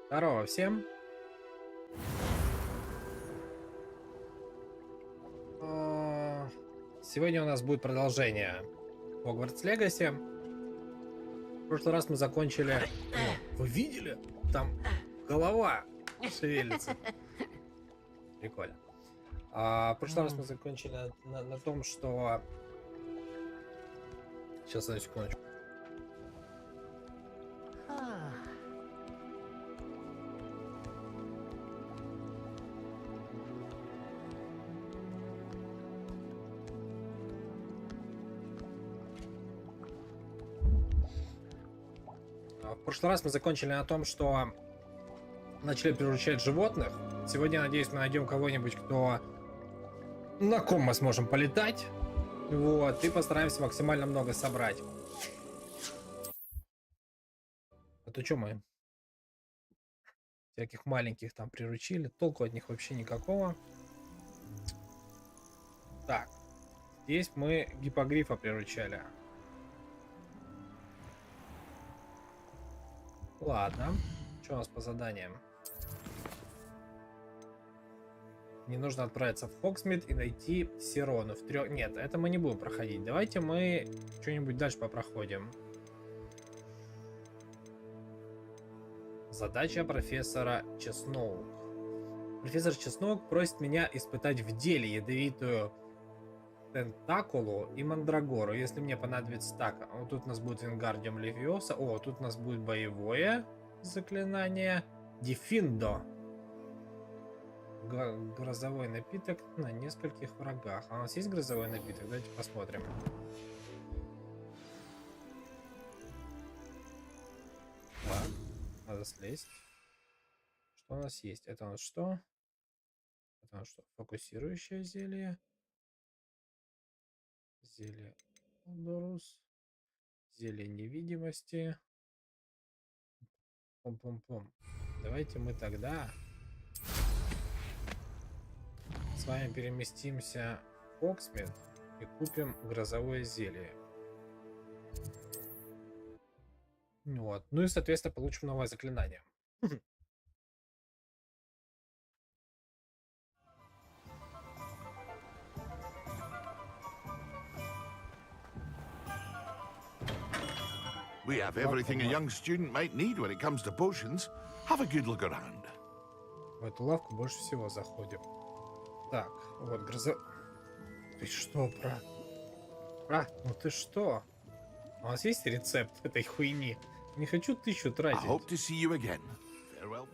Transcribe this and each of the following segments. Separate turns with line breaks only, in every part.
Здорово всем. Сегодня у нас будет продолжение Hogwarts Legacy. В прошлый раз мы закончили... О, вы видели? Там голова шевелится. Прикольно. В прошлый раз мы закончили на том, что... Сейчас, одну секундочку. В прошлый раз мы закончили на том, что начали приручать животных. Сегодня, надеюсь, мы найдем кого-нибудь, на ком мы сможем полетать. Вот, и постараемся максимально много собрать. А то что мы всяких маленьких там приручили, толку от них вообще никакого. Так, здесь мы гиппогрифа приручали. Ладно, что у нас по заданиям? Мне нужно отправиться в Хогсмит и найти Сирону в трех... Нет, это мы не будем проходить. Давайте мы что-нибудь дальше попроходим. Задача профессора Чесноук. Профессор Чесноук просит меня испытать в деле ядовитую тентакулу и мандрагору, если мне понадобится так. Вот тут у нас будет Вингардиум Левиоса. О, тут у нас будет боевое заклинание. Дефиндо. Грозовой напиток на нескольких врагах. А у нас есть грозовой напиток? Давайте посмотрим. Так, надо слезть. Что у нас есть? Это у нас что? Это у нас что? Фокусирующее зелье. Зелье Дорус. Зелье невидимости. Пум-пум-пум. Давайте мы тогда с вами переместимся в Хогсмит и купим грозовое зелье. Вот. Ну и, соответственно, получим новое заклинание.
We have everything a young student might need when it comes to potions. Have a good look around.
В эту лавку больше всего заходим. Так, вот Ты что, брат? Ну ты что? У нас есть рецепт этой хуйни? Не хочу 1000
I
тратить.
hope to see you again. Farewell.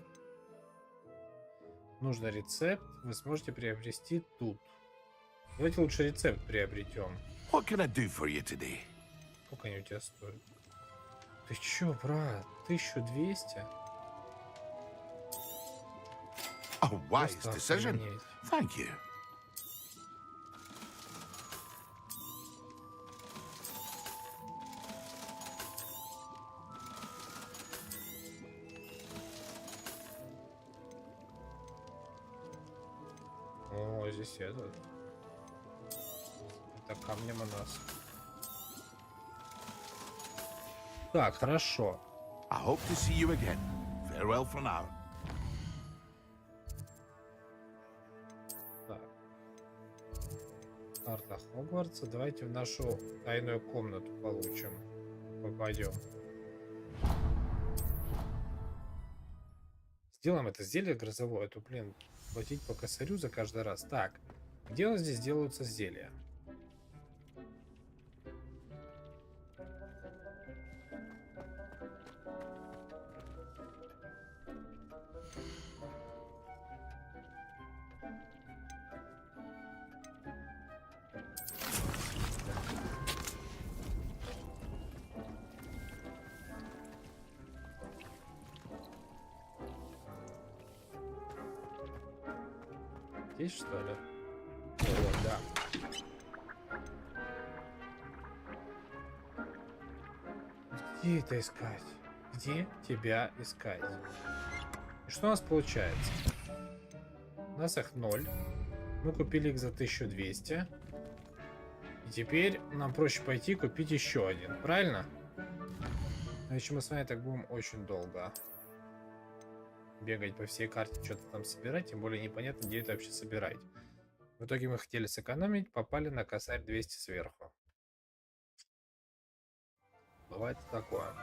Нужно рецепт. Вы сможете приобрести тут. Давайте лучше рецепт приобретем.
What can I do for you today?
Сколько они у тебя стоят? Ты чё, брат? 1200?
A wise
Просто
decision.
охренеть.
Thank you.
О, здесь это камнем у нас. Так, хорошо.
I hope to see you again. Farewell for now.
Так. Карта Хогвартса. Давайте в нашу тайную комнату получим. Попадем. Сделаем это зелье грозовое. А то, блин, платить по косарю за каждый раз. Так, где у нас здесь делаются зелья? Здесь, что ли? Вот, да. Где это искать? Где тебя искать? И что у нас получается? У нас их 0. Мы купили их за 1200. И теперь нам проще пойти купить еще один. Правильно? Иначе мы с вами так будем очень долго. бегать по всей карте, что-то там собирать, тем более непонятно, где это вообще собирать. В итоге мы хотели сэкономить, попали на косарь 200 сверху. Бывает и такое.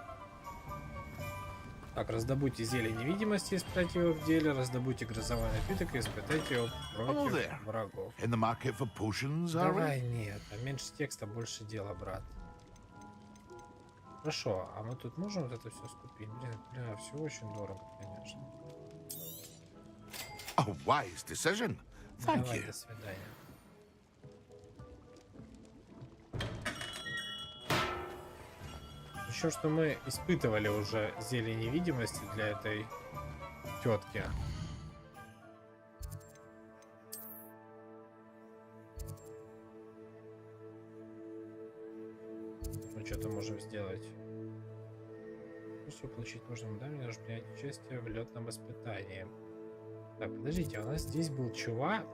Так, раздобудьте зелье невидимости, испытайте его в деле, раздобудьте грозовой напиток и испытайте его
Hello
против
there.
врагов.
In the market for potions, are we?
Давай, нет, а меньше текста, больше дела, брат. Хорошо, а мы тут можем вот это все скупить? Бля, все очень дорого, конечно.
A wise decision. Thank
Давай,
you.
до свидания. Еще что мы испытывали уже зелье невидимости для этой тетки. Мы что-то можем сделать. Чтобы получить нужным данным, нужно принять участие в летном испытании. Так, подождите, а у нас здесь был чувак,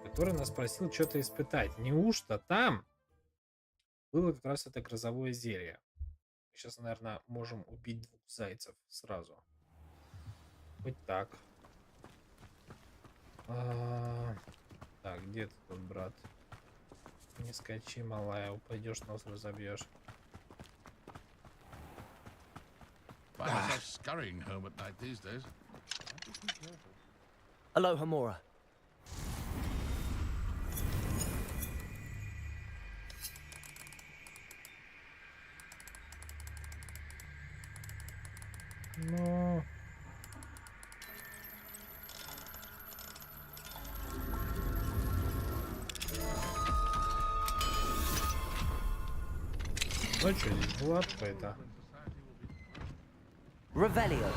который нас просил что-то испытать. Неужто там было как раз это грозовое зелье? Сейчас, наверное, можем убить 2 зайцев сразу. Хоть так. Так, где ты тут, брат? Не скачи, малая, упадешь, нос разобьешь.
Find myself scurrying home at night these days.
Aloha, Mora.
Ну... Ну что, здесь была какая-то?
Revelio.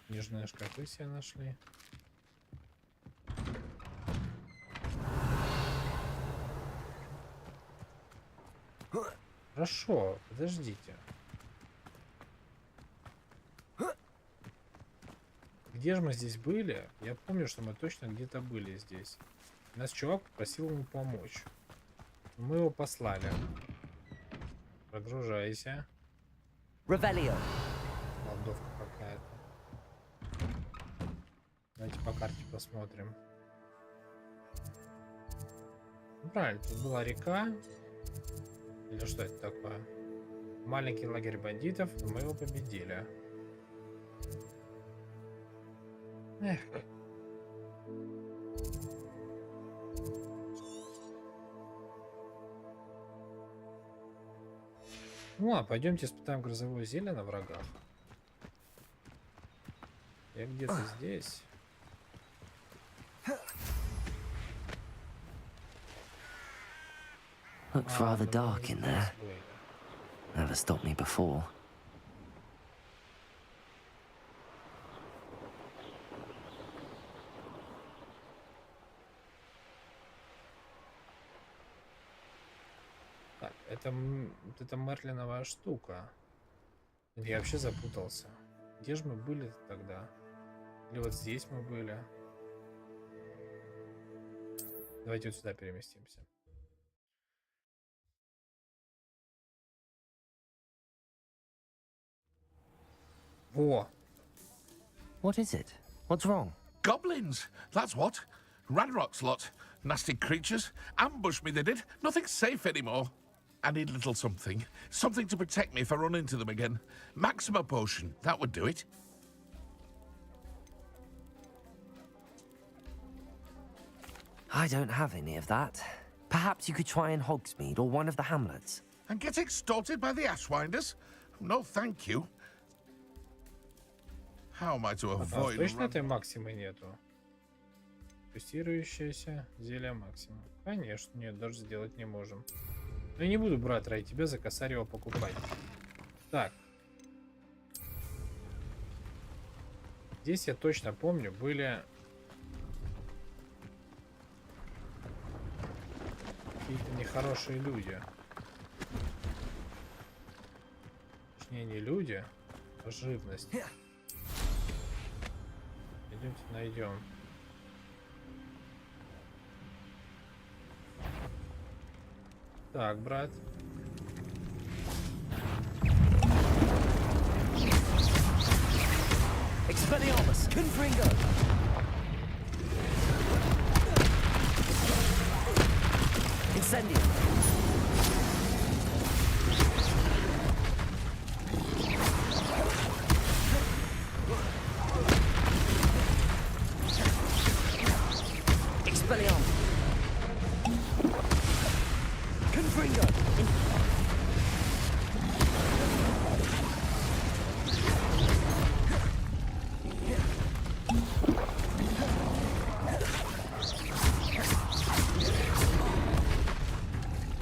Книжные шкафы себе нашли. Хорошо, подождите. Где же мы здесь были? Я помню, что мы точно где-то были здесь. Нас чувак попросил ему помочь. Мы его послали. Прогружайся.
Revelio.
Молдовка какая-то. Давайте по карте посмотрим. Ну, правильно, тут была река. Или что это такое? Маленький лагерь бандитов, но мы его победили. Эх. Ну а пойдемте испытаем грозовое зелье на врагах. Я где-то здесь.
Looks rather dark in there. Never stopped me before.
Так, это, вот это мерлиновая штука. Я вообще запутался. Где же мы были тогда? Или вот здесь мы были? Давайте вот сюда переместимся. Во!
What is it? What's wrong?
Goblins, that's what. Radrock's lot. Nasty creatures. Ambush me, they did. Nothing's safe anymore. I need a little something. Something to protect me if I run into them again. Maxima potion, that would do it.
I don't have any of that. Perhaps you could try in Hogsmeade or one of the hamlets.
And get extorted by the Ashwinders? No, thank you. How am I to avoid...
Точно этой максимы нету? Фокусирующееся зелье максимум. Конечно, нет, даже сделать не можем. Но я не буду, брат, ради тебя за косарь его покупать. Так. Здесь я точно помню, были какие-то нехорошие люди. Точнее, не люди, а живность. Идемте найдем. Так, брат.
Expelliarmus, Confringo. Incendio. Expelliarmus. Confringo.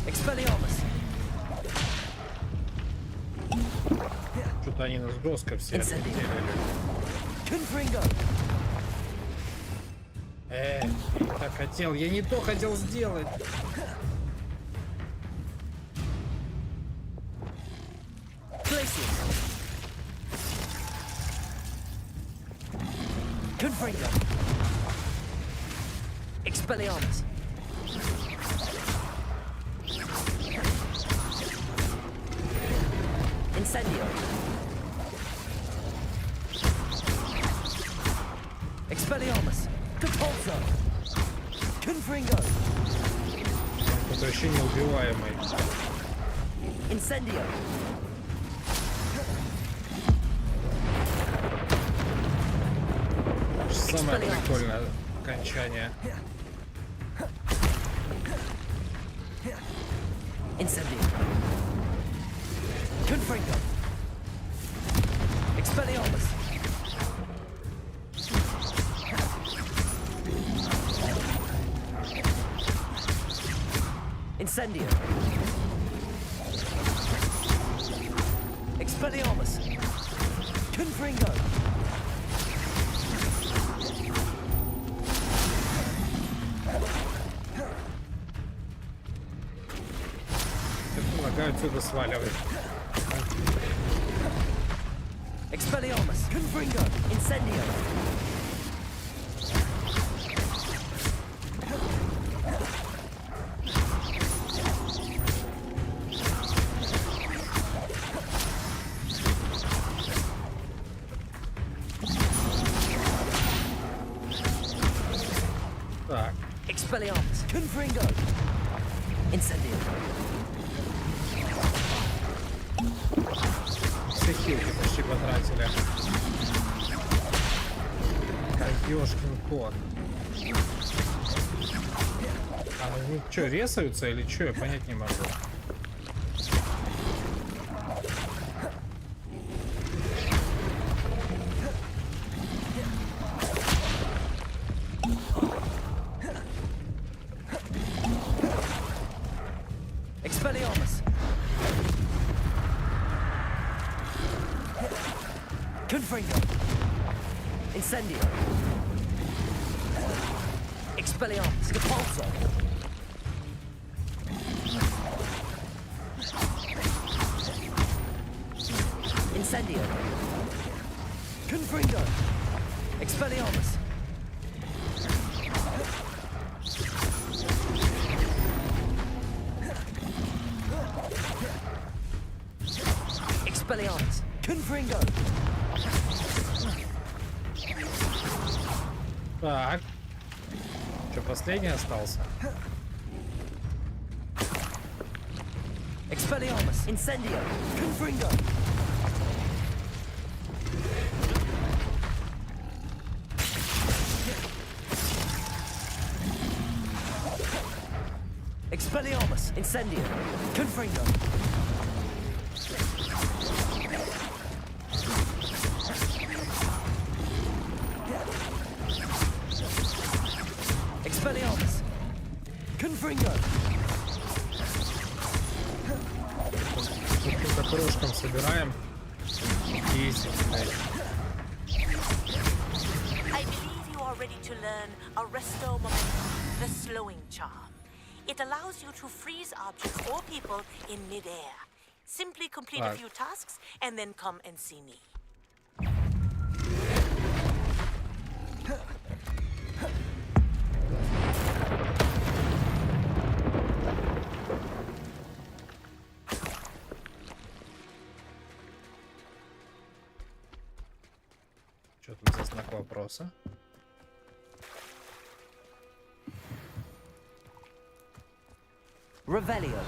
Expelliarmus.
Что-то они нас жестко все
Incendio.
отделили.
Confringo.
Я не так хотел, я не то хотел сделать.
Glacius. Confringo. Expelliarmus. Incendio. Expelliarmus. Capulso. Confringo.
Это вообще неубиваемый.
Incendio.
Самое прикольное окончание.
Incendio. Confringo. Expelliarmus. Incendio. Expelliarmus. Confringo.
Предлагаю отсюда сваливать.
Expelliarmus. Confringo. Incendio.
Так,
Expelliarmus. Confringo. Incendio.
все хилки почти потратили. Ёшкин кот. А они что, резаются или что? Я понять не могу.
Expelliarmus. Confringo. Incendio. Expelliarmus. Capulso. Incendio. Confringo. Expelliarmus. Expelliarmus. Confringo.
Так. Что, последний остался?
Expelliarmus. Incendio. Confringo. Expelliarmus. Incendio. Confringo. Expelliarmus. Confringo.
По крошкам собираем. Есть, блядь.
I believe you are ready to learn Arresto Momentum, the slowing charm. It allows you to freeze objects or people in midair. Simply complete a few tasks and then come and see me.
Что тут за знак вопроса?
Revelio.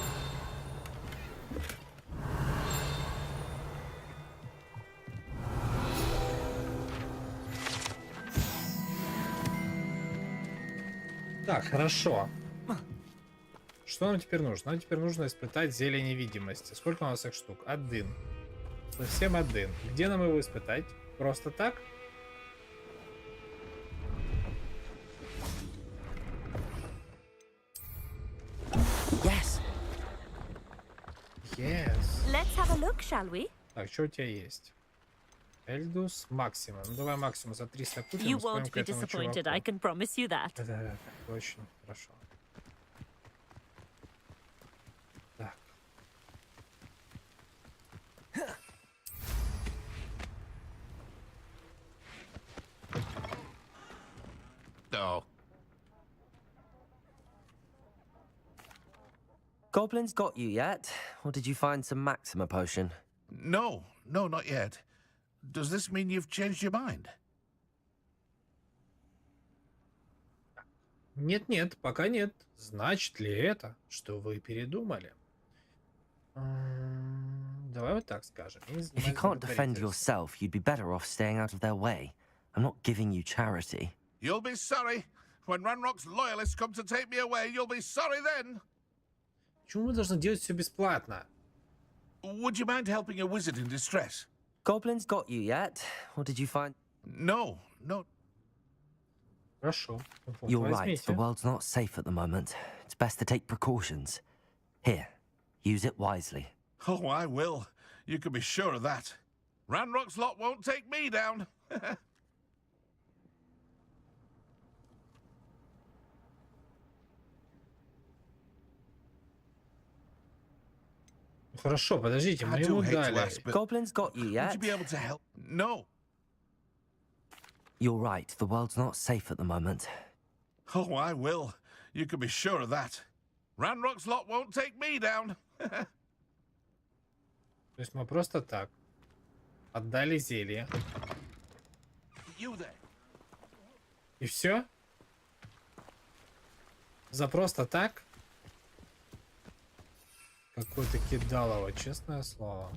Так, хорошо. Что нам теперь нужно? Нам теперь нужно испытать зелье невидимости. Сколько у нас их штук? 1. Совсем 1. Где нам его испытать? Просто так?
Yes.
Yes.
Let's have a look, shall we?
Так, что у тебя есть? Эльдус Максима. Ну давай Максимум за 300 купим.
You
и сходим
won't
к
be
этому
disappointed,
чуваку.
I can promise you that.
Да, очень хорошо. Так.
Oh,
Goblins got you yet? Or did you find some Maxima potion?
no, not yet. Does this mean you've changed your mind?
Нет-нет, пока нет. Значит ли это, что вы передумали? Давай вот так скажем.
If you can't defend yourself, you'd be better off staying out of their way. I'm not giving you charity.
You'll be sorry. When Ranrock's loyalists come to take me away, you'll be sorry then.
Почему мы должны делать все бесплатно?
Would you mind helping a wizard in distress?
Goblins got you yet? Or did you find...
No.
Хорошо. Вот,
You're right,
возьмите.
the world's not safe at the moment. It's best to take precautions. Here, use it wisely.
Oh, I will. You can be sure of that. Ranrock's lot won't take me down.
Хорошо, подождите, мы
I
ему
do hate to
дали.
ask, but
Goblins got you
would
yet?
you be able to help? No.
You're right, the world's not safe at the moment.
Oh, I will. You can be sure of that. Ranrock's lot won't take me down.
То есть мы просто так отдали зелье.
You there.
И все? За просто так? Какое-то кидалово, честное слово.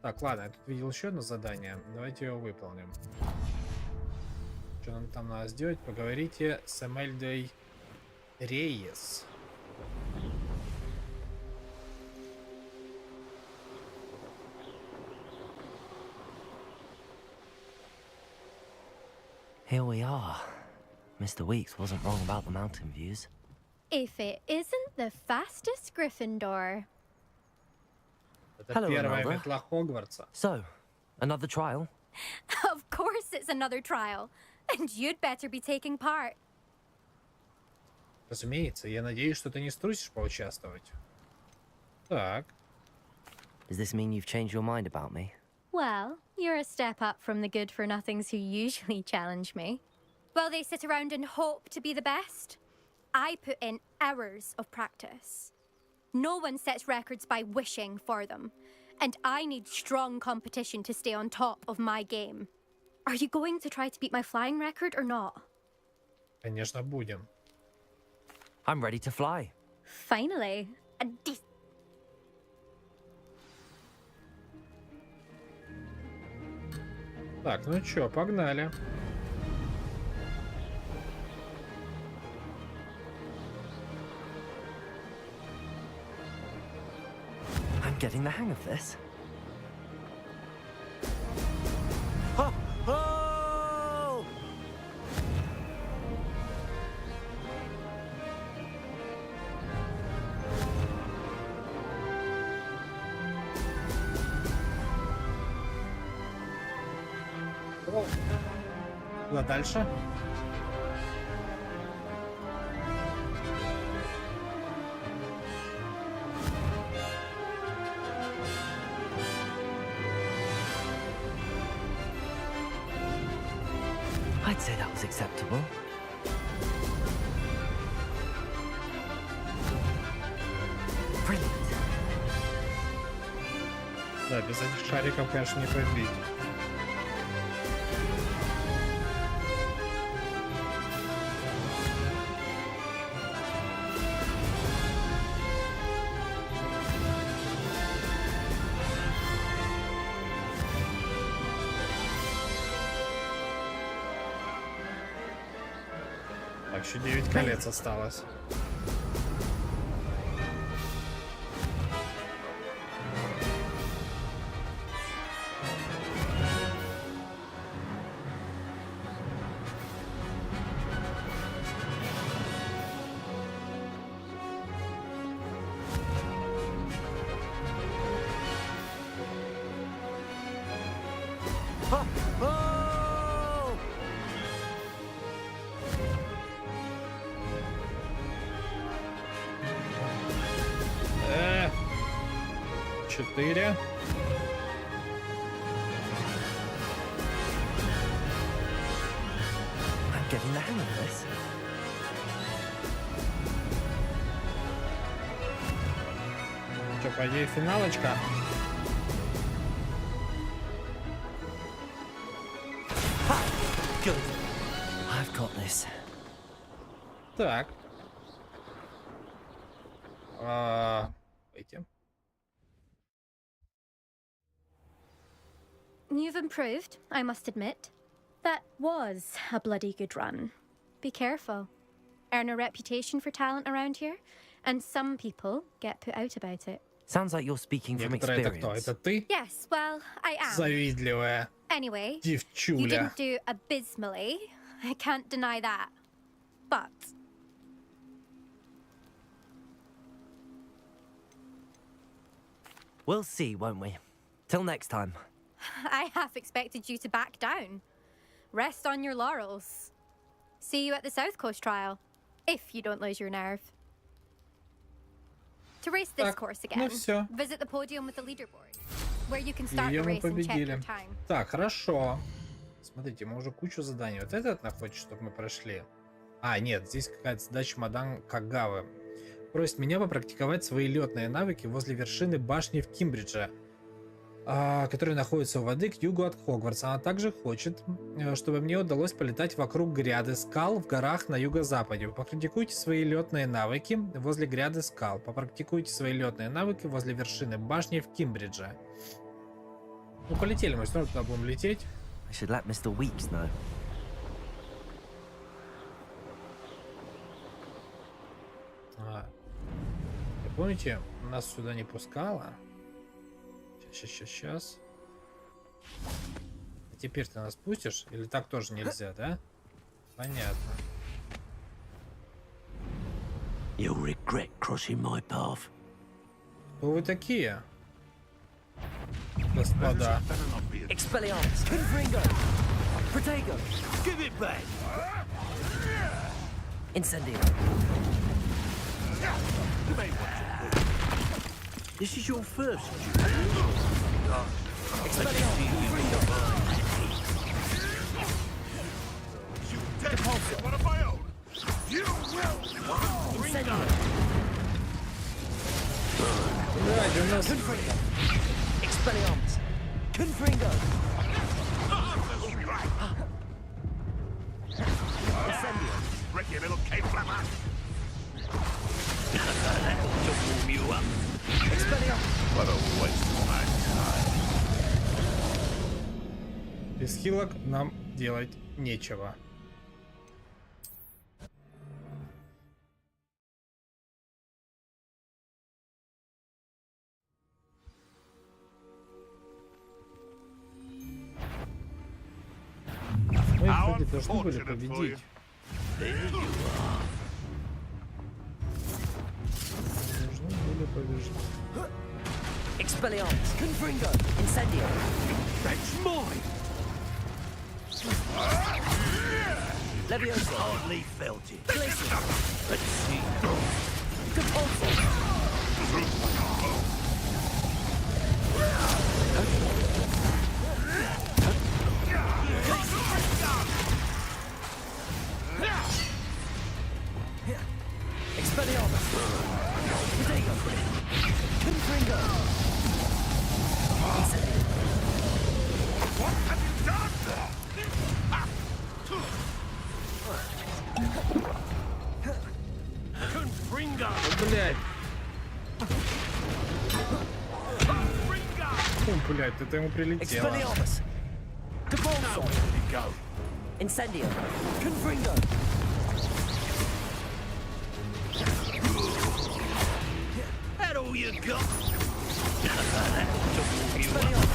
Так, ладно, я тут видел еще одно задание. Давайте его выполним. Что нам там надо сделать? Поговорите с Эмельдой Рейес.
Here we are. Mr. Weeks wasn't wrong about the mountain views.
If it isn't the fastest Gryffindor.
Это
Hello,
первая
Imelda.
метла Хогвартса.
So, another trial?
Of course it's another trial. And you'd better be taking part.
Разумеется, я надеюсь, что ты не струсишь поучаствовать. Так.
Does this mean you've changed your mind about me?
Well, you're a step up from the good-for-nothings who usually challenge me. While they sit around and hope to be the best, I put in hours of practice. No one sets records by wishing for them, and I need strong competition to stay on top of my game. Are you going to try to beat my flying record or not?
Конечно, будем.
I'm ready to fly.
Finally, a
Так, ну чё, погнали.
I'm getting the hang of this. Oh! Oh!
Куда дальше?
I'd say that was acceptable. Brilliant.
Да, без этих шариков, конечно, не пробить. еще 9 колец осталось.
Oh!
4.
I'm getting the hang of this.
Что, по идее, финалочка?
Good. I've got this.
Так. Выйти.
You've improved, I must admit. That was a bloody good run. Be careful. Earn a reputation for talent around here, and some people get put out about it.
Sounds like you're speaking from
Некоторые это кто?
experience.
Это ты?
Yes, well, I am.
Завидливая
Anyway, you
девчуля.
didn't do abysmally. I can't deny that. But
We'll see, won't we? Till next time.
I half expected you to back down. Rest on your laurels. See you at the South Coast trial, if you don't lose your nerve. To race this
Так,
course
ну
again,
всё.
visit the podium with the leaderboard, where you can start
Ее
the
мы
race and check your
победили.
time.
Так, хорошо. Смотрите, мы уже кучу заданий. Вот этот она хочет, чтобы мы прошли. А, нет, здесь какая-то задача мадам Кагавы. Просит меня попрактиковать свои летные навыки возле вершины башни в Кембридже, которая находится у воды к югу от Хогвартса. Она также хочет, чтобы мне удалось полетать вокруг гряды скал в горах на юго-западе. Попрактикуйте свои летные навыки возле гряды скал. Попрактикуйте свои летные навыки возле вершины башни в Кембридже. Ну, полетели, мы все равно туда будем лететь.
I should let Mr. Weeks know.
Помните, нас сюда не пускала? Сейчас. А теперь ты нас пустишь? Или так тоже нельзя, да? Понятно.
You'll regret crossing my path.
Кто вы такие? Господа.
Expelliarmus! Confringo! Protego!
Give it back!
Incendio!
This is your first.
One of my own. You will.
Блядь, у нас...
Confringo! Expelliarmus! Confringo! Incendio!
Ricky, little cave flapper.
To warm you up.
Expelliarmus!
What a waste of my time.
Без хилок нам делать нечего. Мы, кстати, должны были победить. Должны были побеждать.
Expelliarmus! Confringo! Incendio!
That's mine.
Levioso!
Hardly felt it.
Glacier!
Let's see.
Compulso! Expelliarmus! Protego! Confringo! Incendio!
What have you done?
Confringo.
Блядь,
Confringo.
блядь, это ему прилетело.
Expelliarmus! Compulso!
Where did it go?
Incendio! Confringo!
all you got? That ought to warm you up.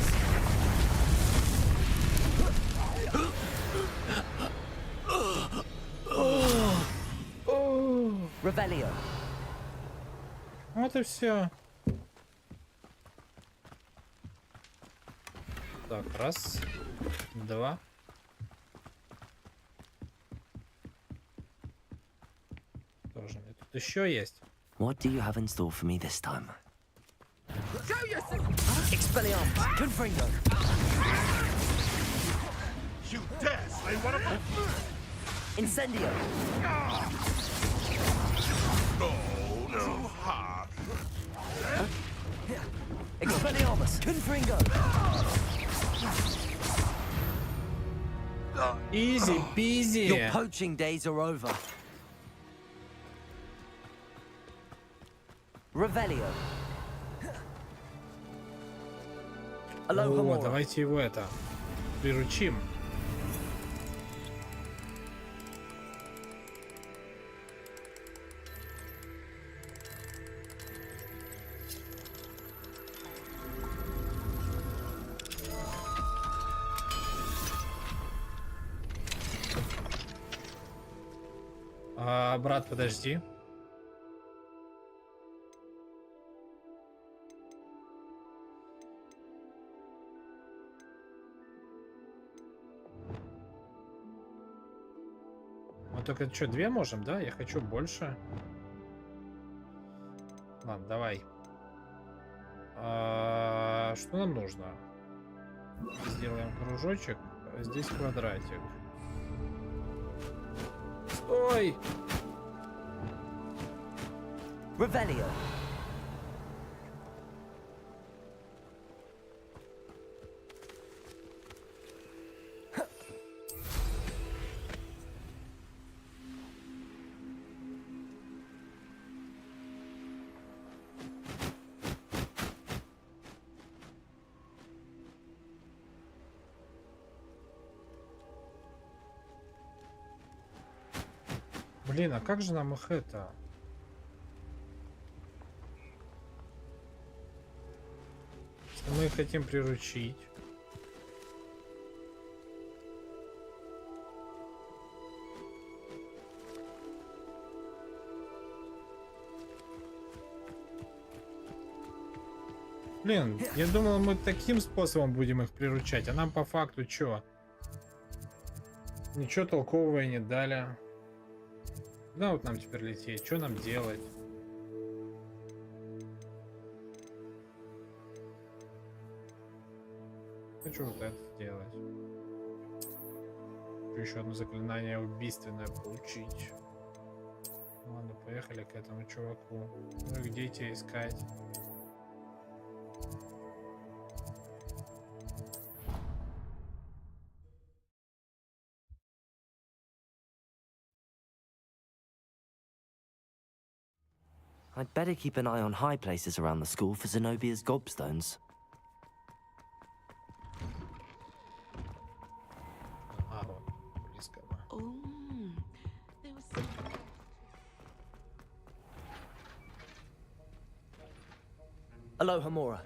Revelio.
Вот и все. Так, раз, два. Тоже мне тут еще есть.
What do you have in store for me this time? Expelliarmus. Confringo.
You dare slay one of them?
Incendio.
Oh, no. Hard.
Expelliarmus. Confringo.
Easy peasy.
Your poaching days are over. Revelio. Aloha
О,
Mora.
давайте его это приручим. Брат, подожди. Мы только что, две можем, да? Я хочу больше. Ладно, давай. Что нам нужно? Сделаем кружочек, а здесь квадратик. Стой!
Revelio.
Блин, а как же нам их это? Если мы их хотим приручить. Блин, я думал, мы таким способом будем их приручать, а нам по факту чё? Ничего толкового и не дали. Куда вот нам теперь лететь? Что нам делать? Хочу вот это сделать. Хочу еще одно заклинание убийственное получить. Ладно, поехали к этому чуваку. Ну и где тебя искать?
I'd better keep an eye on high places around the school for Zenobia's gobstones.
А, вот, близко.
Aloha Mora.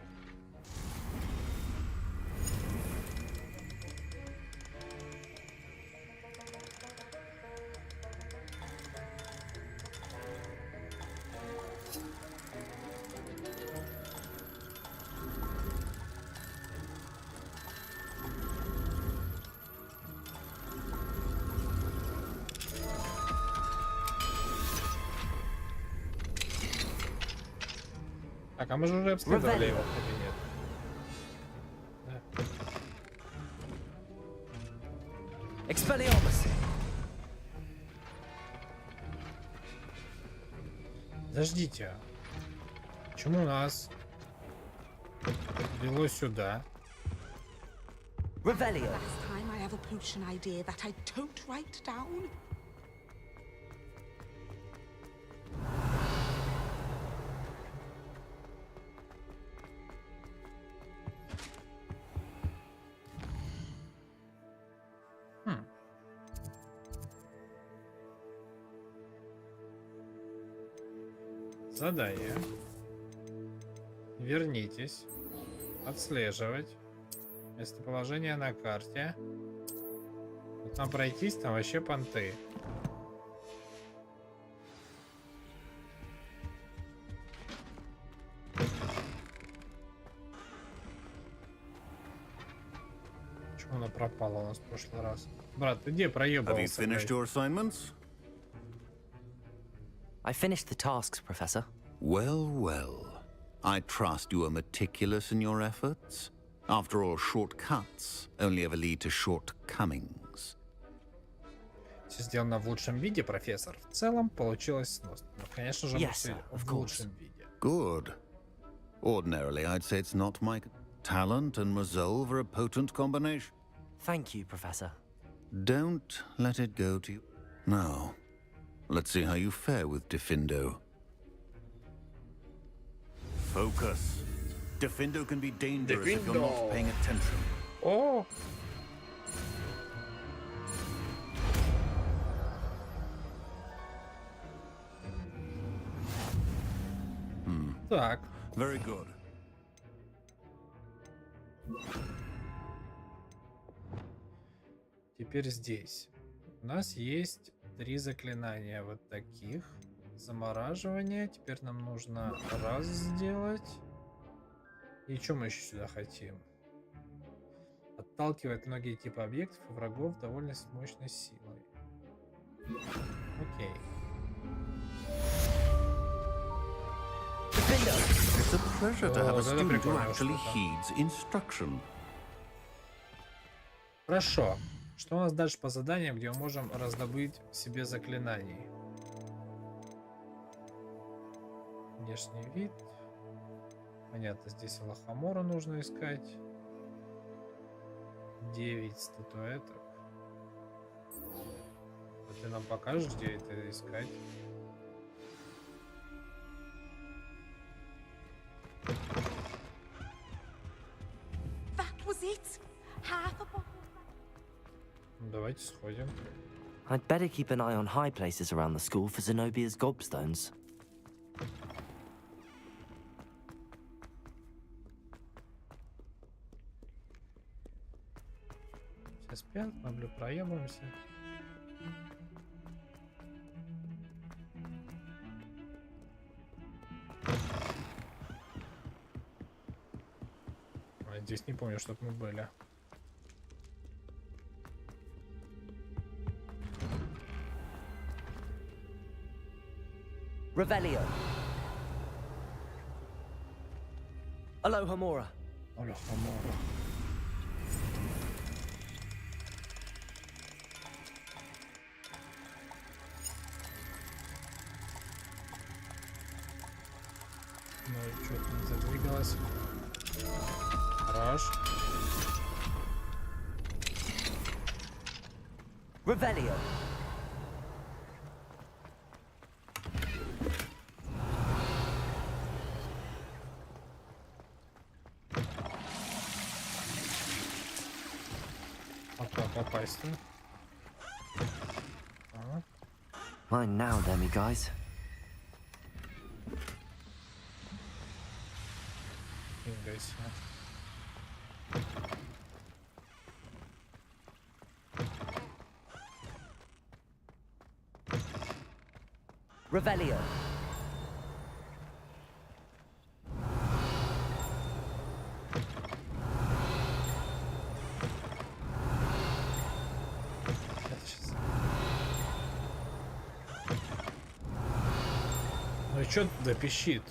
Так, а мы же уже обследовали его кабинет. Да.
Expelliarmus.
Подождите. Почему нас вело сюда?
Revelio.
Last time I have a pollution idea that I don't write down.
Задание. Вернитесь. Отслеживать. Местоположение на карте. Вот там пройтись, там вообще понты. Почему она пропала у нас в прошлый раз? Брат, ты где проебывался?
Have you finished your assignments?
I finished the tasks, Professor.
Well, well. I trust you are meticulous in your efforts. After all, shortcuts only ever lead to shortcomings.
Все сделано в лучшем виде, профессор. В целом получилось сносно. Но, конечно же,
Yes,
все
sir, of
в
course.
лучшем виде.
Good. Ordinarily, I'd say it's not my talent and resolve are a potent combination.
Thank you, Professor.
Don't let it go to you. Now, let's see how you fare with Defindo. Focus. Defindo can be dangerous if you're not paying attention.
О! Так.
Very good.
Теперь здесь. У нас есть 3 заклинания вот таких. Замораживание. Теперь нам нужно раз сделать. И что мы еще сюда хотим? Отталкивает многие типы объектов и врагов довольно с мощной силой. Окей.
It's a pleasure to have a
Oh, that's
student who
прикольно,
actually
что-то.
heeds instruction.
Хорошо. Что у нас дальше по заданиям, где мы можем раздобыть себе заклинаний? Внешний вид. Понятно, здесь лохомора нужно искать. 9 статуэток. А ты нам покажешь, где это искать?
That was it. Half a bottle.
Ну, давайте сходим.
I'd better keep an eye on high places around the school for Zenobia's gobstones.
Все спят, мы проебываемся. А здесь не помню, чтобы мы были.
Revelio. Alohomora.
Оля, хамора. Ну и что-то не задвигалось. Хорош.
Revelio.
А то попасть, да? Ага.
Mine now, Demi guys.
Фига себе.
Revelio.
Это сейчас. Ну и чё туда пищит?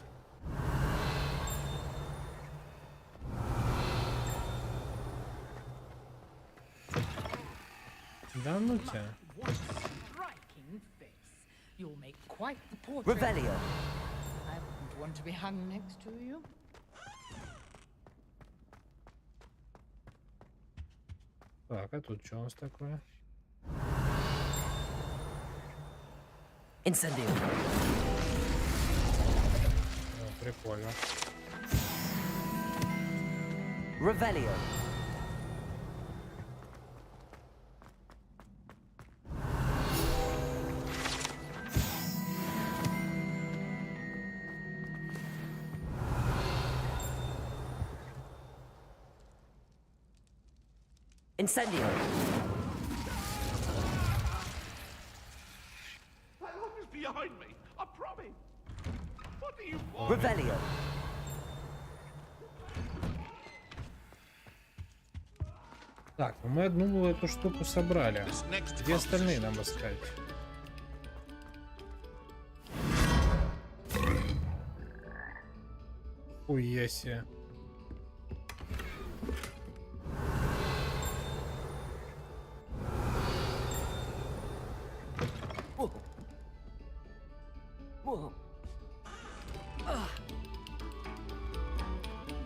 Да ну тебя.
What a striking face. You'll make quite the portrait.
Revelio.
I wouldn't want to be hung next to you.
Так, а тут что у нас такое?
Incendio.
О, прикольно.
Revelio. Incendio.
That look is behind me. I promise. What do you want?
Revelio.
Так, ну мы одну эту штуку собрали. Где остальные нам искать? Хуя себе.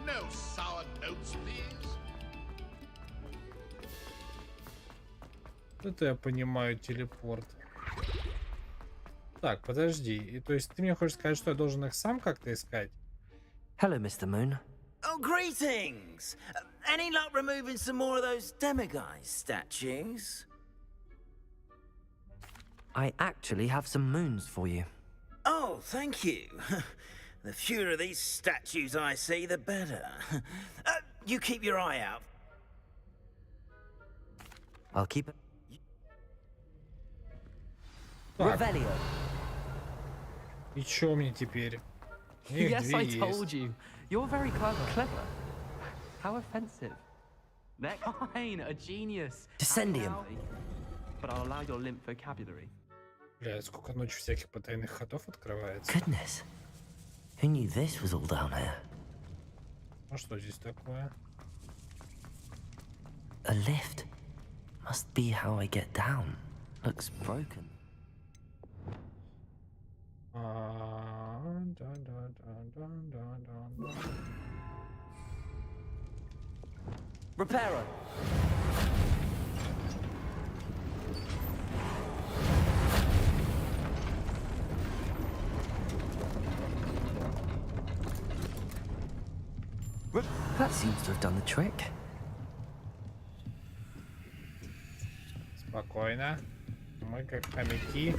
No sour notes, please.
Это я понимаю, телепорт. Так, подожди. И то есть ты мне хочешь сказать, что я должен их сам как-то искать?
Hello, Mr. Moon.
Oh, greetings! Any luck removing some more of those demiguise statues?
I actually have some moons for you.
Oh, thank you. The fewer of these statues I see, the better. You keep your eye out.
I'll keep it.
Так,
Revelio.
и чё мне теперь? Их
Yes,
две
I
есть.
told you. You're very clever. Clever? How offensive. They're fine, a genius.
Descendium.
But I'll allow your limp vocabulary.
Бля, сколько ночью всяких потайных ходов открывается.
Goodness. Who knew this was all down here?
А что здесь такое?
A lift. Must be how I get down. Looks broken. Reparo. That seems to have done the trick.
Спокойно. Мы как хомяки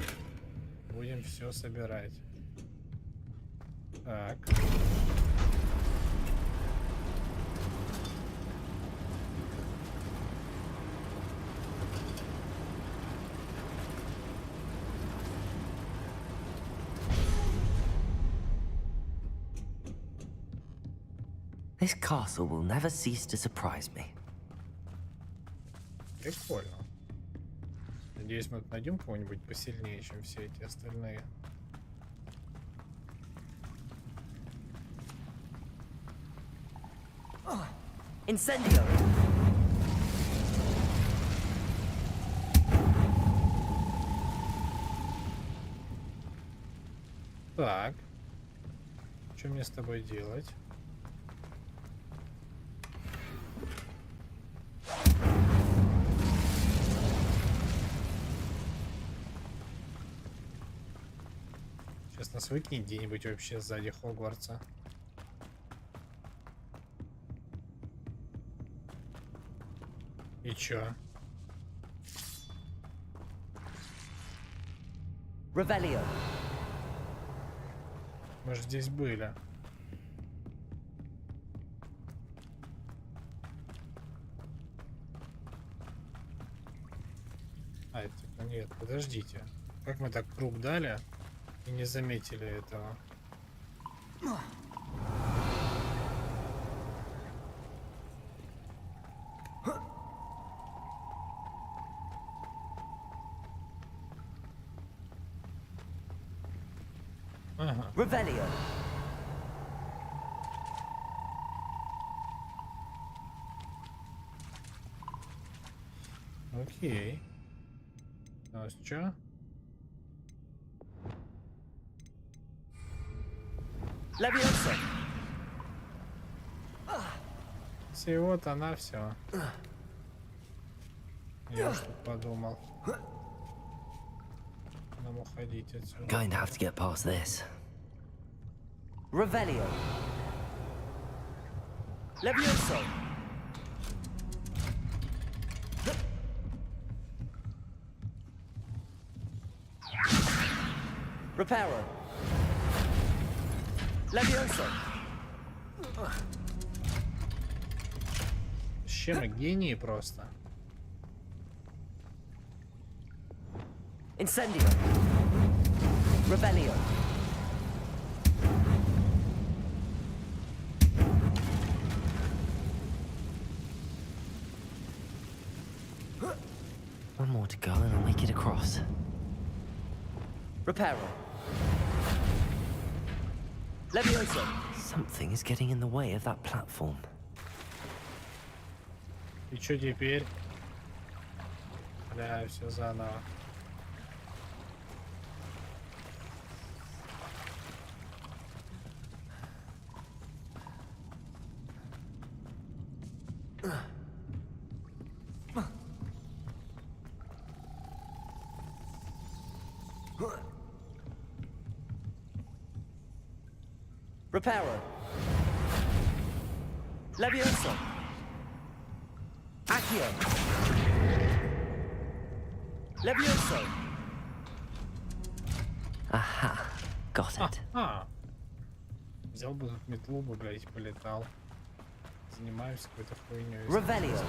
будем все собирать. Так.
This castle will never cease to surprise me.
Прикольно. Надеюсь, мы тут найдем кого-нибудь посильнее, чем все эти остальные.
Incendio.
Так. Что мне с тобой делать? Сейчас нас выкинет где-нибудь вообще сзади Хогвартса. И чё?
Revelio.
Мы же здесь были. А, это... Нет, подождите. Как мы так круг дали и не заметили этого? Ага.
Revelio.
Окей. У нас чё?
Leviosa.
Всего-то на все. Я уж тут подумал. Нам уходить отсюда.
Going to have to get past this. Revelio. Leviosa. Reparo. Leviosa.
Вообще мы гении просто.
Incendio. Rebellion. One more to go and I'll make it across. Reparo. Levioso. Something is getting in the way of that platform.
И что теперь? Бля, все заново.
Reparo. Levioso. Accio. Levioso. Aha. Got it.
Взял бы тут метлу бы, блядь, полетал. Занимаюсь какой-то хуйней.
Revelio.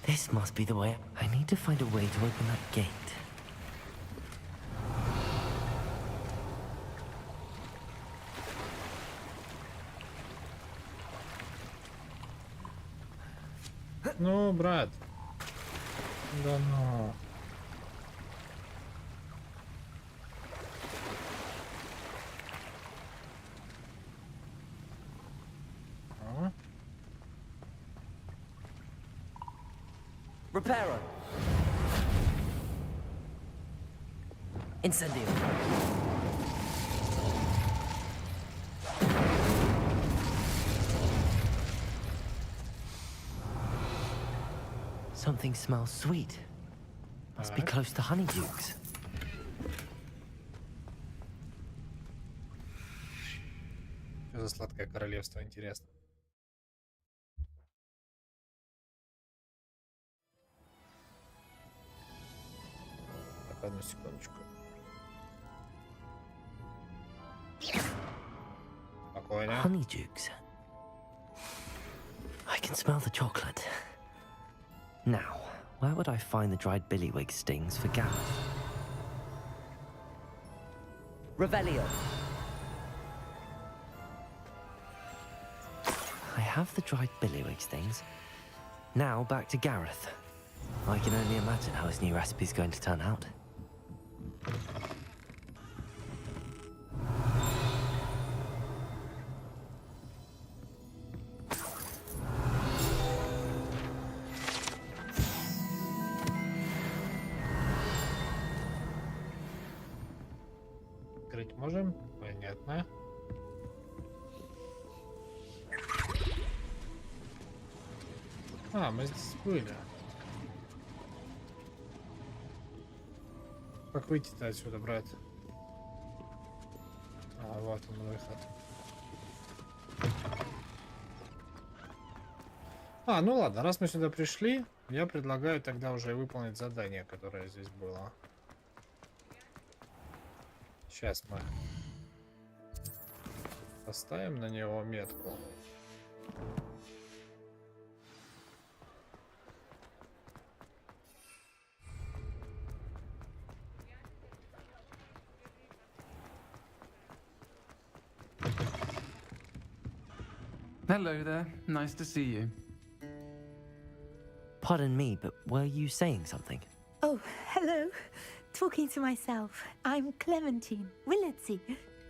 This must be the way. I need to find a way to open that gate.
Ну, брат. Да ну.
Reparo. Incendio. Something smells sweet. Must be close to honeydukes.
Что за сладкое королевство, интересно. Так, одну секундочку. Спокойно.
Honeydukes. I can smell the chocolate. Now, where would I find the dried billywig stings for Gareth? Revelio. I have the dried billywig stings. Now back to Gareth. I can only imagine how his new recipe's going to turn out.
Открыть можем? Понятно. Мы здесь были. Как выйти-то отсюда, брат? Вот он, выход. Ну ладно, раз мы сюда пришли, я предлагаю тогда уже выполнить задание, которое здесь было. Сейчас мы поставим на него метку.
Hello there. Nice to see you.
Pardon me, but were you saying something?
Oh, hello. Talking to myself. I'm Clementine Willardsey.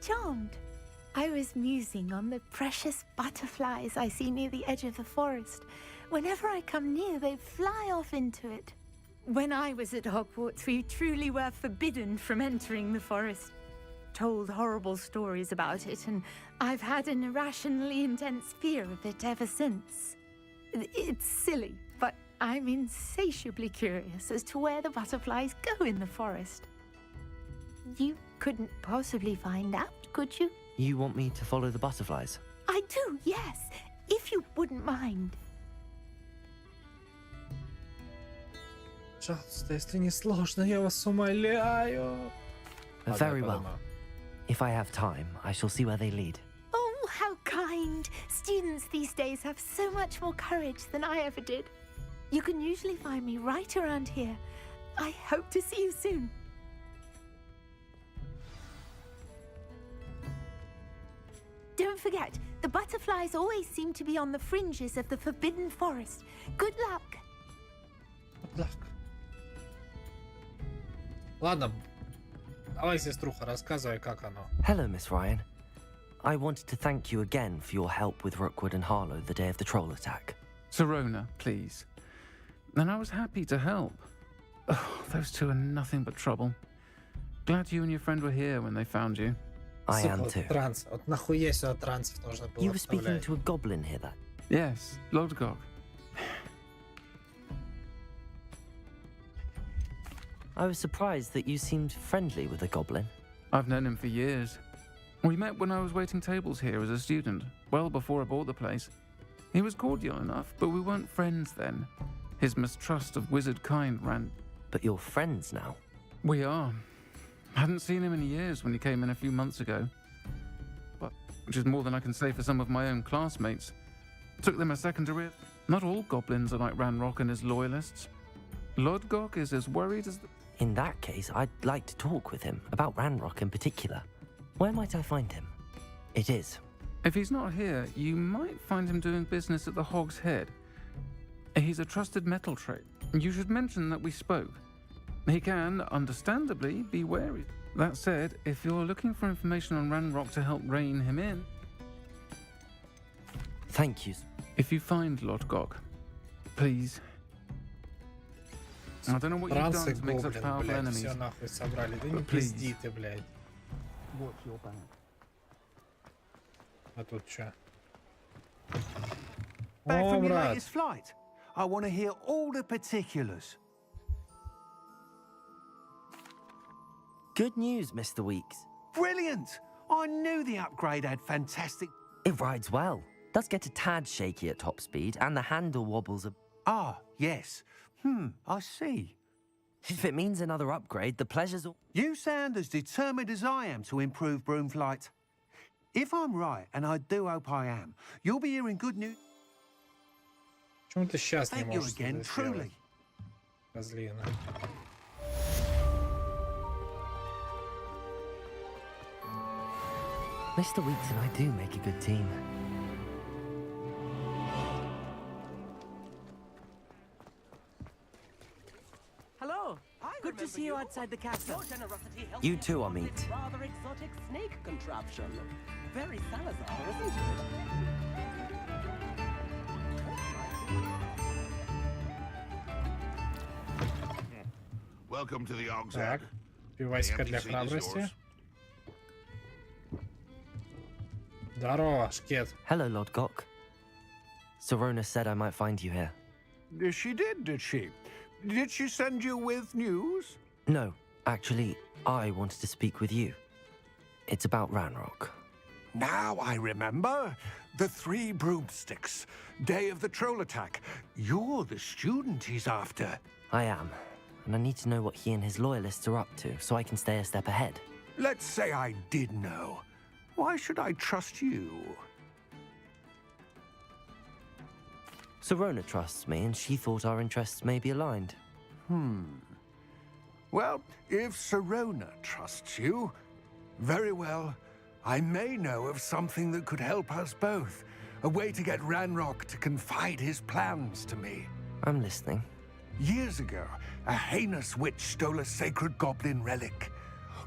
Charmed. I was musing on the precious butterflies I see near the edge of the forest. Whenever I come near, they fly off into it. When I was at Hogwarts, we truly were forbidden from entering the forest. Told horrible stories about it, and I've had an irrationally intense fear of it ever since. It's silly, but I'm insatiably curious as to where the butterflies go in the forest. You couldn't possibly find out, could you?
You want me to follow the butterflies?
I do, yes, if you wouldn't mind.
Пожалуйста, если не сложно, я вас умоляю.
Very well. If I have time, I shall see where they lead.
Oh, how kind! Students these days have so much more courage than I ever did. You can usually find me right around here. I hope to see you soon. Don't forget, the butterflies always seem to be on the fringes of the Forbidden Forest. Good luck.
Good luck. Ладно, давай, сеструха, рассказывай, как оно.
Hello, Miss Ryan. I wanted to thank you again for your help with Rookwood and Harlow the day of the troll attack.
Sirona, please. And I was happy to help. Oh, those two are nothing but trouble. Glad you and your friend were here when they found you.
I am too.
Транс. Вот нахуя сюда трансов нужно было
You were speaking
вставлять?
to a goblin here that.
Yes, Lodgok.
I was surprised that you seemed friendly with the goblin.
I've known him for years. We met when I was waiting tables here as a student, well before I bought the place. He was cordial enough, but we weren't friends then. His mistrust of wizard kind ran.
But you're friends now.
We are. Hadn't seen him in years when he came in a few months ago. But, which is more than I can say for some of my own classmates. Took them a second to realize. Not all goblins are like Ranrock and his loyalists. Lodgok is as worried as the...
In that case, I'd like to talk with him, about Ranrock in particular. Where might I find him? It is.
If he's not here, you might find him doing business at the Hog's Head. He's a trusted metal trade. You should mention that we spoke. He can, understandably, be wary. That said, if you're looking for information on Ranrock to help rein him in...
Thank you.
If you find Lodgok, please... I don't know what you've done
Трансы
to make such
гоблин,
powerful
блядь,
enemies.
все нахуй собрали. Да не
But please.
пизди ты, блядь.
Watch your back.
А тут что?
Back
О,
from your
брат.
latest flight. I want to hear all the particulars.
Good news, Mr. Weeks.
Brilliant! I knew the upgrade had fantastic...
It rides well. Does get a tad shaky at top speed, and the handle wobbles a...
Ah, yes. I see.
If it means another upgrade, the pleasure's all...
You sound as determined as I am to improve broom flight. If I'm right, and I do hope I am, you'll be hearing good news.
Почему ты сейчас не
Thank you
можешь
again,
это сделать?
truly.
Козлина.
Mr. Weeks and I do make a good team.
Hello. Good to see you outside the castle.
You too, Amit.
Rather exotic snake contraption. Very Salazar, isn't it?
Welcome to the Hog's
Так,
Head.
пивасика для храбрости. Здорово, Шкет.
Hello, Lodgok. Sirona said I might find you here.
She did she? Did she send you with news?
No, actually, I wanted to speak with you. It's about Ranrock.
Now I remember. The 3 broomsticks. Day of the troll attack. You're the student he's after.
I am, and I need to know what he and his loyalists are up to so I can stay a step ahead.
Let's say I did know. Why should I trust you?
Sirona trusts me, and she thought our interests may be aligned.
Well, if Sirona trusts you, very well. I may know of something that could help us both. A way to get Ranrock to confide his plans to me.
I'm listening.
Years ago, a heinous witch stole a sacred goblin relic.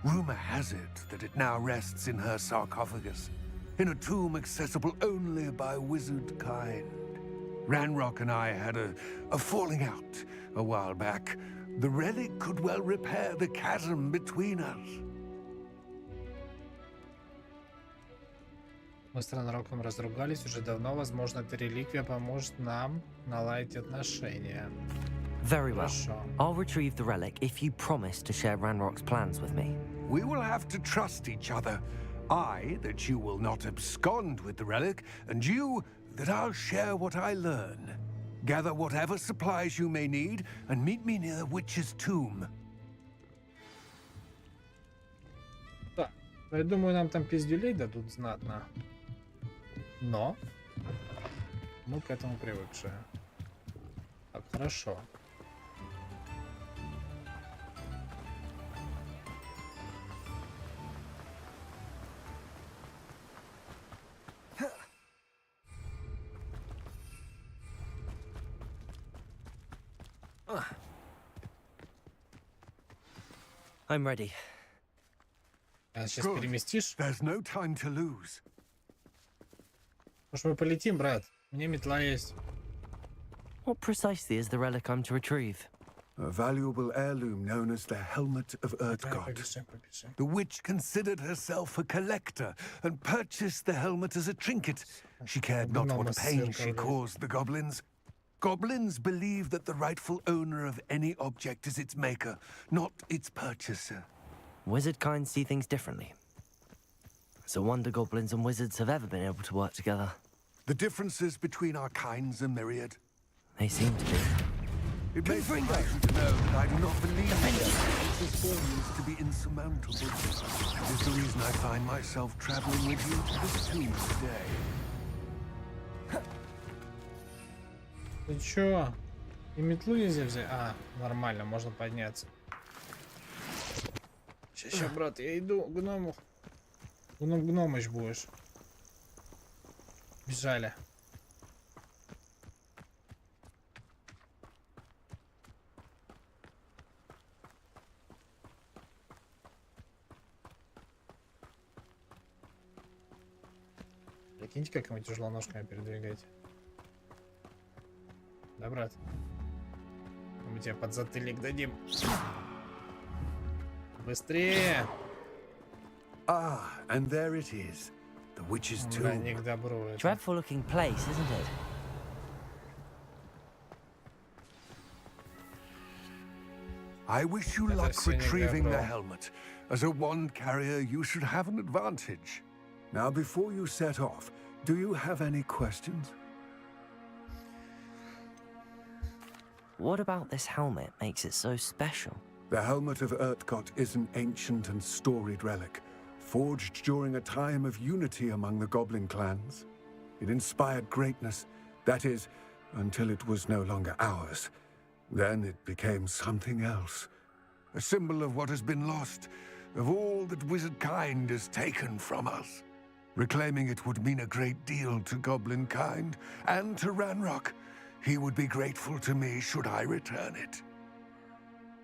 Rumor has it that it now rests in her sarcophagus, in a tomb accessible only by wizard kind. Ranrock and I had a falling out a while back. The relic could well repair the chasm between us.
Мы с Ранроком разругались уже давно. Возможно, эта реликвия поможет нам наладить отношения.
Very well.
Хорошо.
I'll retrieve the relic if you promise to share Ranrock's plans with me.
We will have to trust each other. I, that you will not abscond with the relic, and you, that I'll share what I learn. Gather whatever supplies you may need, and meet me near the witch's tomb.
Так, я думаю, нам там пиздюлей дадут знатно. Но мы к этому привыкшие. Так, хорошо.
I'm ready.
Сейчас переместишь?
There's no time to lose.
Может, мы полетим, брат? У меня метла есть.
What precisely is the relic I'm to retrieve?
A valuable heirloom known as the Helmet of Urtgott. The witch considered herself a collector and purchased the helmet as a trinket. She cared not what pain she caused the goblins. Goblins believe that the rightful owner of any object is its maker, not its purchaser.
Wizard kind see things differently. It's a wonder goblins and wizards have ever been able to work together.
The differences between our kinds are myriad.
They seem to be.
It makes me pleasant to know that I do not believe this forms to be insurmountable. That is the reason I find myself traveling with you to this tomb today.
Ты чё? И метлу нельзя взять? А, нормально, можно подняться. Сейчас, брат, я иду к гному. Гномыч будешь. Бежали. Прикиньте, как ему тяжело ножками передвигать. Да, брат? Мы тебе подзатыльник дадим. Быстрее!
Ah, and there it is. The witch's tomb.
Да, не к добру это.
Dreadful looking place, isn't it?
I wish you luck retrieving the helmet. As a wand carrier, you should have an advantage. Now, before you set off, do you have any questions?
What about this helmet makes it so special?
The Helmet of Urtgott is an ancient and storied relic, forged during a time of unity among the goblin clans. It inspired greatness, that is, until it was no longer ours. Then it became something else. A symbol of what has been lost, of all that wizard kind has taken from us. Reclaiming it would mean a great deal to goblin kind, and to Ranrock. He would be grateful to me should I return it.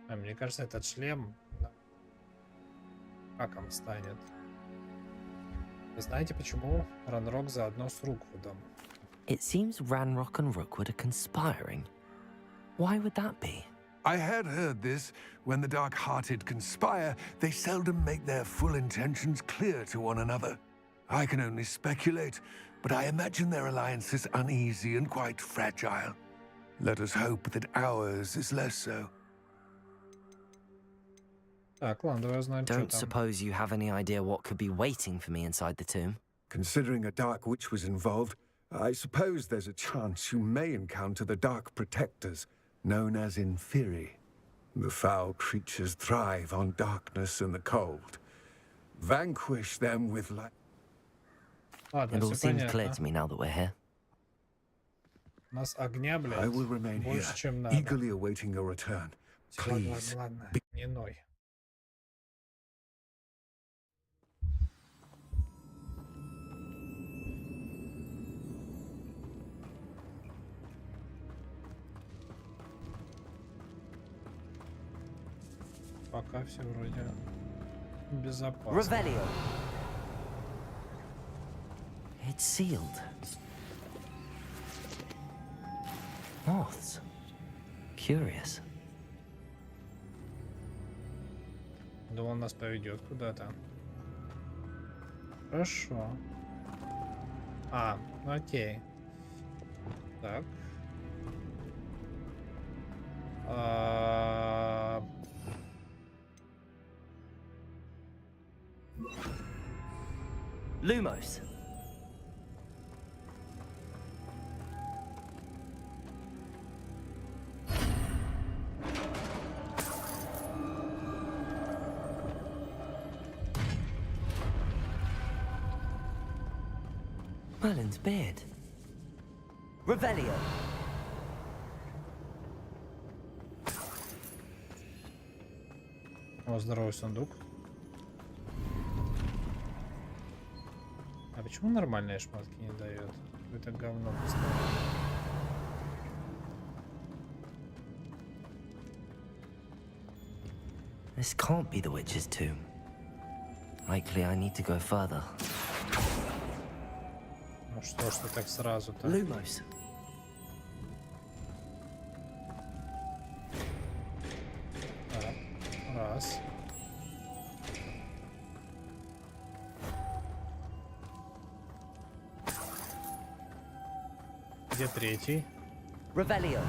Мне кажется, этот шлем раком станет. Вы знаете, почему Ранрок заодно с Руквудом?
It seems Ranrock and Rookwood are conspiring. Why would that be?
I had heard this. When the dark-hearted conspire, they seldom make their full intentions clear to one another. I can only speculate, but I imagine their alliance is uneasy and quite fragile. Let us hope that ours is less so.
Так, ладно, давай узнаем, что
Don't
там.
suppose you have any idea what could be waiting for me inside the tomb?
Considering a dark witch was involved, I suppose there's a chance you may encounter the dark protectors, known as Inferi. The foul creatures thrive on darkness and the cold. Vanquish them with light.
Ладно,
It all
все
seems clear
понятно.
to me now that we're here.
У нас огня, блядь,
I will remain here,
больше, чем надо.
eagerly awaiting your return. Please.
Ладно, не ной. Пока все вроде безопасно.
Revelio. It's sealed. Moths. Curious.
Думал, нас поведет куда-то. Хорошо. А, ну окей. Так.
Lumos. Merlin's beard. Revelio.
О, здоровый сундук. А почему нормальные шмотки не дает? Какое-то говно постоянно.
This can't be the witch's tomb. Likely I need to go further.
Ну что ж ты так сразу-то?
Lumos.
Так, раз. Где третий?
Revelio.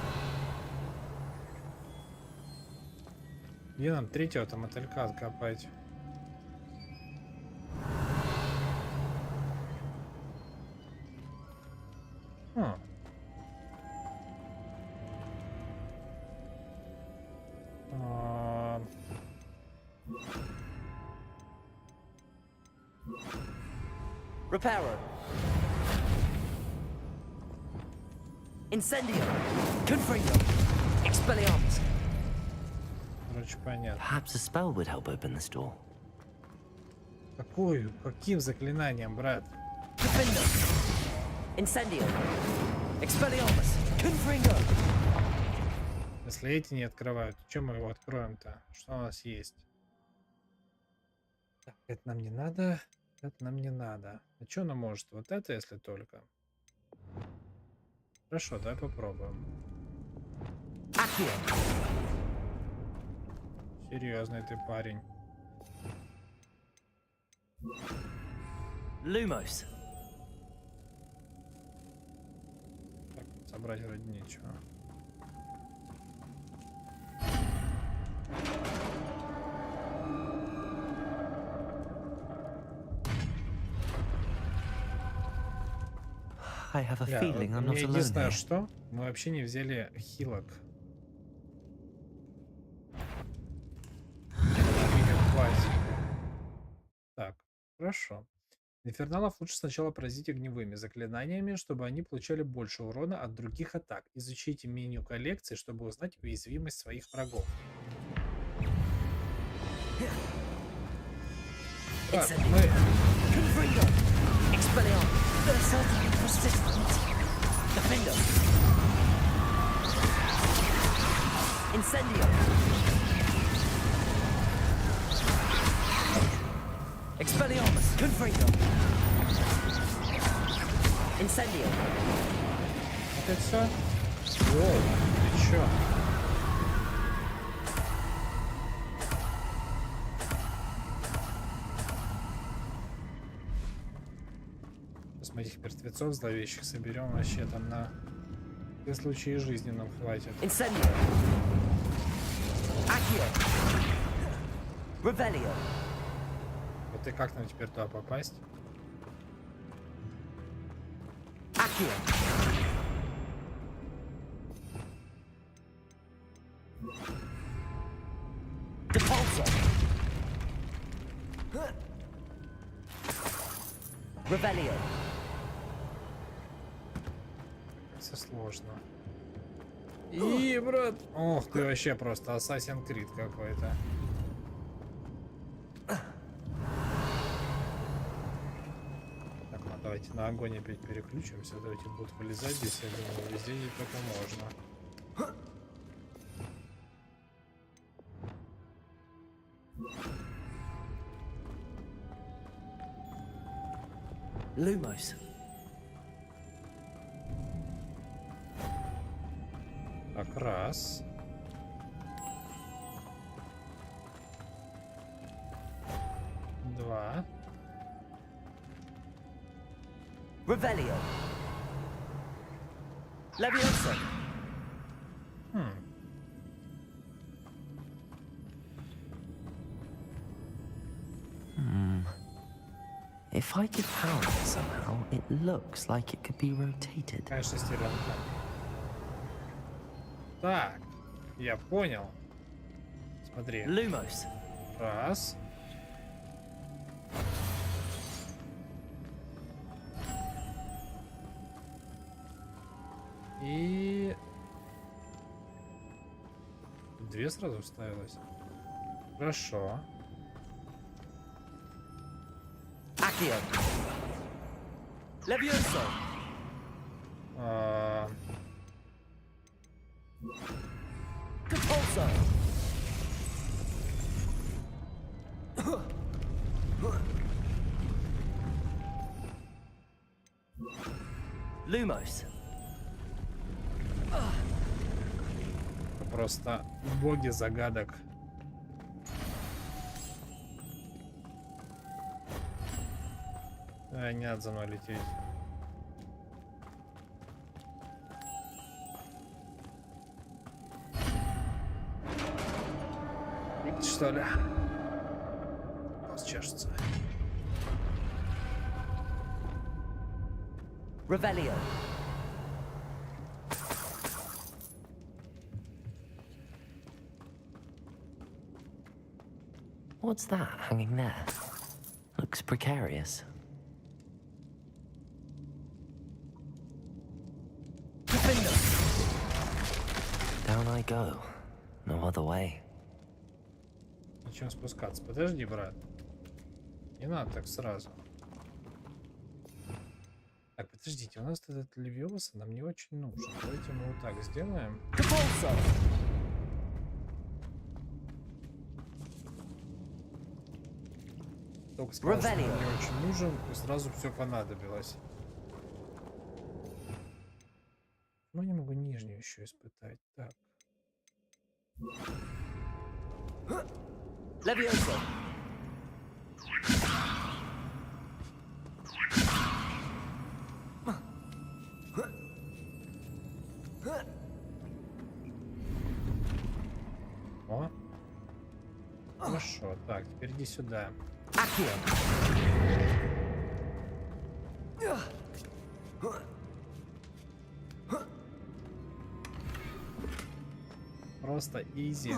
Где нам третьего-то мотылька откопать? А.
Reparo. Incendio. Confringo. Expelliarmus.
Короче, понятно.
Perhaps a spell would help open this door.
Каким заклинанием, брат?
Defendo. Incendio. Expelliarmus. Confringo.
Если эти не открывают, чем мы его откроем-то? Что у нас есть? Так, это нам не надо. Это нам не надо. А что она может? Вот это, если только. Хорошо, давай попробуем. Серьезный ты парень.
Lumos.
Так, собрать вроде нечего.
I have a feeling I'm not alone
единственное,
here.
что мы вообще не взяли хилок. Так, хорошо. Инферналов лучше сначала поразить огневыми заклинаниями, чтобы они получали больше урона от других атак. Изучите меню коллекции, чтобы узнать уязвимость своих врагов. Так, мы...
Incendio. Expelliarmus. Confringo. Incendio.
Это все? О, ты чё? Сейчас мы этих мертвецов зловещих соберем вообще там на все случаи жизни нам хватит.
Incendio. Accio. Revelio.
Вот и как нам теперь туда попасть?
Accio. Depulso. Revelio.
Все сложно. И, брат, ох ты вообще просто Assassin's Creed какой-то. Так, ну давайте на огонь опять переключимся. Давайте будут вылезать здесь, я думаю, везде не только можно.
Lumos.
Так, раз. Два.
Revelio. Leviosa. If I could power it somehow, it looks like it could be rotated.
Конечно, шестеренка. Так, я понял. Смотри.
Lumos.
Раз. И... Две сразу вставилось. Хорошо.
Accio. Levioso. Capulso. Lumos.
Просто боги загадок. Не надо за мной лететь. Что ли? Нос чешется.
Revelio.
What's that hanging there? Looks precarious. Down I go. No other way.
Зачем спускаться? Подожди, брат. Не надо так сразу. Так, подождите, у нас этот Левиоса нам не очень нужен. Давайте мы вот так сделаем. Только сказал, что он не очень нужен, и сразу все понадобилось. Ну, не могу нижнюю еще испытать. Так.
Levioso.
О. Хорошо. Так, теперь иди сюда. Просто изи.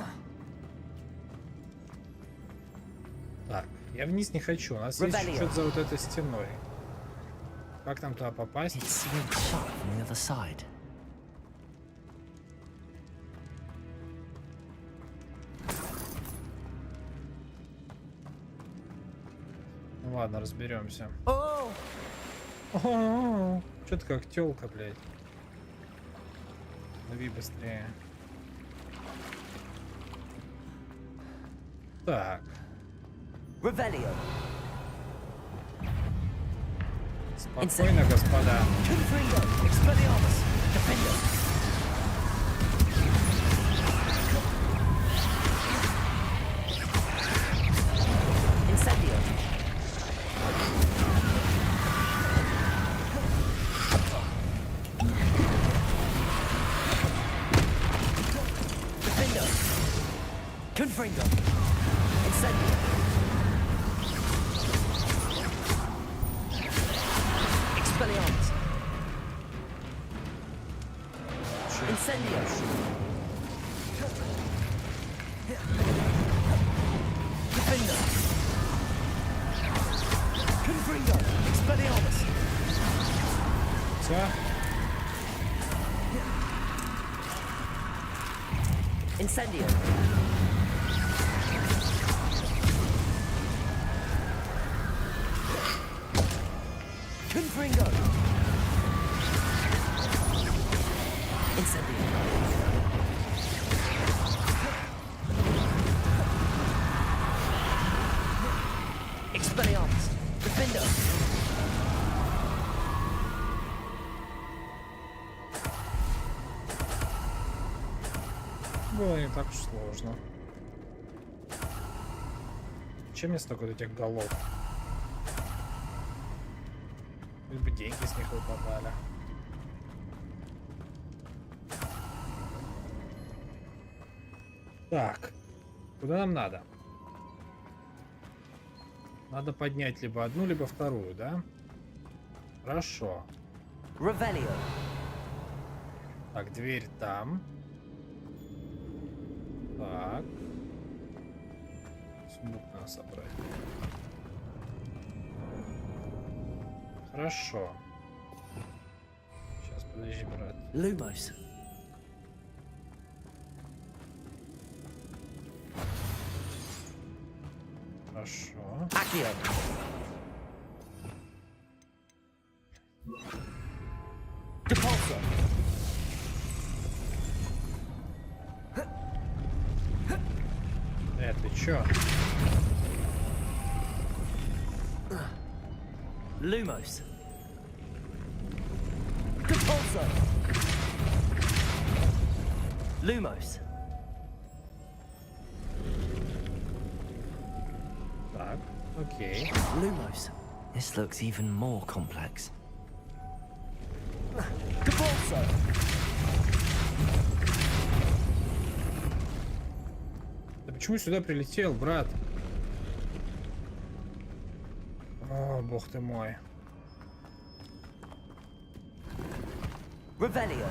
Так, я вниз не хочу. У нас есть что-то за вот этой стеной. Как нам туда попасть? Ну ладно, разберемся. Что ты как тёлка, блядь? Лови быстрее. Так.
Revelio.
Спокойно, господа.
Confringo. Incendio. Expelliarmus. Incendio. Defender. Confringo. Expelliarmus.
Все.
Incendio. Confringo. Incendio. Expelliarmus. Defender.
Было не так уж сложно. Чем мне столько этих голов? Хоть бы деньги с них выпадали. Так, куда нам надо? Надо поднять либо одну, либо вторую, да? Хорошо.
Revelio.
Так, дверь там. Так. Смутно надо собрать. Хорошо. Сейчас, подожди, брат.
Lumos.
Revelio. Depulso.
Ты чё?
Lumos. Depulso. Lumos.
Так, окей.
Lumos. This looks even more complex. Depulso.
Ты почему сюда прилетел, брат? О, бог ты мой.
Revelio.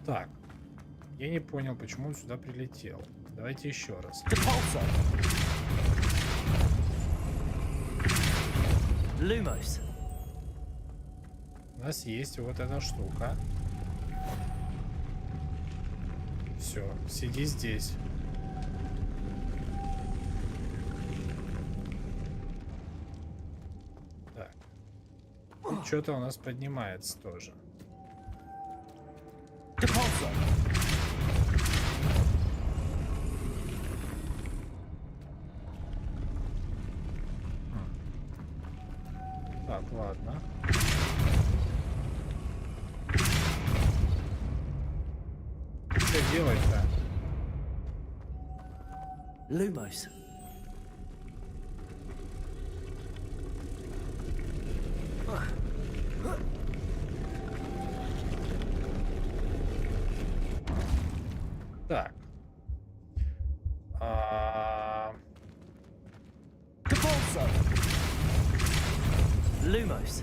Так. Я не понял, почему он сюда прилетел. Давайте еще раз.
Depulso. Lumos.
У нас есть вот эта штука. Все, сиди здесь. Так. Что-то у нас поднимается тоже.
Depulso.
Так, ладно. Что делать-то?
Lumos.
Так.
Depulso. Lumos.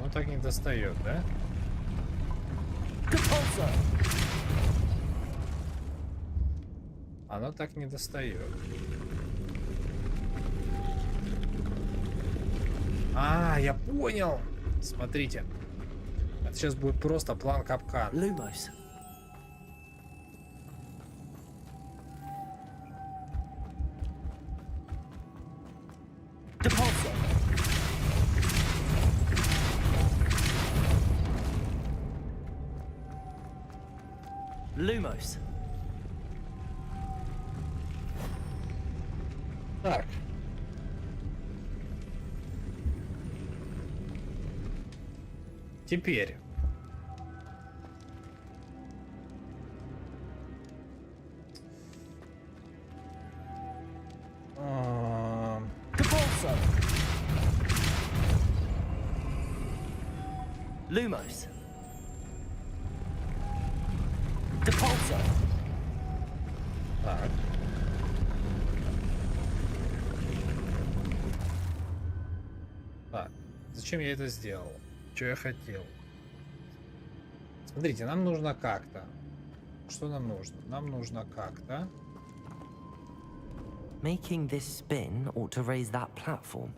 Он так не достает, да?
Depulso.
Оно так не достает. Я понял. Смотрите. Это сейчас будет просто план капкан.
Lumos. Depulso. Lumos.
Так. Теперь.
Depulso. Lumos. Depulso.
Так. Так. Зачем я это сделал? Что я хотел? Смотрите, нам нужно как-то. Что нам нужно? Нам нужно как-то.
Making this spin ought to raise that platform.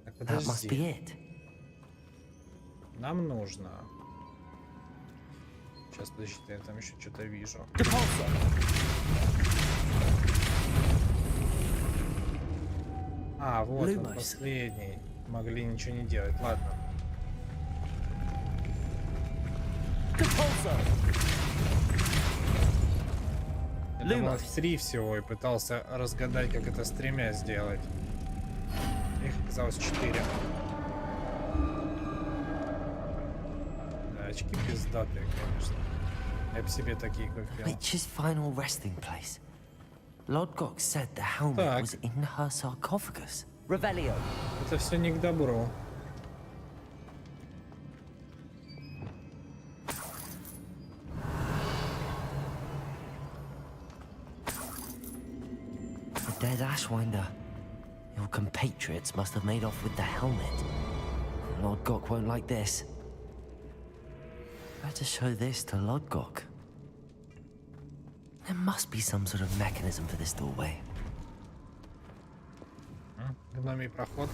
Так,
That must be
подожди.
it.
Нам нужно. Сейчас, подождите, я там еще что-то вижу.
Depulso.
Вот он,
Lumos.
последний. Могли ничего не делать. Ладно.
Depulso.
Это было 3 всего и пытался разгадать, как это с 3 сделать. Их оказалось 4. Да, очки пиздатые, конечно. Я бы себе такие купил.
Witch's final resting place. Lodgok said the helmet
Так.
was in her sarcophagus. Revelio.
Это все не к добру.
The dead Ashwinder. Your compatriots must have made off with the helmet. Lodgok won't like this. Better show this to Lodgok. There must be some sort of mechanism for this doorway.
Гномий проход.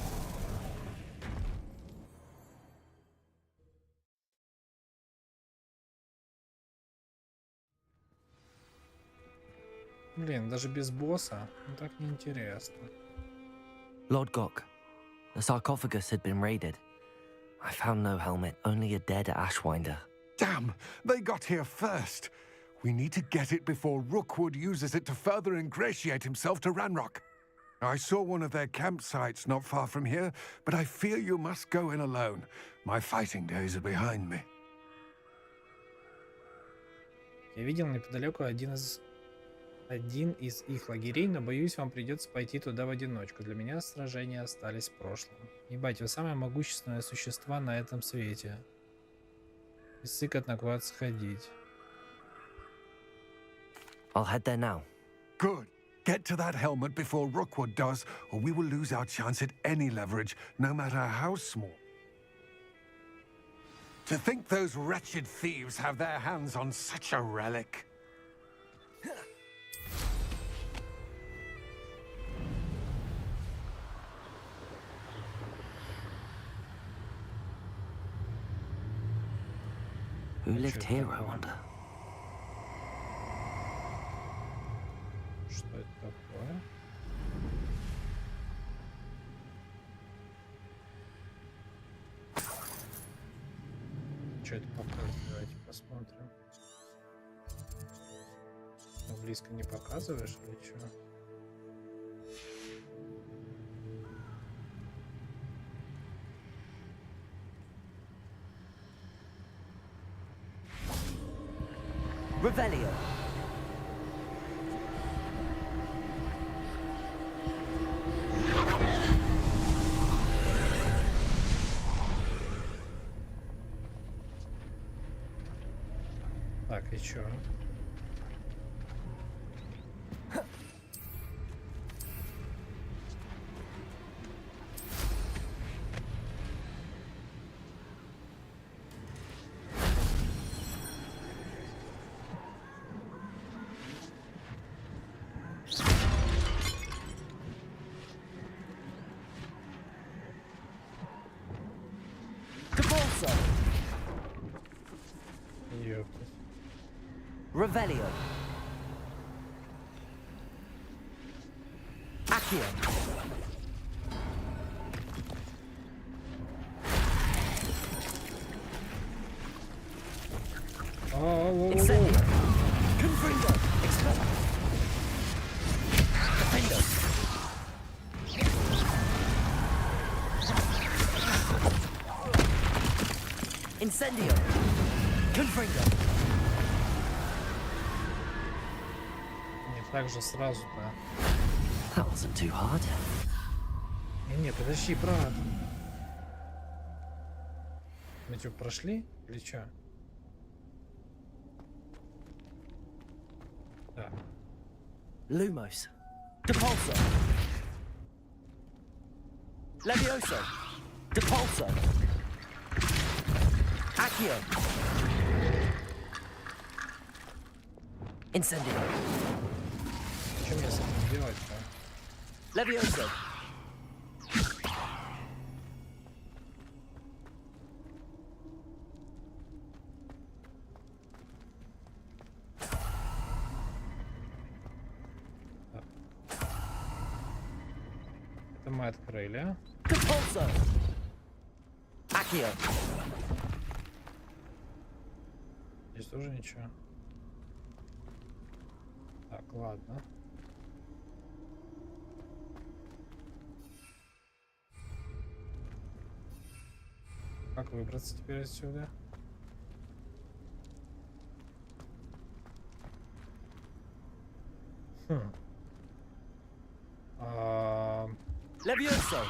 Блин, даже без босса, ну так неинтересно.
Lord Gok, the sarcophagus had been raided. I found no helmet, only a dead Ashwinder.
Damn, they got here first. We need to get it before Rookwood uses it to further ingratiate himself to Ranrock. I saw one of their campsites not far from here, but I fear you must go in alone. My fighting days are behind me.
Я видел неподалеку один из их лагерей, но боюсь, вам придется пойти туда в одиночку. Для меня сражения остались в прошлом. Ебать, вы самые могущественные существа на этом свете. И сыкотно куда-то сходить.
I'll head there now.
Good. Get to that helmet before Rookwood does, or we will lose our chance at any leverage, no matter how small. To think those wretched thieves have their hands on such a relic.
Who lived here, I wonder?
Что это такое? Что это показывает? Давайте посмотрим. Близко не показываешь или что?
Revelio.
Так, и чё? Ёптать.
Revelio. Accio. Incendio. Confringo. Expel. Defendo. Incendio. Confringo.
Не так же сразу-то.
That wasn't too hard.
Не, подожди, брат. Мы что, прошли? Или что? Так.
Lumos. Depulso. Levioso. Depulso. Accio. Incendio.
Что мне с этим делать-то?
Levioso.
Это мы открыли, а?
Depulso. Accio.
Здесь тоже ничего. Так, ладно. Как выбраться теперь отсюда? Хм.
Levioso.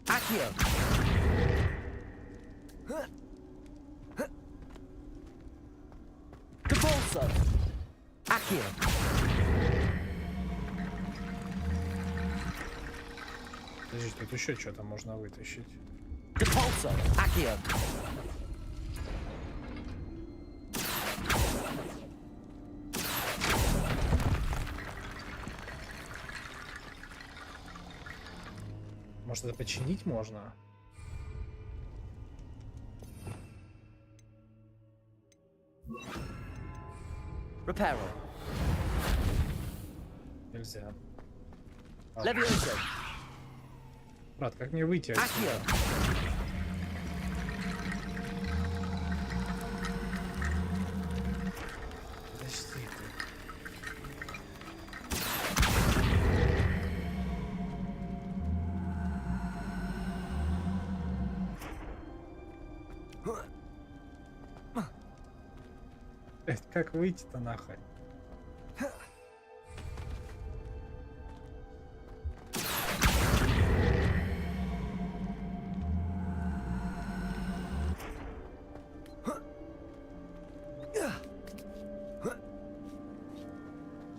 Accio. Depulso. Accio.
Подожди, тут еще что-то можно вытащить.
Depulso. Accio.
Может, это починить можно?
Reparo.
Нельзя.
Levioso.
Брат, как мне выйти отсюда?
Accio.
Подожди ты. Как выйти-то нахуй?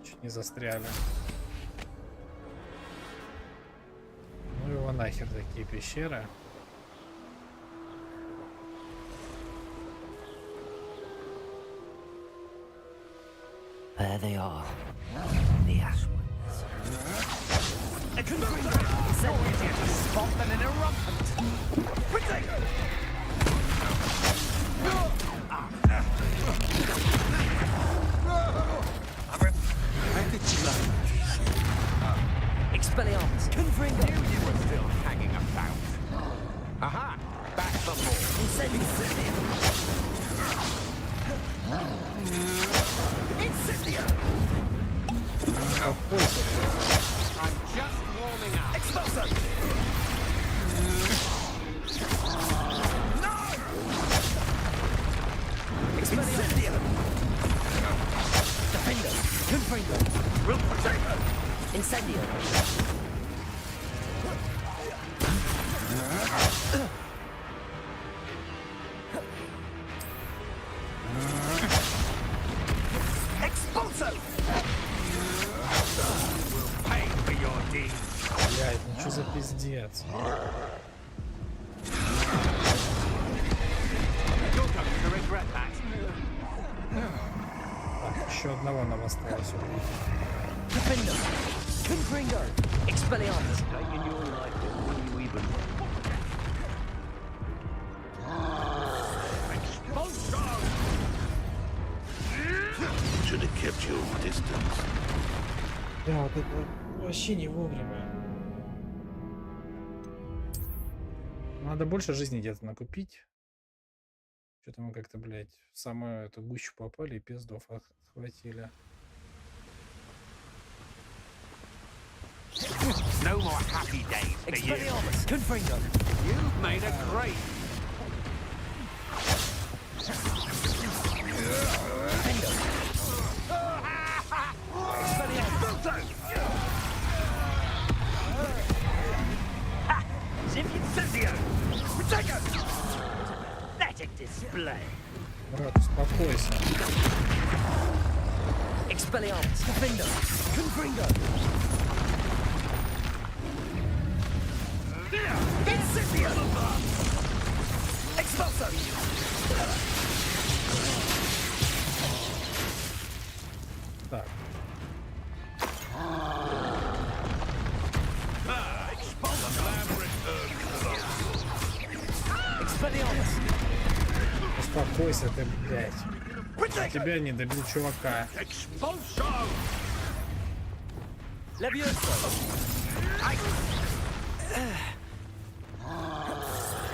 Чуть не застряли. Ну его нахер такие пещеры.
There they are. The ash ones.
Spot them in a rampant.
Expelliarmus. Confringo.
Knew you were still hanging about. Aha! Back for more.
Incendio.
I'm just warming up.
Expulso. No! Incendio. Defendo. Confringo.
We'll protect her.
Incendio.
Expulso! We'll pay for your deeds.
Блять, ну что за пиздец?
You're going to regret that.
Так, еще одного нам осталось убить.
Defendo. Confringo. Expelliarmus.
Taking your life before you even.
Expulso!
Should have kept your distance.
Да, вот это вообще не вовремя. Надо больше жизни где-то накупить. Что-то мы как-то, блядь, в самую эту гущу попали и пиздов отхватили.
No more happy days for you.
Expelliarmus. Confringo.
You've made a great.
Defendo. Expelliarmus.
Incendio! Protect us! Pathetic display.
Брат, успокойся.
Expelliarmus. Defendo. Confringo.
Incendio!
Expulso.
Так.
Expelliarmus.
Успокойся ты, блядь. Я тебя не добил, чувака.
Expulso!
Levioso.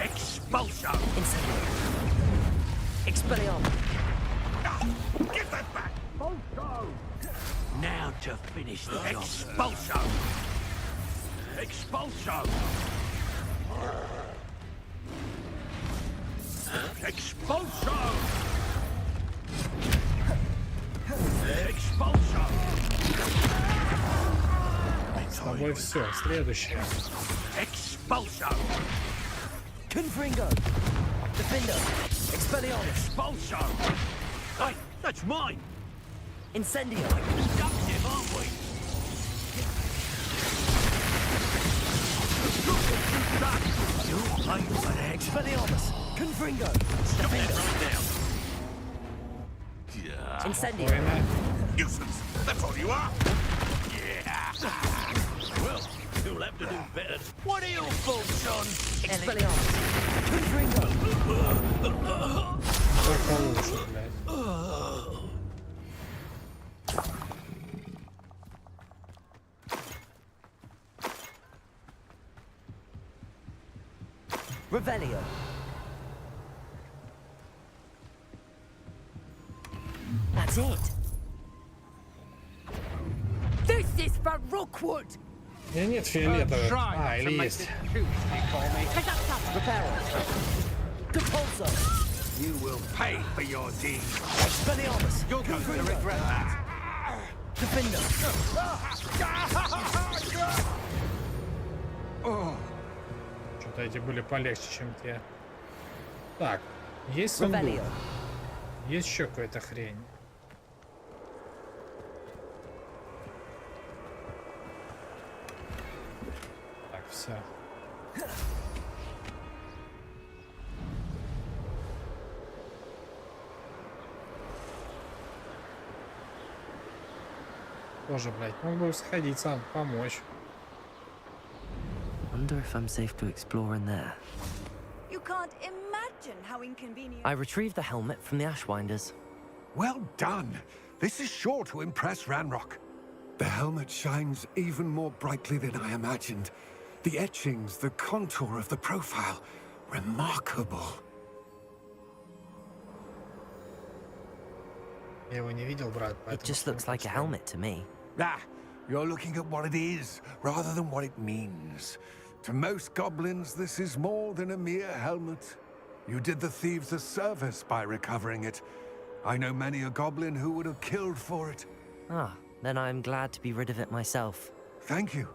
Expulso!
Incendio. Expelliarmus.
Give that back! Expulso! Now to finish the job. Expulso! Expulso! Expulso! Expulso!
С тобой все. Следующее.
Expulso!
Confringo. Defendo. Expelliarmus.
Expulso! Hey, that's mine!
Incendio.
Productive, aren't we? You'll pay for that.
Expelliarmus. Confringo.
Stop that
Defendo.
right now.
Incendio.
Nuisance! That's all you are! Yeah! Well, you'll have to do better. What are your faults, son?
Expelliarmus. Confringo.
Только лучше, блядь.
Revelio. That's it.
This is for Rookwood.
Нет фиолетовых. А, или есть.
You will pay for your deeds.
Expelliarmus.
You're going to regret that.
Что-то эти были полегче, чем те. Так, есть сундук. Есть еще какая-то хрень. Так, все. Тоже, блядь, мог бы сходить сам, помочь.
Wonder if I'm safe to explore in there.
You can't imagine how inconvenient.
I retrieved the helmet from the Ashwinders.
Well done. This is sure to impress Ranrock. The helmet shines even more brightly than I imagined. The etchings, the contour of the profile, remarkable.
Я его не видел, брат,
It just looks like a helmet to me.
Ah, you're looking at what it is, rather than what it means. To most goblins, this is more than a mere helmet. You did the thieves a service by recovering it. I know many a goblin who would have killed for it.
Ah, then I'm glad to be rid of it myself.
Thank you.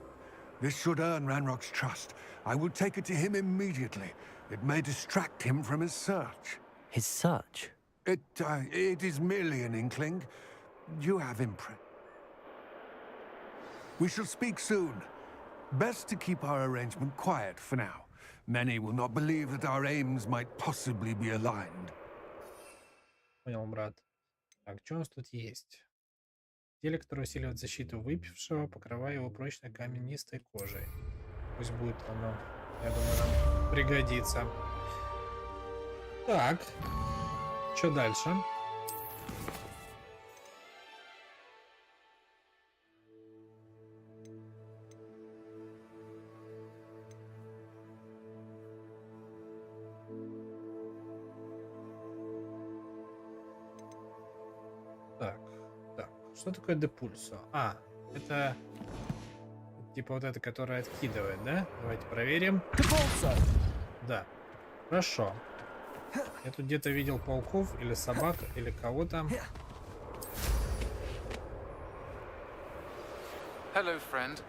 This should earn Ranrock's trust. I will take it to him immediately. It may distract him from his search.
His search?
It is merely an inkling. You have impressed. We shall speak soon. Best to keep our arrangement quiet for now. Many will not believe that our aims might possibly be aligned.
Понял, брат. Так, что у нас тут есть? Теле, которое усиливает защиту выпившего, покрывая его прочной каменистой кожей. Пусть будет оно. Я думаю, нам пригодится. Так. Что дальше? Так. Что такое депульсо? А, это типа вот это, которое откидывает, да? Давайте проверим. Да. Хорошо. Я тут где-то видел пауков или собак или кого-то.
Hello, friend.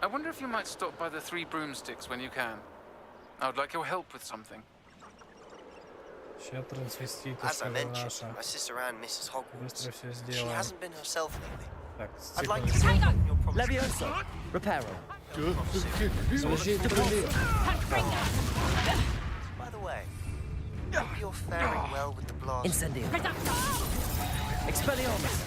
I wonder if you might stop by the Three Broomsticks when you can. I would like your help with something.
Сейчас
As I mentioned, my sister Anne misses Hogwarts. She hasn't been herself lately.
Так,
I'd like to take on your promise.
Leviosa. Reparo.
By the way, hope you're faring well with the blast.
Incendio. Expelliarmus.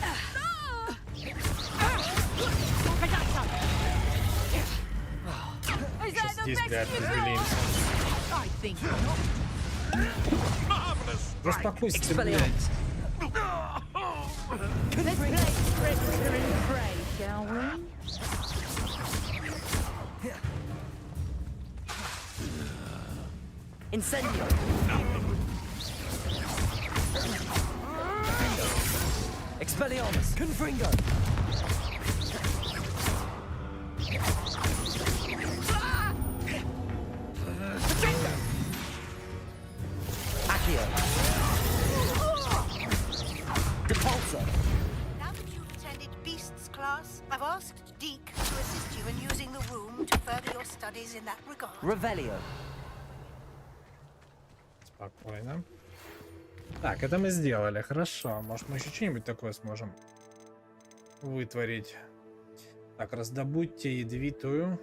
Здесь для определимся. Успокойся, блядь.
Let's play Trickster and Pray, shall we?
Incendio. Expelliarmus. Confringo. Accio. Depulso.
Now that you've attended Beasts class, I've asked Deke to assist you in using the room to further your studies in that regard.
Revelio.
Спокойно. Так, это мы сделали. Хорошо. Может, мы еще что-нибудь такое сможем вытворить. Так, раздобудьте ядовитую.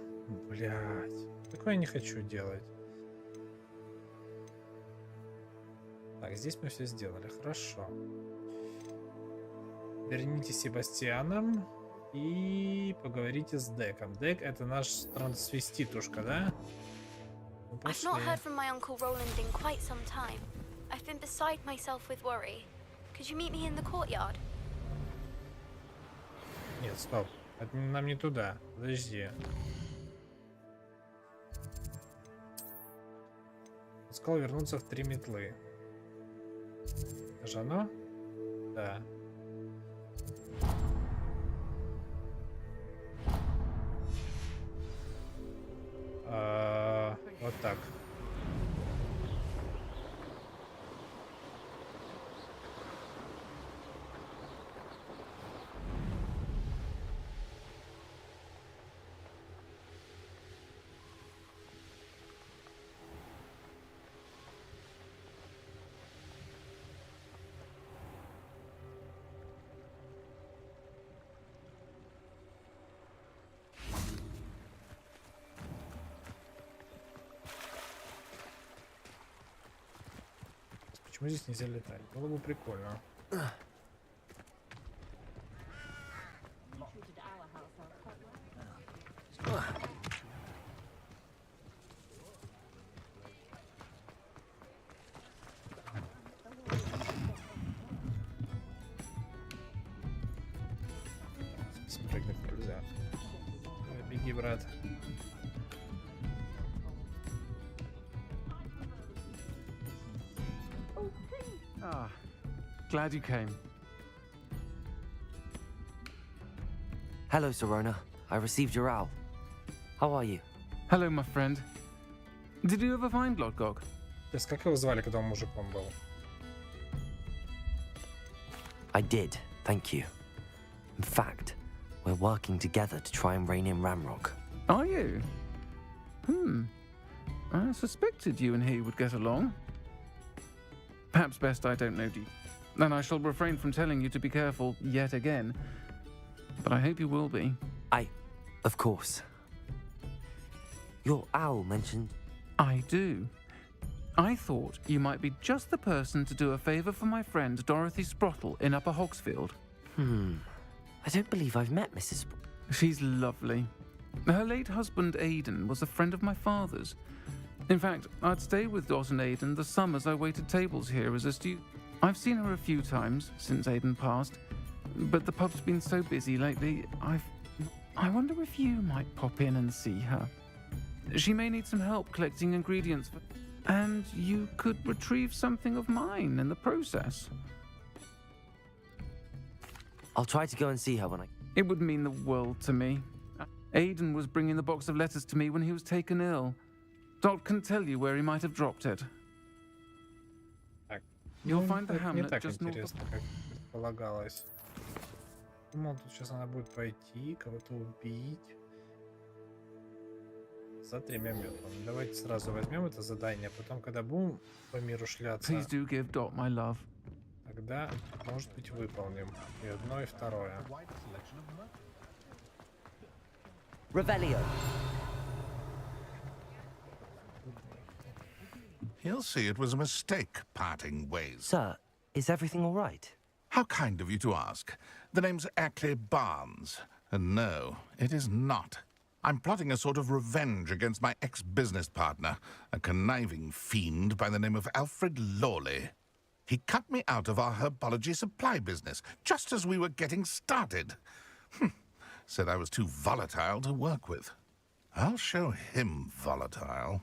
Блять. Такое я не хочу делать. Так, здесь мы все сделали. Хорошо. Верните Себастьяна и поговорите с Деком. Дек — это наш трансвеститушка, да?
I've not heard from my Uncle Roland in quite some time. I've been beside myself with worry. Could you meet me in the courtyard?
Нет, стоп. Это нам не туда. Подожди. Сказал вернуться в 3 метлы. Это же оно? Да. Вот так. Почему здесь нельзя летать? Было бы прикольно. Спрыгнуть нельзя. Беги, брат.
Ah, glad you came.
Hello, Serona. I received your owl. How are you?
Hello, my friend. Did you ever find Lodgog?
Как его звали, когда он мужиком был?
I did, thank you. In fact, we're working together to try and rein in Ramrock.
Are you? I suspected you and he would get along. Perhaps best I don't know you. And I shall refrain from telling you to be careful yet again. But I hope you will be.
Of course. Your owl mentioned...
I do. I thought you might be just the person to do a favour for my friend Dorothy Sprottle in Upper Hogsfield.
I don't believe I've met Mrs.
She's lovely. Her late husband Aidan was a friend of my father's. In fact, I'd stay with Dot and Aidan the summers I waited tables here as a student. I've seen her a few times since Aidan passed, but the pub's been so busy lately, I wonder if you might pop in and see her. She may need some help collecting ingredients, and you could retrieve something of mine in the process.
I'll try to go and see her when I...
It would mean the world to me. Aidan was bringing the box of letters to me when he was taken ill. Dot can tell you where he might have dropped it. You'll find the hamlet just north of...
как предполагалось. Думал, тут сейчас надо будет пойти, кого-то убить. За 3 минуты. Давайте сразу возьмем это задание, а потом, когда будем по миру шляться,
Please do give Dot my love.
тогда, может быть, выполним и одно, и второе.
Revelio.
He'll see it was a mistake, parting ways.
Sir, is everything all right?
How kind of you to ask. The name's Ackley Barnes. And no, it is not. I'm plotting a sort of revenge against my ex-business partner, a conniving fiend by the name of Alfred Lawley. He cut me out of our herbology supply business, just as we were getting started. Said I was too volatile to work with. I'll show him volatile.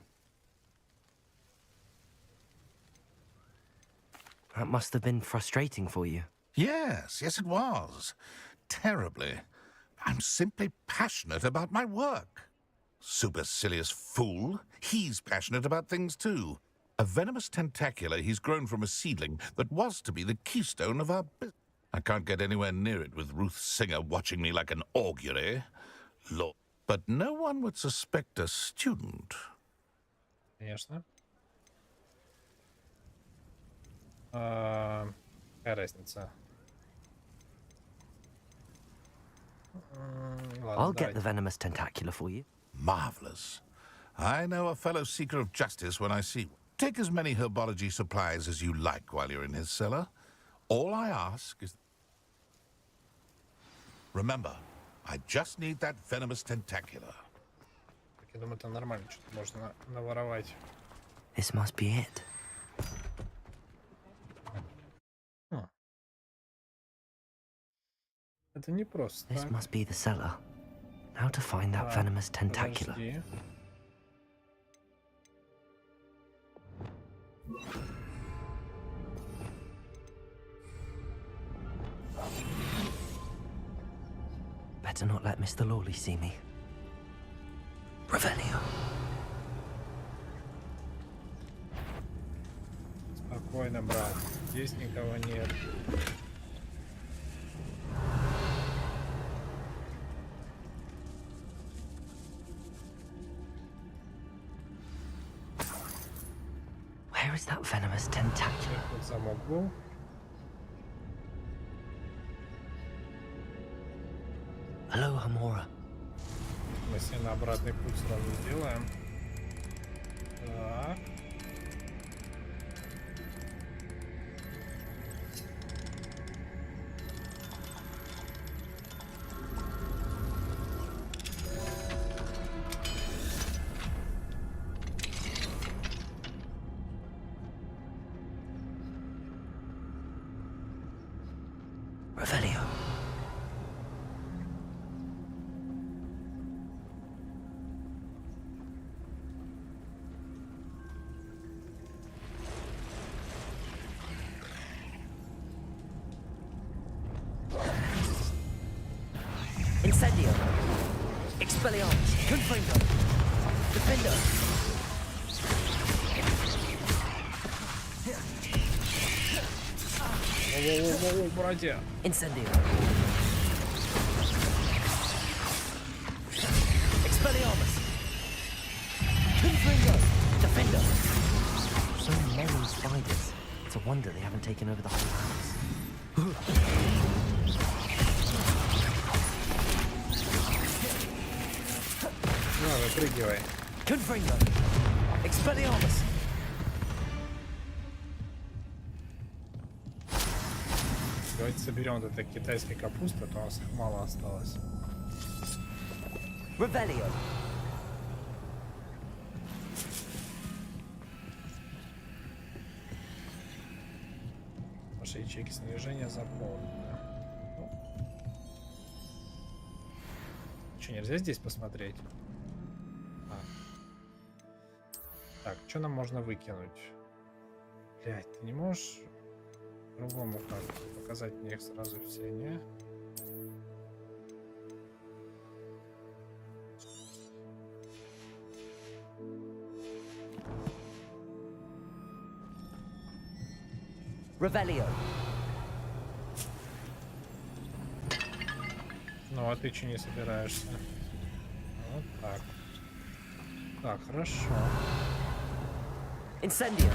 That must have been frustrating for you.
Yes, it was. Terribly. I'm simply passionate about my work. Supercilious fool. He's passionate about things too. A venomous tentacular he's grown from a seedling that was to be the keystone of our business. I can't get anywhere near it with Ruth Singer watching me like an augury. But no one would suspect a student.
Конечно. Какая разница?
I'll get the venomous tentacular for you.
Marvelous. I know a fellow seeker of justice when I see one. Take as many herbology supplies as you like while you're in his cellar. All I ask is... Remember, I just need that venomous tentacular.
Я думаю, это нормально, что-то можно наворовать.
This must be it.
Это не просто.
This must be the cellar. How to find that venomous tentacular? better not let Mr. Lawley see me. Revelio.
Спокойно, брат. Здесь никого нет.
Where is that venomous tentacle?
Тут замок был.
Aloha, Mora.
Мы себе на обратный путь сразу сделаем. Так.
Revelio. Incendio. Expelliarmus. Confringo. Defender.
Воу-воу-воу, братья.
Incendio. Expelliarmus. Confringo. Defender. So many spiders. It's a wonder they haven't taken over the whole house.
На, выпрыгивай.
Confringo. Expelliarmus.
Давайте соберем вот это китайской капусты, а то у нас их мало осталось.
Revelio.
Ваши ячейки снаряжения заполнены. Что, нельзя здесь посмотреть? Так, что нам можно выкинуть? Блять, ты не можешь другому как показать мне их сразу все, не?
Revelio.
Ну, а ты что не собираешься? Вот так. Так, хорошо.
Incendio.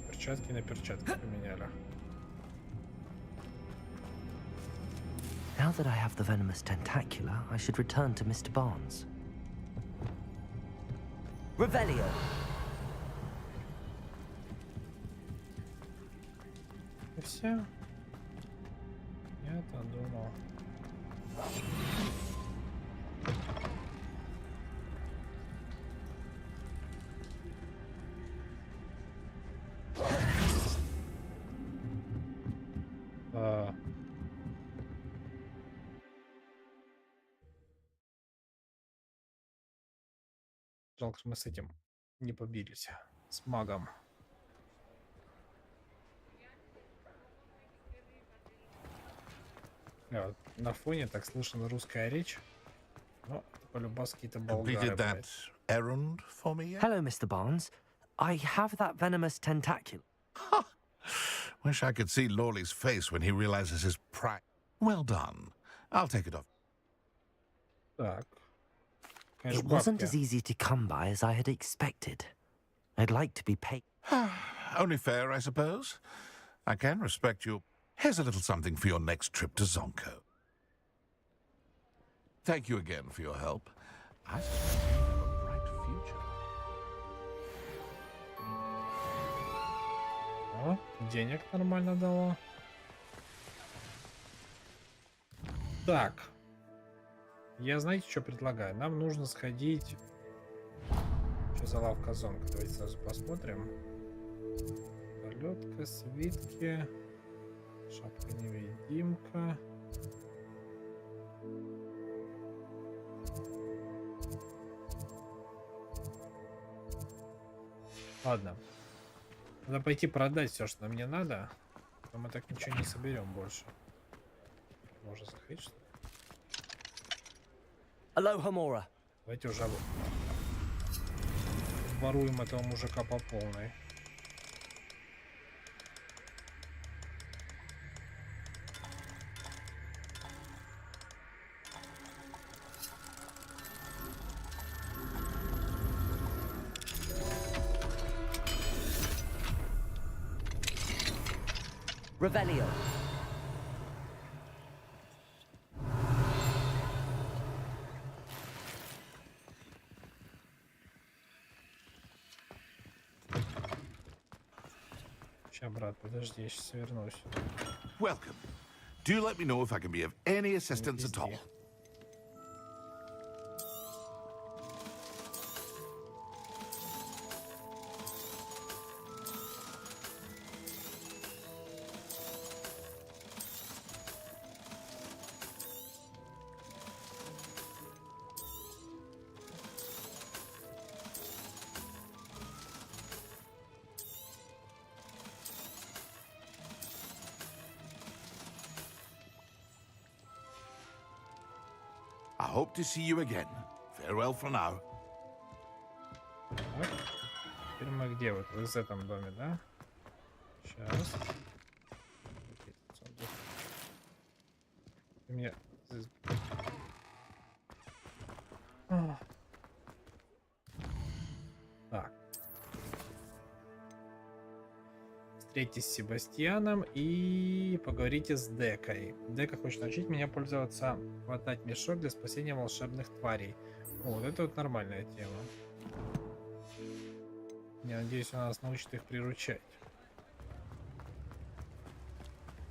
Перчатки на перчатки поменяли.
Now that I have the venomous tentacula, I should return to Mr. Barnes. Revelio.
И все. Я-то думал. Жалко, что мы с этим не побились. С магом. Вот, на фоне так слышна русская речь. Ну, это полюбас какие-то болгары.
Errand for me yet?
Hello, Mr. Barnes. I have that venomous tentacula.
Wish I could see Lawley's face when he realizes his pride. Well done. I'll take it off.
Так.
It wasn't as easy to come by as I had expected. I'd like to be paid.
Only fair, I suppose. I can respect you. Here's a little something for your next trip to Zonko. Thank you again for your help. I suspect you have a bright future.
О, денег нормально дало. Так. Я, знаете, что предлагаю? Нам нужно сходить... Что за лавка Зонка? Давайте сразу посмотрим. Полетка, свитки. Шапка-невидимка. Ладно. Надо пойти продать все, что мне надо. А мы так ничего не соберем больше. Можно заходить, что ли?
Aloha, Mora.
Давайте уже воруем этого мужика по полной.
Revelio.
Сейчас, брат, подожди, я сейчас вернусь.
Welcome. Do let me know if I can be of any assistance at all. I hope to see you again. Farewell for now.
Так. Теперь мы где? Вот в этом доме, да? Сейчас. Ты меня... Так. Встретитесь с Себастьяном и поговорите с Декой. Дека хочет научить меня пользоваться, хватать мешок для спасения волшебных тварей. О, вот это вот нормальная тема. Я надеюсь, она нас научит их приручать.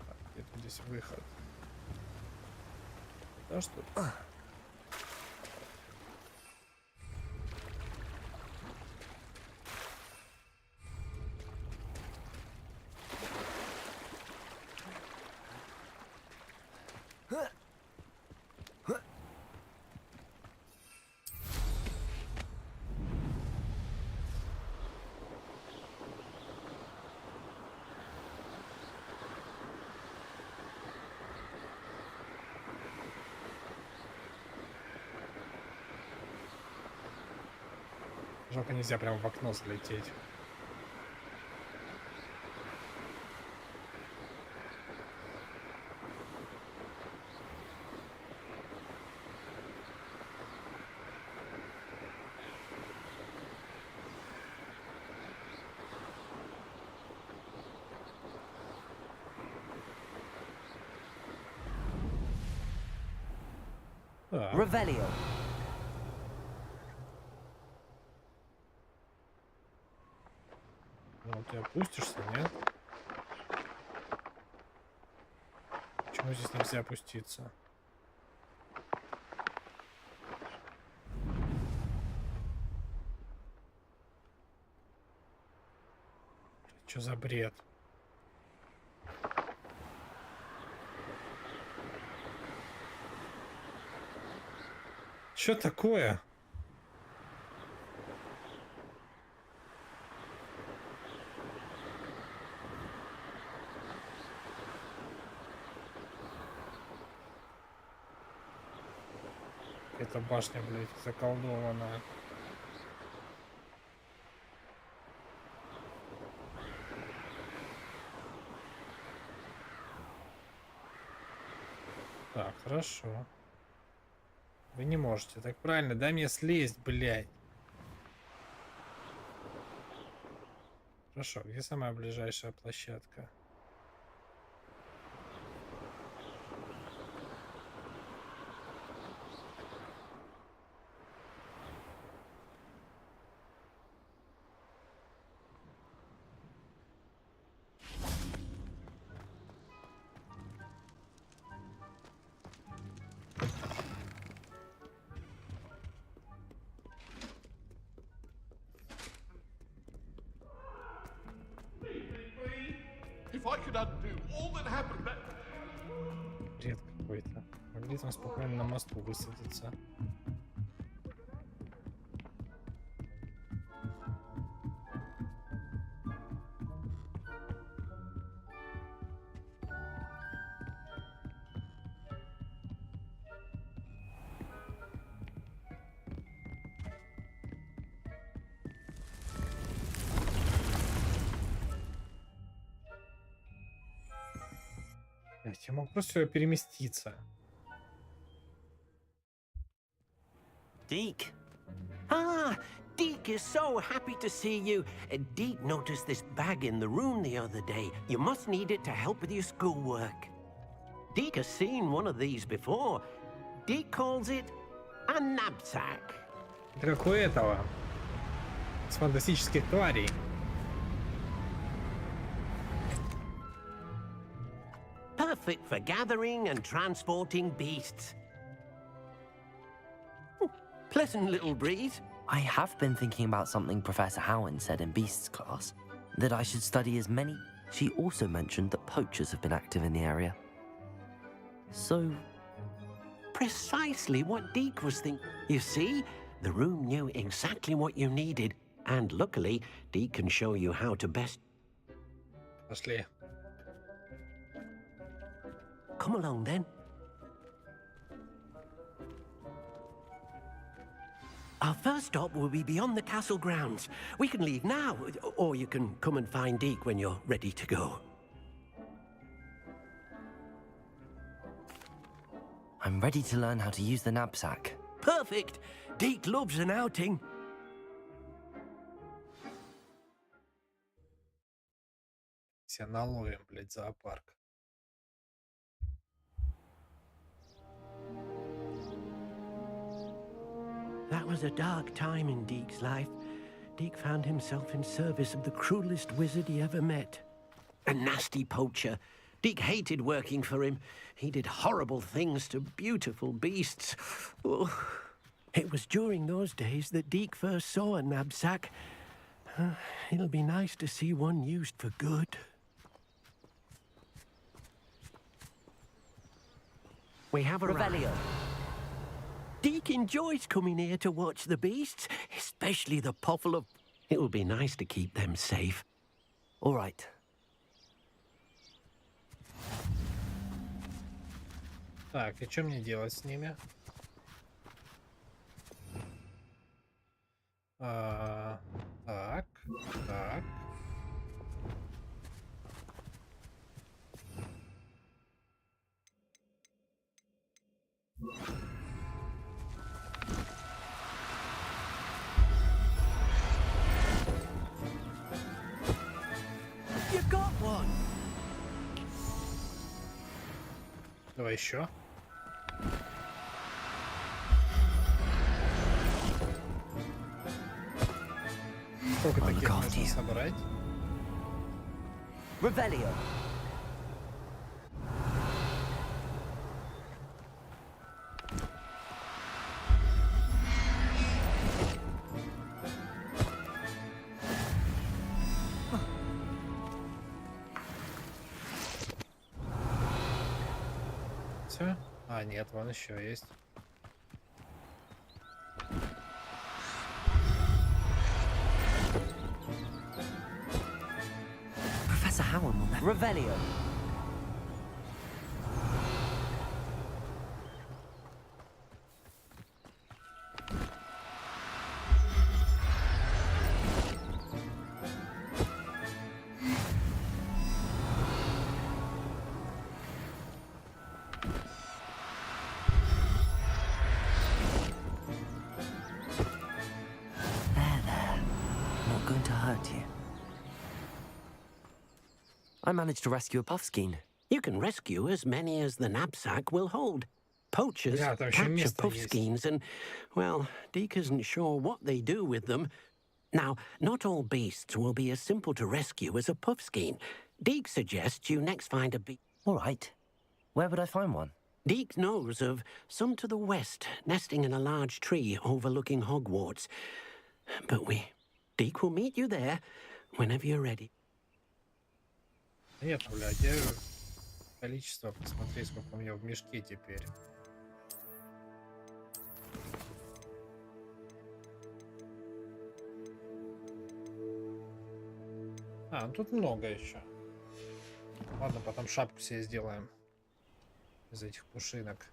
Так, где-то здесь выход. Да что ли? Жалко, нельзя прямо в окно залететь.
Revelio.
Ну, ты опустишься, нет? Почему здесь нельзя опуститься? Что за бред? Что такое? Эта башня, блядь, заколдованная. Так, хорошо. Вы не можете. Так правильно, дай мне слезть, блядь. Хорошо, где самая ближайшая площадка?
If I could undo all that happened back...
Бред какой-то. Могли там спокойно на мосту высадиться. Блять, я мог просто переместиться.
Deke. Ah, Deke is so happy to see you. Deke noticed this bag in the room the other day. You must need it to help with your schoolwork. Deke has seen one of these before. Deke calls it a knapsack.
Это как у этого. С фантастических тварей.
Perfect for gathering and transporting beasts. Pleasant little breeze.
I have been thinking about something Professor Howard said in Beasts class, that I should study as many. She also mentioned that poachers have been active in the area. So...
Precisely what Deke was thinking. You see, the room knew exactly what you needed, and luckily, Deke can show you how to best...
Пошли.
Come along, then. Our first stop will be beyond the castle grounds. We can leave now, or you can come and find Deke when you're ready to go.
I'm ready to learn how to use the knapsack.
Perfect! Deke loves an outing.
Все наловим, блядь, зоопарк.
That was a dark time in Deke's life. Deke found himself in service of the cruelest wizard he ever met. A nasty poacher. Deke hated working for him. He did horrible things to beautiful beasts. Oh. It was during those days that Deke first saw a knapsack. It'll be nice to see one used for good. We have arrived. Deke enjoys coming here to watch the beasts, especially the puffle of... It will be nice to keep them safe.
All right.
Так, и что мне делать с ними? Так, так.
You got one.
Давай еще. Сколько таких можно собрать?
Revelio.
Все? А, нет, вон еще есть.
Professor Howard will never...
Revelio.
Going to hurt you. I managed to rescue a puffskein.
You can rescue as many as the knapsack will hold. Poachers capture puffskeins and, well, Deke isn't sure what they do with them. Now, not all beasts will be as simple to rescue as a puffskein. Deke suggests you next find a beast.
All right. Where would I find one?
Deke knows of some to the west, nesting in a large tree overlooking Hogwarts. But Deke will meet you there whenever you're ready.
Нет, блядь, я количество, посмотри, сколько у меня в мешке теперь. А, ну тут много еще. Ладно, потом шапку себе сделаем из этих пушинок.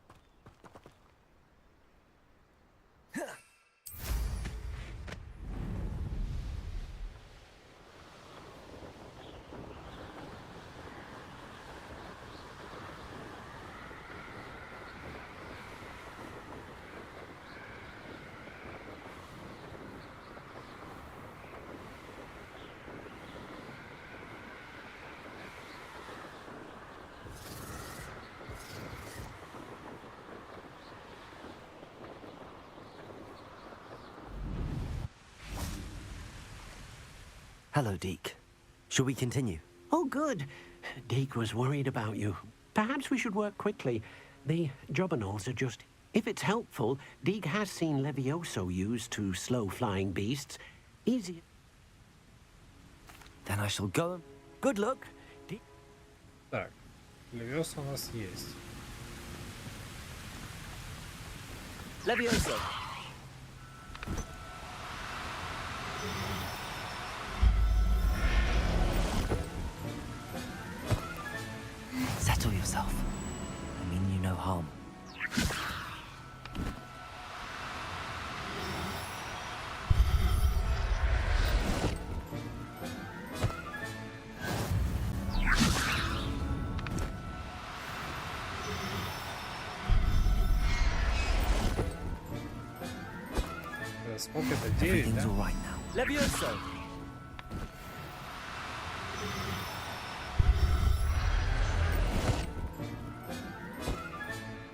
Hello, Deke. Shall we continue?
Oh, good. Deke was worried about you. Perhaps we should work quickly. The jobberknolls are just... If it's helpful, Deke has seen Levioso used to slow flying beasts. Easy.
Then I shall go. Good luck.
Так, Левиоса у нас есть.
Levioso.
Settle yourself. I mean you no harm.
Сколько это? 9, да?
Everything's all right now.
Levioso.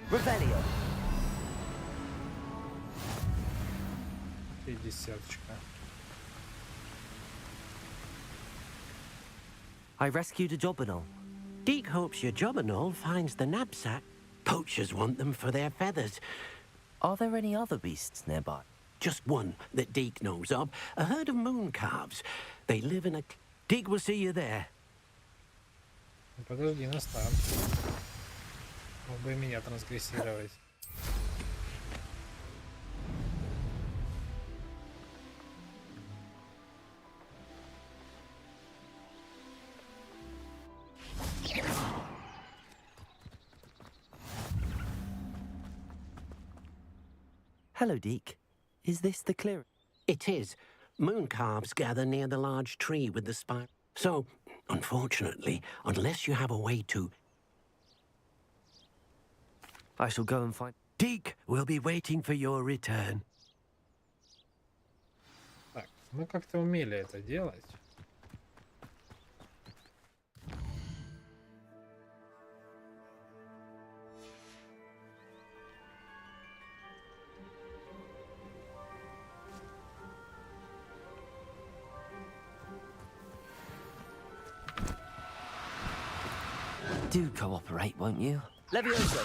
Revelio.
50-очка.
I rescued a jobberknoll.
Deke hopes your jobberknoll finds the knapsack. Poachers want them for their feathers.
Are there any other beasts nearby?
Just one that Deke knows of. A herd of moon calves. They live in a... Deke will see you there.
Подожди, настан. Мог бы и меня трансгрессировать.
Hello, Deke. Is this the clearing?
It is. Moon calves gather near the large tree with the spire. So, unfortunately, unless you have a way to...
I shall go and find...
Deke will be waiting for your return.
Так, мы как-то умели это делать.
Do cooperate, won't you?
Levioso.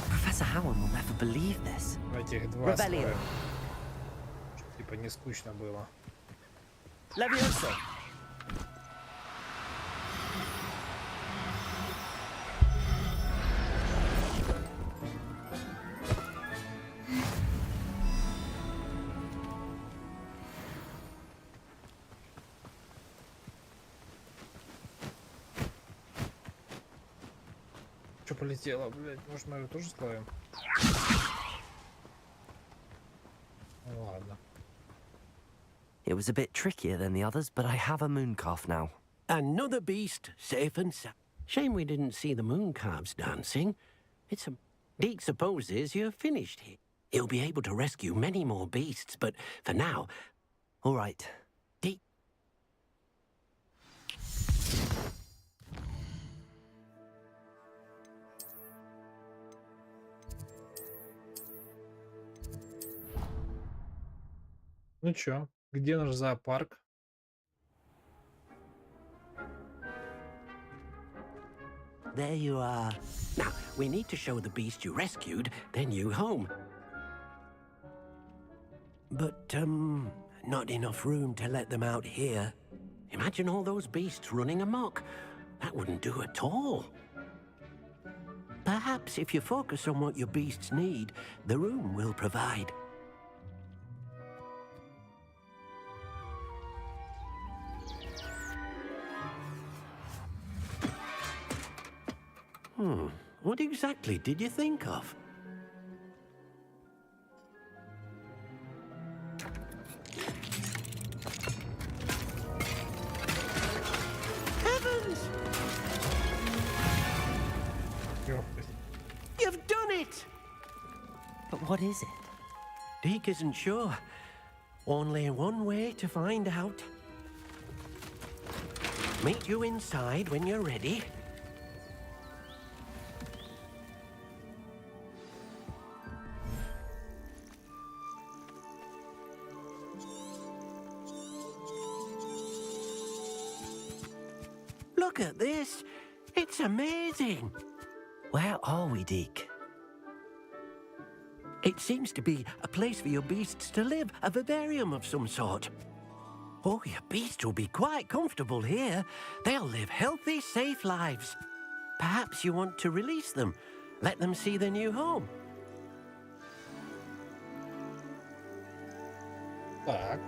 Professor Howard will never believe this.
Этих два слоя. Чтоб, типа не скучно было.
Levioso.
Что полетело, блядь? Может, мы ее тоже словим? Ну, ладно.
It was a bit trickier than the others, but I have a mooncalf now.
Another beast, safe and sound. Shame we didn't see the moon calves dancing. It's a... Deke supposes you're finished here. He'll be able to rescue many more beasts, but for now...
All right.
Deke...
Ну чё, где наш зоопарк?
There you are. Now, we need to show the beast you rescued, then you home. But, not enough room to let them out here. Imagine all those beasts running amok. That wouldn't do at all. Perhaps if you focus on what your beasts need, the room will provide. What exactly did you think of? Heavens! You've done it!
But what is it?
Deke isn't sure. Only one way to find out. Meet you inside when you're ready. Look at this. It's amazing.
Where are we, Deke?
It seems to be a place for your beasts to live, a vivarium of some sort. Oh, your beasts will be quite comfortable here. They'll live healthy, safe lives. Perhaps you want to release them, let them see their new home.
Так.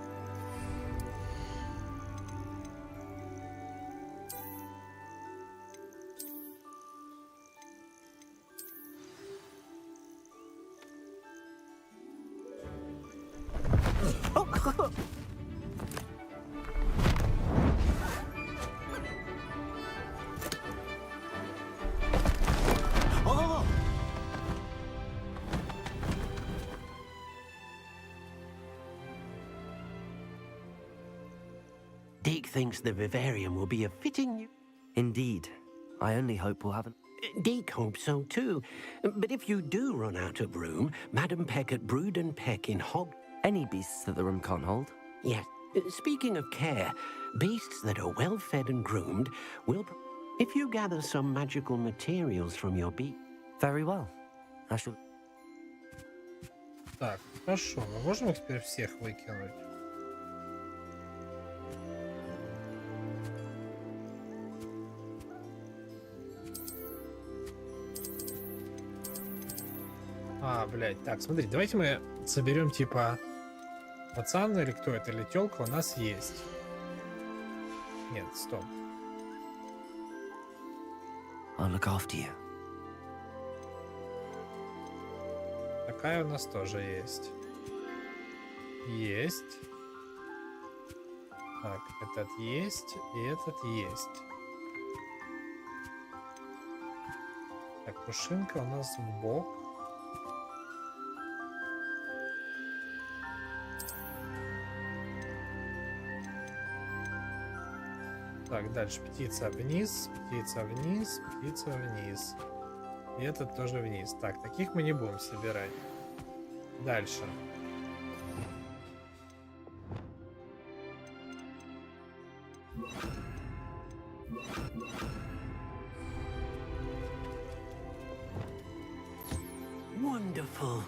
Deke thinks the vivarium will be a fitting new...
Indeed. I only hope we'll have an...
Deke hopes so too. But if you do run out of room, Madam Peck at Brood and Peck in Hog...
Any beasts that the room can't hold?
Yes. Speaking of care, beasts that are well fed and groomed will... If you gather some magical materials from your beast...
Very well. I shall...
Так, хорошо. Мы можем их теперь всех выкинуть? Блядь. Так, смотрите, давайте мы соберем, типа, пацан или кто это, или тёлка у нас есть. Нет, стоп.
I'll look after you.
Такая у нас тоже есть. Есть. Так, этот есть, и этот есть. Так, пушинка у нас в бок. Так, дальше птица вниз, птица вниз, птица вниз. И этот тоже вниз. Так, таких мы не будем собирать. Дальше.
Wonderful.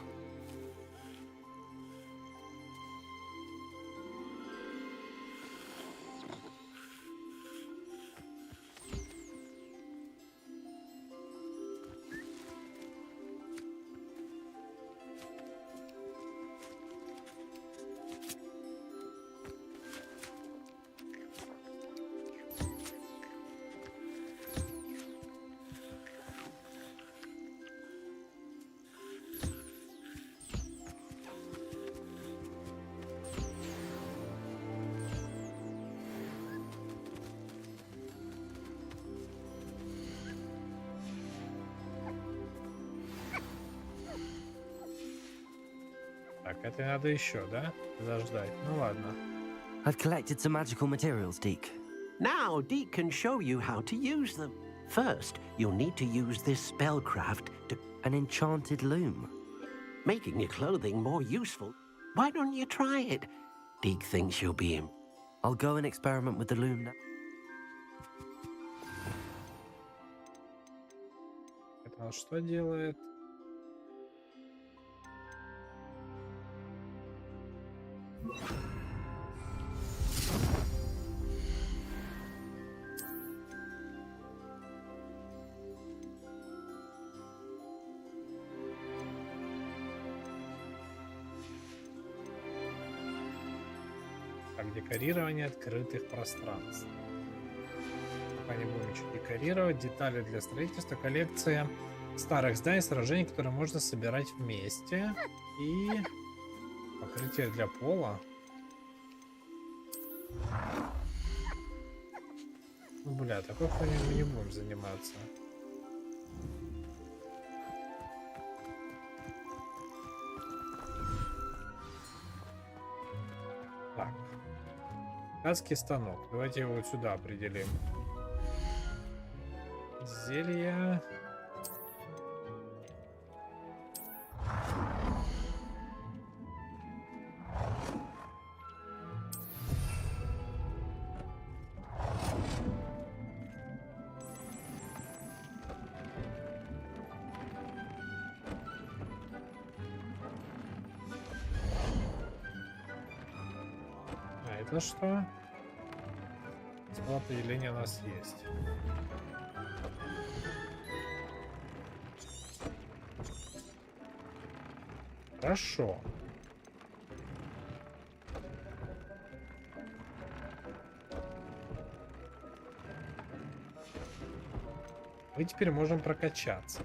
Так, это надо еще, да? Подождать. Ну ладно.
I've collected some magical materials, Deke.
Now, Deke can show you how to use them. First, you'll need to use this spellcraft to...
An enchanted loom.
Making your clothing more useful. Why don't you try it? Deke thinks you'll be...
I'll go and experiment with the loom now.
Это он что делает? Так, декорирование открытых пространств. Пока не будем ничего декорировать. Детали для строительства. Коллекция старых зданий, сражений, которые можно собирать вместе. И покрытие для пола. Ну, бля, такой хуйней мы не будем заниматься. Так. Ткацкий станок. Давайте его вот сюда определим. Зелья. А это что? Скала определения у нас есть. Хорошо. Мы теперь можем прокачаться.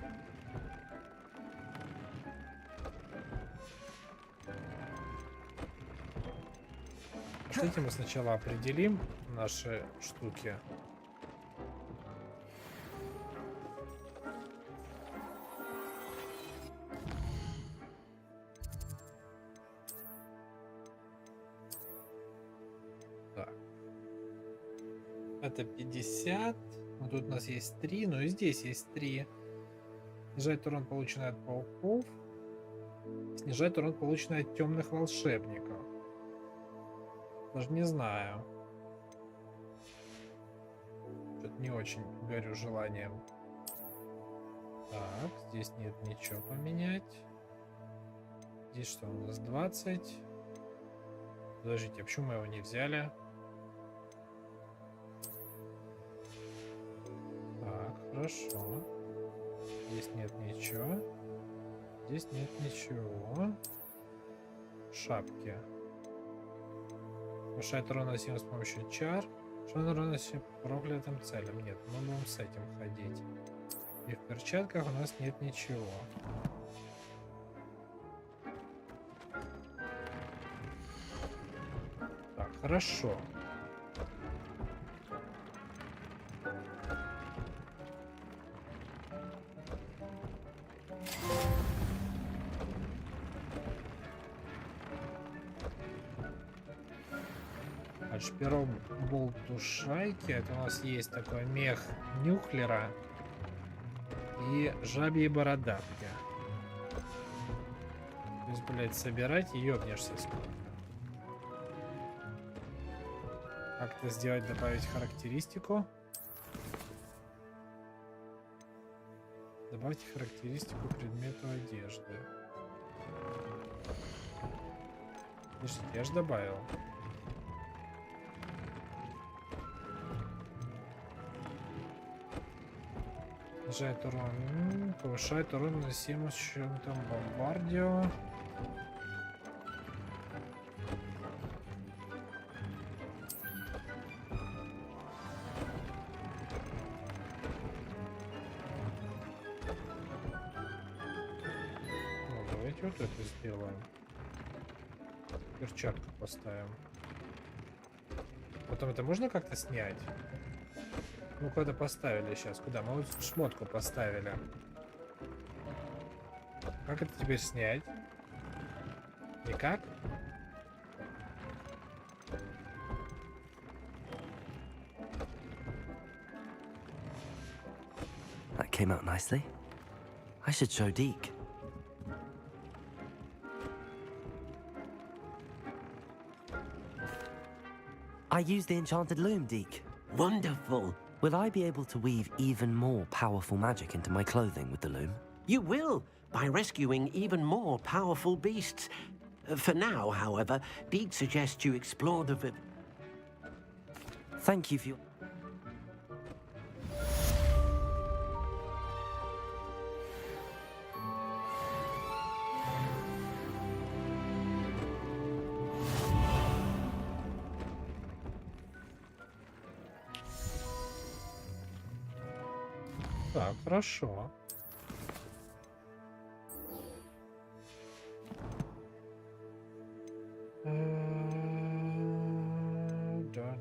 Хотите, мы сначала определим наши штуки. Так. Это 50. Вот тут у нас есть 3, но и здесь есть 3. Снижает урон, полученный от пауков. Снижает урон, полученный от темных волшебников. Даже не знаю. Что-то не очень горю желанием. Так, здесь нет ничего поменять. Здесь что у нас? 20. Подождите, а почему мы его не взяли? Так, хорошо. Здесь нет ничего. Здесь нет ничего. Шапки. Повышает урон наносимый с помощью чар. Что он наносит проклятым целям? Нет, мы будем с этим ходить. И в перчатках у нас нет ничего. Так, хорошо. От шпиров болтушайки. Это у нас есть такой мех нюхлера и жабьи бородавки. То есть, блядь, собирать и ёбнешься сколько. Как это сделать? Добавить характеристику. Добавьте характеристику предмету одежды. Подождите, я же добавил. Снижает урон, повышает урон наносимый с чем-то бомбардио. Ну, давайте вот это сделаем. Перчатку поставим. Потом это можно как-то снять? Ну, куда поставили сейчас? Куда? Мы вот шмотку поставили. Как это теперь снять? Никак?
That came out nicely. I should show Deke. I used the enchanted loom, Deke.
Wonderful.
Will I be able to weave even more powerful magic into my clothing with the loom?
You will, by rescuing even more powerful beasts. For now, however, Deke suggests you explore the...
Thank you for your...
Так, хорошо. Да.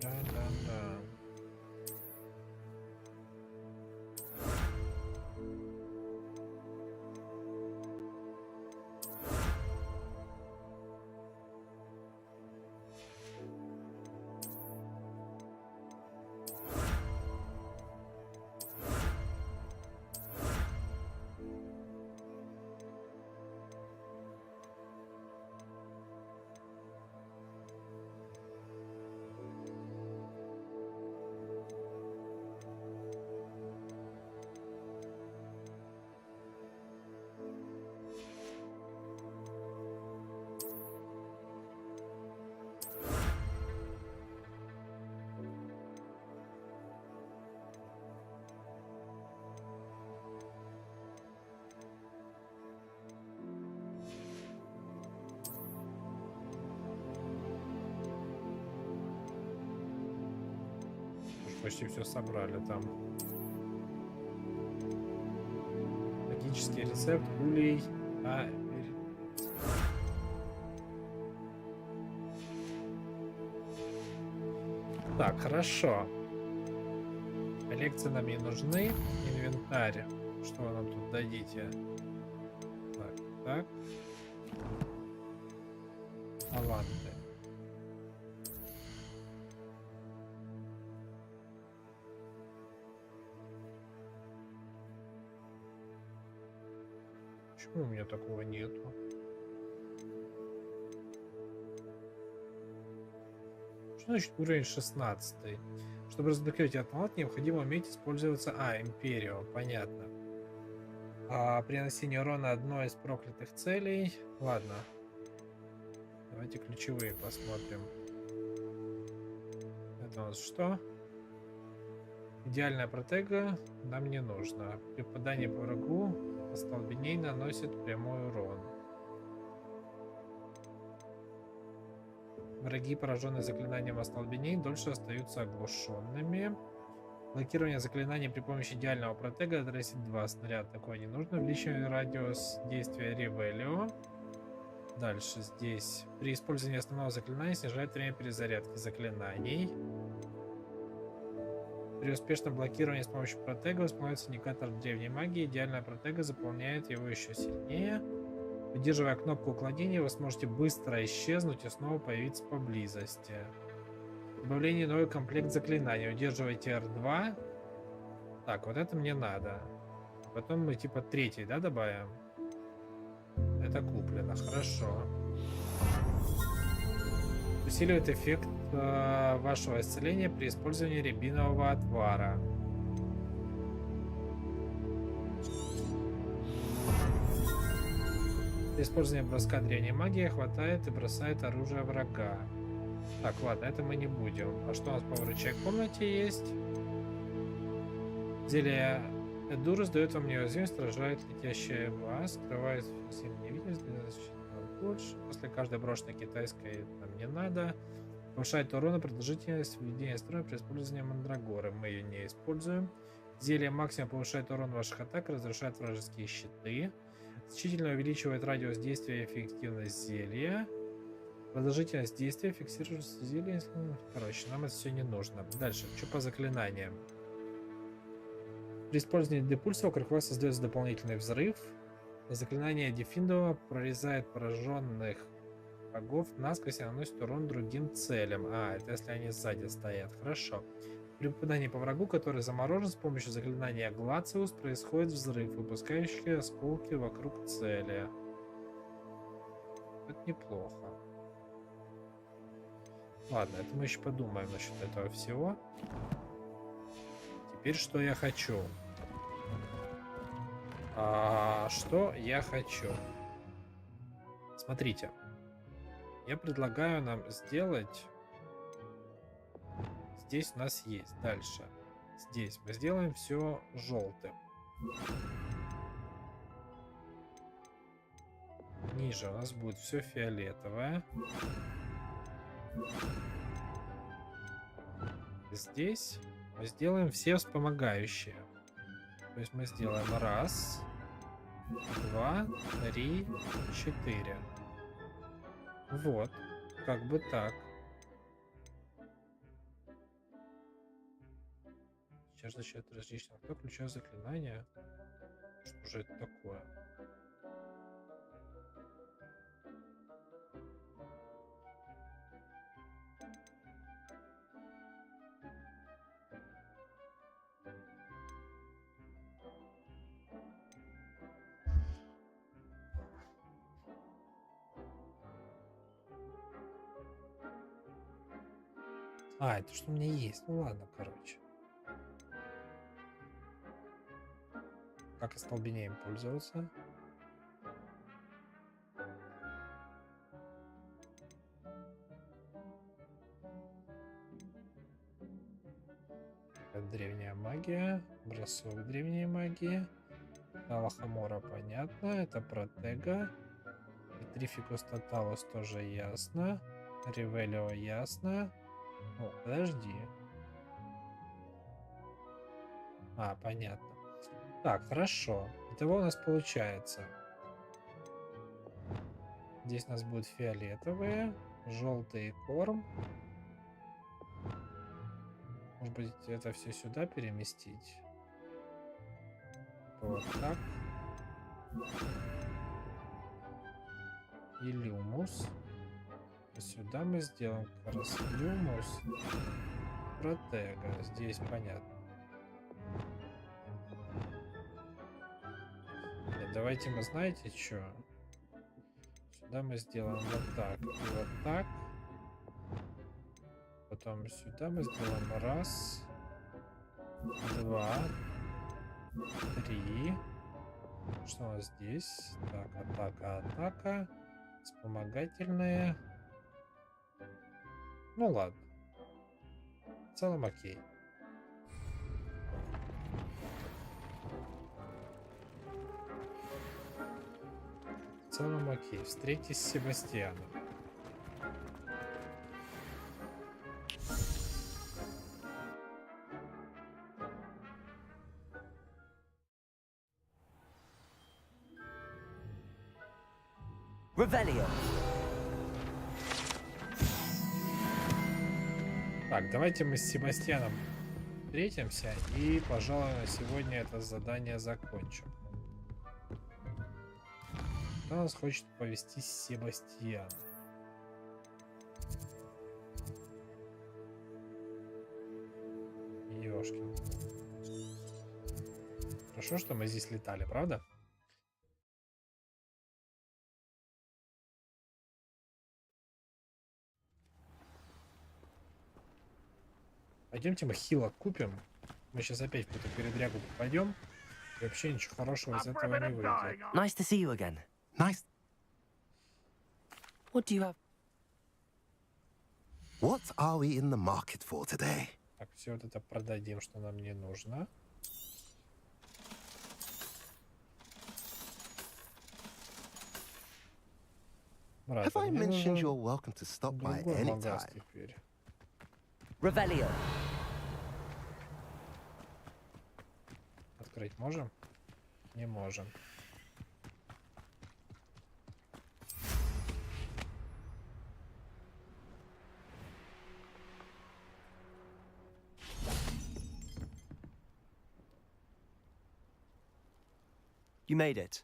почти все собрали там. Магический рецепт улей. Так, хорошо. Коллекции нам не нужны. Инвентарь. Что вы нам тут дадите? Так, так. Лаванды. Почему у меня такого нету? Что значит уровень 16? Чтобы разблокировать автомат, необходимо уметь использоваться... Империо, понятно. При нанесении урона одной из проклятых целей... Ладно. Давайте ключевые посмотрим. Это у нас что? Идеальная протега нам не нужно. При попадании по врагу остолбеней наносит прямой урон. Враги, пораженные заклинанием остолбеней, дольше остаются оглушенными. Блокирование заклинаний при помощи идеального протега отразит 2 снаряда. Такое не нужно. Увеличивание радиус действия Ревелио. Дальше здесь. При использовании основного заклинания снижает время перезарядки заклинаний. При успешном блокировании с помощью протега восстановится индикатор древней магии. Идеальная протега заполняет его еще сильнее. Удерживая кнопку уклонения, вы сможете быстро исчезнуть и снова появиться поблизости. Добавление новый комплект заклинаний. Удерживайте R2. Так, вот это мне надо. Потом мы типа третий, да, добавим? Это куплено, хорошо. Усиливает эффект вашего исцеления при использовании рябинового отвара. При использовании броска древней магии хватает и бросает оружие врага. Так, ладно, это мы не будем. А что у нас по врачей комнате есть? Зелье Эдурус дает вам неуязвимость, сражает летящая вас, скрывает сильную невидимость, лучше. После каждой брошенной китайской нам не надо. Повышает урон и продолжительность введения строя при использовании мандрагоры. Мы ее не используем. Зелье максимум повышает урон ваших атак, разрушает вражеские щиты. Значительно увеличивает радиус действия и эффективность зелья. Продолжительность действия фиксируется зелье. Короче, нам это все не нужно. Дальше, что по заклинаниям? При использовании депульса вокруг вас создается дополнительный взрыв. Заклинание Дефиндова прорезает пораженных врагов насквозь и наносит урон другим целям. Это если они сзади стоят. Хорошо. При попадании по врагу, который заморожен, с помощью заклинания Глациус происходит взрыв, выпускающий осколки вокруг цели. Это неплохо. Ладно, это мы еще подумаем насчет этого всего. Теперь что я хочу? Что я хочу? Смотрите. Я предлагаю нам сделать... Здесь у нас есть. Дальше. Здесь мы сделаем все желтым. Ниже у нас будет все фиолетовое. Здесь мы сделаем все вспомогающие. То есть мы сделаем 1, 2, 3, 4. Вот. Как бы так. Сейчас защищает различных. Кто включает заклинания? Что же это такое? Это что у меня есть? Ну ладно, короче. Как остолбенением пользоваться? Это древняя магия. Бросок древней магии. Алахамора понятно. Это протега. Петрификус Тоталус тоже ясно. Ревелио ясно. О, подожди. А, понятно. Так, хорошо. Итого у нас получается. Здесь у нас будут фиолетовые, желтый корм. Может быть, это все сюда переместить? Вот так. И люмус. А сюда мы сделаем как раз люмус. Протега. Здесь понятно. Нет, давайте мы, знаете, что? Сюда мы сделаем вот так и вот так. Потом сюда мы сделаем раз, два, три. Что у нас здесь? Так, атака, атака. Вспомогательные. Ну ладно. В целом окей. В целом окей. Встретись с Себастьяном.
Revelio.
Так, давайте мы с Себастьяном встретимся и, пожалуй, на сегодня это задание закончим. Кто нас хочет повести с Себастьяном? Ёшкин. Хорошо, что мы здесь летали, правда? Пойдемте мы хила купим. Мы сейчас опять в эту передрягу попадем. И вообще ничего хорошего из этого не выйдет.
Nice to see you again.
Nice.
What do you have?
What are we in the market for today?
Так, все вот это продадим, что нам не нужно.
Have I mentioned you're welcome to stop by any time?
Revelio.
Открыть можем? Не можем.
You made it.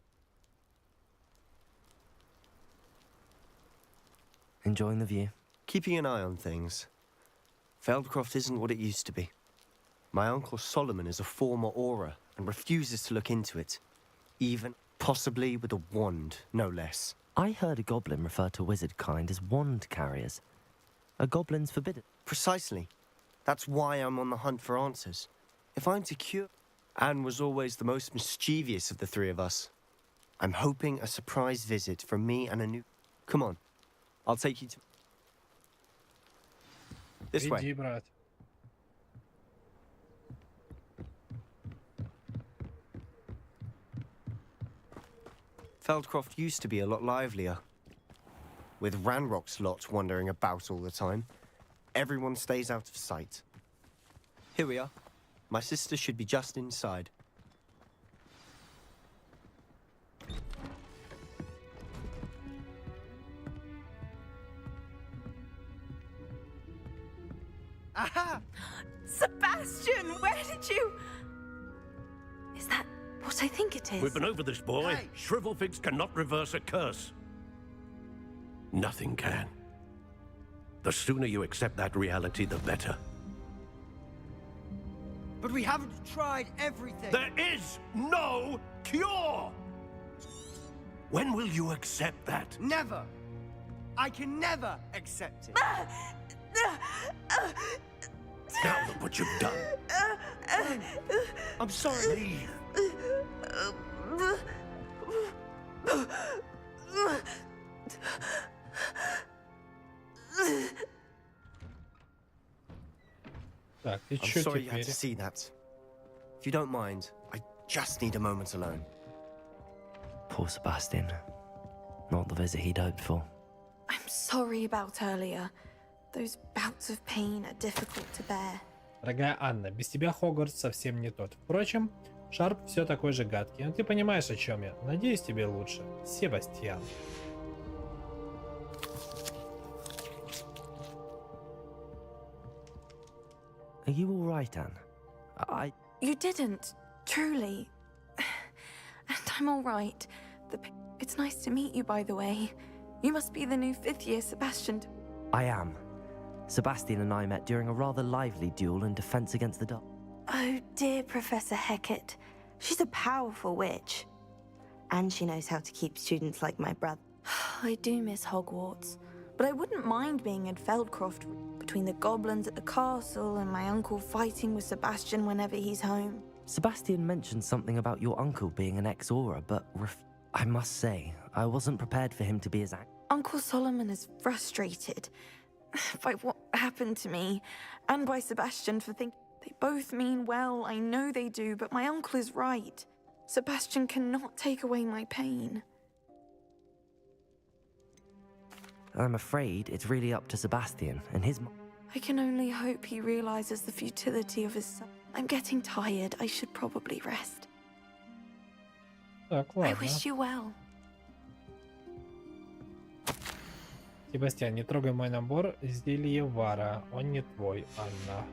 Enjoying the view?
Keeping an eye on things. Feldcroft isn't what it used to be. My uncle Solomon is a former aura and refuses to look into it. Even, possibly with a wand, no less.
I heard a goblin refer to wizard kind as wand carriers. Are goblins forbidden?
Precisely. That's why I'm on the hunt for answers. If I'm to cure... Anne was always the most mischievous of the three of us. I'm hoping a surprise visit from me and a new... Come on. I'll take you to... This way.
Иди, брат.
Feldcroft used to be a lot livelier. With Ranrock's lot wandering about all the time, everyone stays out of sight. Here we are. My sister should be just inside.
Aha! Sebastian, where did you... Is that what I think it is?
We've been over this, boy.
Hey.
Shrivelfigs cannot reverse a curse. Nothing can. The sooner you accept that reality, the better.
But we haven't tried everything.
There is no cure! When will you accept that?
Never. I can never accept it.
Now look what you've done.
I'm sorry.
Так, и
I'm
чё
sorry you had
теперь?
to see that. If you don't mind, I just need a moment alone.
Poor Sebastian. Not the visit he'd hoped for.
I'm sorry about earlier. Those bouts of pain are difficult to bear.
Дорогая Анна, без тебя Хогвартс совсем не тот. Впрочем, Шарп все такой же гадкий, но ты понимаешь, о чем я. Надеюсь, тебе лучше. Себастьян.
Are you all right, Anne?
You didn't, truly. And I'm all right. It's nice to meet you, by the way. You must be the new 5th year Sebastian.
I am. Sebastian and I met during a rather lively duel in Defense Against the Dark.
Oh, dear Professor Hecat. She's a powerful witch. And she knows how to keep students like my brother.
I do miss Hogwarts, but I wouldn't mind being in Feldcroft between the goblins at the castle and my uncle fighting with Sebastian whenever he's home.
Sebastian mentioned something about your uncle being an ex-Auror, but I must say, I wasn't prepared for him to be as
Uncle Solomon is frustrated by what happened to me, and by Sebastian for thinking they both mean well. I know they do, but my uncle is right. Sebastian cannot take away my pain.
I'm afraid it's really up to Sebastian and his
I can only hope he realizes the futility of his son. I'm getting tired. I should probably rest.
Так,
I
ладно.
wish you well.
Себастьян, не трогай мой набор зельевара. Он не твой, Анна.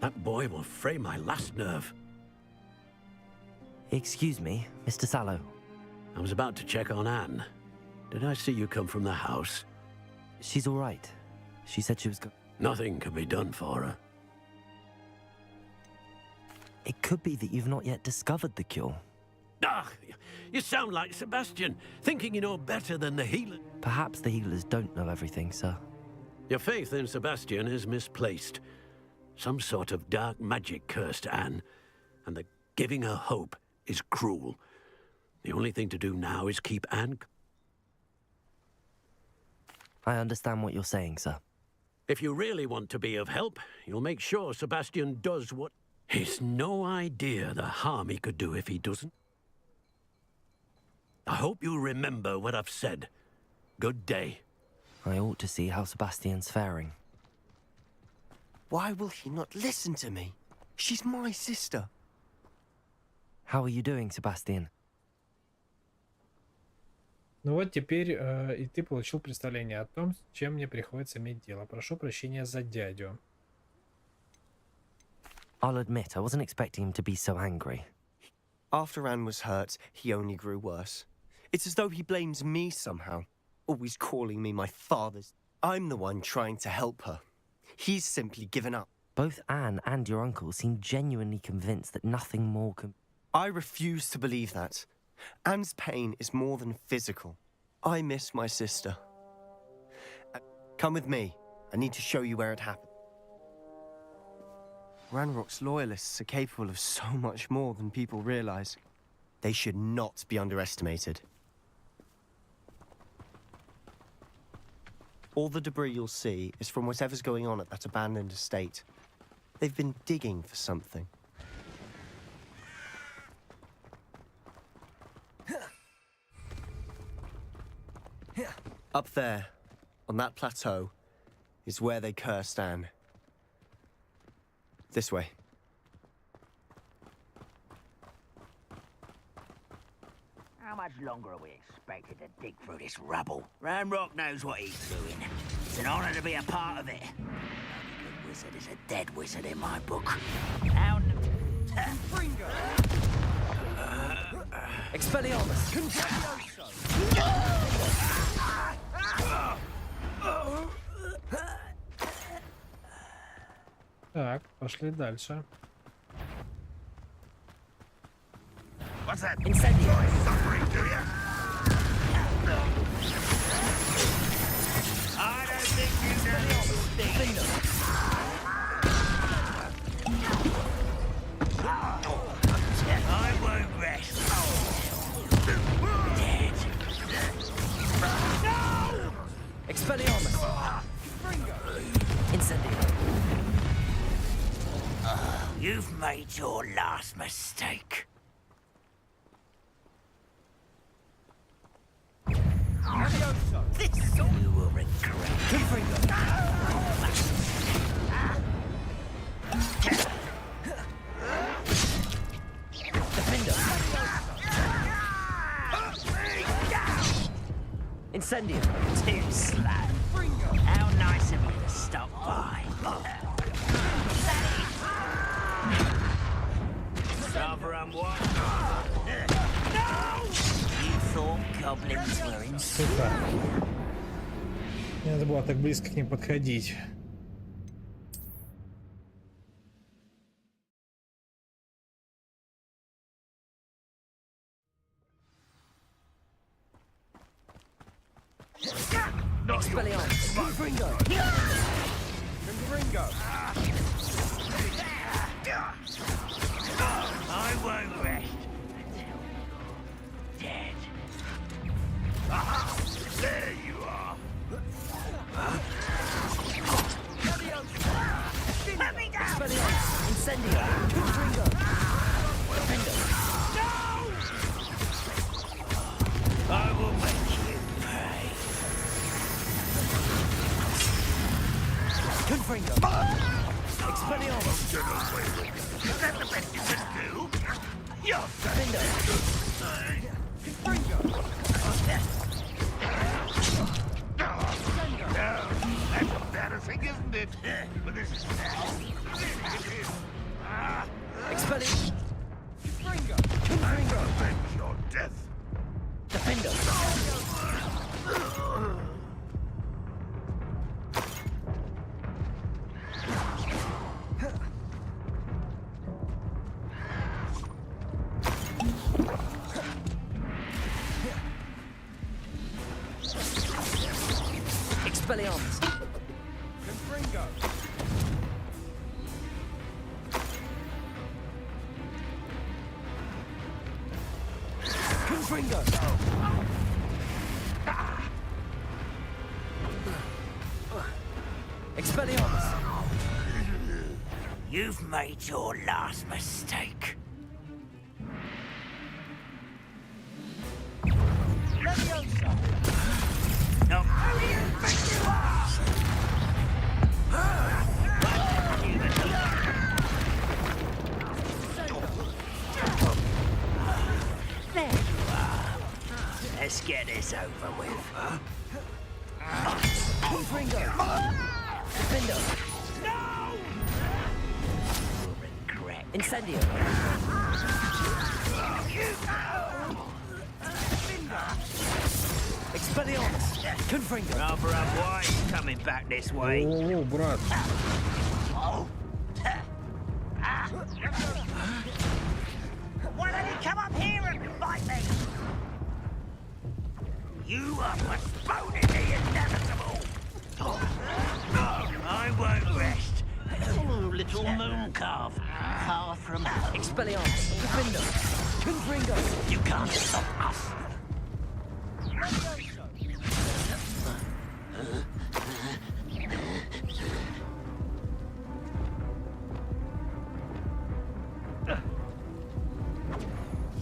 That boy will fray my last nerve.
Excuse me, Mr. Sallow.
I was about to check on Anne. Did I see you come from the house?
She's all right. She said she was
Nothing can be done for her.
It could be that you've not yet discovered the cure.
Ah, you sound like Sebastian, thinking you know better than the healer.
Perhaps the healers don't know everything, sir.
Your faith in Sebastian is misplaced. Some sort of dark magic cursed Anne, and the giving her hope is cruel. The only thing to do now is keep Anne.
I understand what you're saying, sir.
If you really want to be of help, you'll make sure Sebastian does what... He's no idea the harm he could do if he doesn't. I hope you remember what I've said. Good day.
I ought to see how Sebastian's faring.
Why will he not listen to me? She's my sister.
How are you doing, Sebastian?
Ну вот теперь и ты получил представление о том, с чем мне приходится иметь дело. Прошу прощения за дядю.
I'll admit, I wasn't expecting him to be so angry.
After Anne was hurt, he only grew worse. It's as though he blames me somehow, always calling me my father's. I'm the one trying to help her. He's simply given up.
Both Anne and your uncle seem genuinely convinced that nothing more can...
I refuse to believe that. Anne's pain is more than physical. I miss my sister. Come with me. I need to show you where it happened. Ranrock's loyalists are capable of so much more than people realize. They should not be underestimated. All the debris you'll see is from whatever's going on at that abandoned estate. They've been digging for something. Up there, on that plateau, is where they cursed Anne. This way.
How much longer are we expected to dig through this rubble? Ranrock knows what he's doing. It's an honor to be a part of it. Only good wizard is a dead wizard in my book. Now...
Expelliarmus!
Так, пошли дальше.
What's that?
Incendio!
Suffering, do you?
I don't think you know I won't rest. Dead. No!
Expelliarmus! Incendio!
You've made your last mistake. You will regret.
Incendio.
Too slow. How nice of you to stop by. Rather unwise. No! You thought goblins were in...
Сука. Не надо было так близко к ним подходить.
Expelliarmus. Ringo.
Ringo.
I won't rest until you're dead. Aha! There you are. Let me down!
Expelliarmus. Incendio. Ringo. Ringo.
No! I will make you pay.
Confringo. Expelliarmus.
Get away with it. Is that the best you can do? You're
Findo.
That's embarrassing, isn't it? But this is
Expelliarmus.
Ringo.
Ringo. Avenge your death.
Defendo. Expelliarmus.
Ringo.
Confringo. Expelliarmus.
You've made your last mistake.
Leviosa.
No. Who do you think you are? There you are. Let's get this over with.
Confringo. Defendo.
No! You'll regret.
Incendio. Expelliarmus. Confringo.
Rather unwise coming back this way.
О, брат.
Why don't you come up here and fight me? You are postponing the inevitable. I won't rest. Oh, little moon calf. Far from home.
Expelliarmus. Defendo. Confringo.
You can't stop us.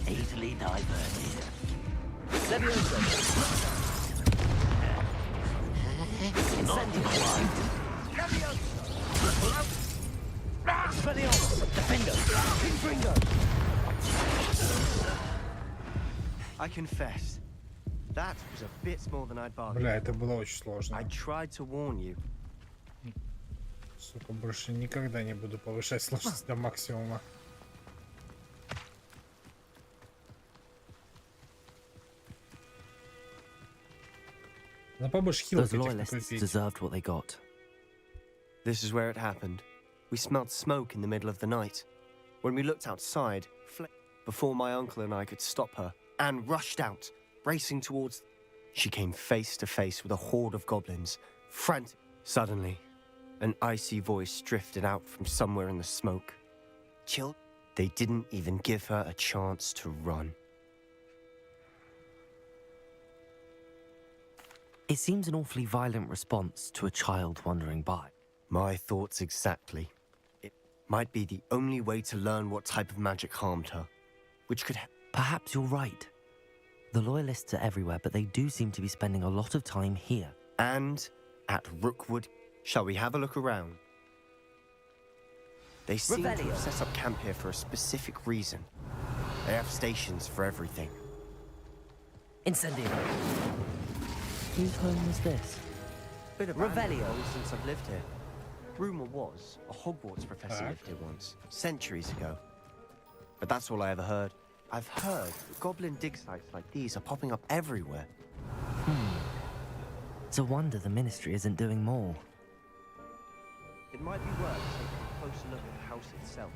Easily diverted.
Leviosa. Incendio. Expelliarmus. Defendo. Confringo.
I confess, that was a bit more than I'd bargained.
Бля, это было очень сложно.
I tried to warn you.
Сука, больше никогда не буду повышать сложность до максимума. Но побольше хилок
Those
этих
loyalists
накрутить.
deserved what they got.
This is where it happened. We smelled smoke in the middle of the night. When we looked outside, before my uncle and I could stop her, Anne rushed out, racing towards... She came face to face with a horde of goblins, frantic. Suddenly, an icy voice drifted out from somewhere in the smoke. Chill. They didn't even give her a chance to run.
It seems an awfully violent response to a child wandering by.
My thoughts exactly. It might be the only way to learn what type of magic harmed her, which could...
Perhaps you're right. The Loyalists are everywhere, but they do seem to be spending a lot of time here.
And at Rookwood. Shall we have a look around? They seem to have set up camp here for a specific reason. They have stations for everything.
Incendio. Whose home was this?
Bit of Revelio since I've lived here. Rumor was a Hogwarts professor lived here once, centuries ago. But that's all I ever heard. I've heard that goblin dig sites like these are popping up everywhere.
It's a wonder the Ministry isn't doing more.
It might be worth taking a closer look at the house itself.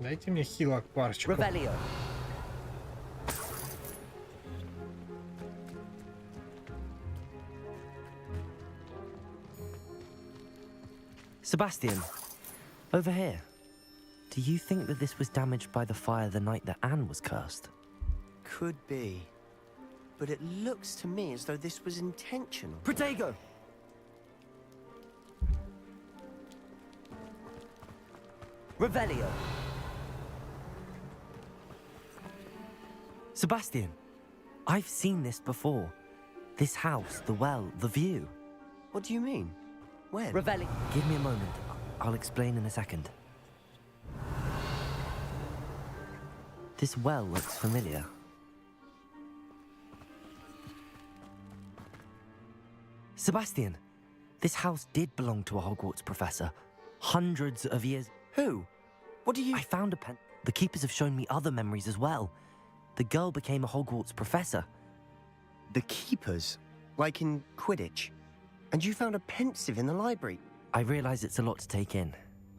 Дайте мне хилок парочку.
Revelio.
Sebastian, over here. Do you think that this was damaged by the fire the night that Anne was cursed?
Could be. But it looks to me as though this was intentional.
Protego. Revelio.
Sebastian, I've seen this before. This house, the well, the view.
What do you mean? When?
Revelio.
Give me a moment. I'll explain in a second. This well looks familiar. Sebastian, this house did belong to a Hogwarts professor. Hundreds of years...
Who? What do you...
I found a pen... The keepers have shown me other memories as well. The girl became a Hogwarts professor.
The keepers? Like in Quidditch? And you found a pensive in the library?
I realize it's a lot to take in.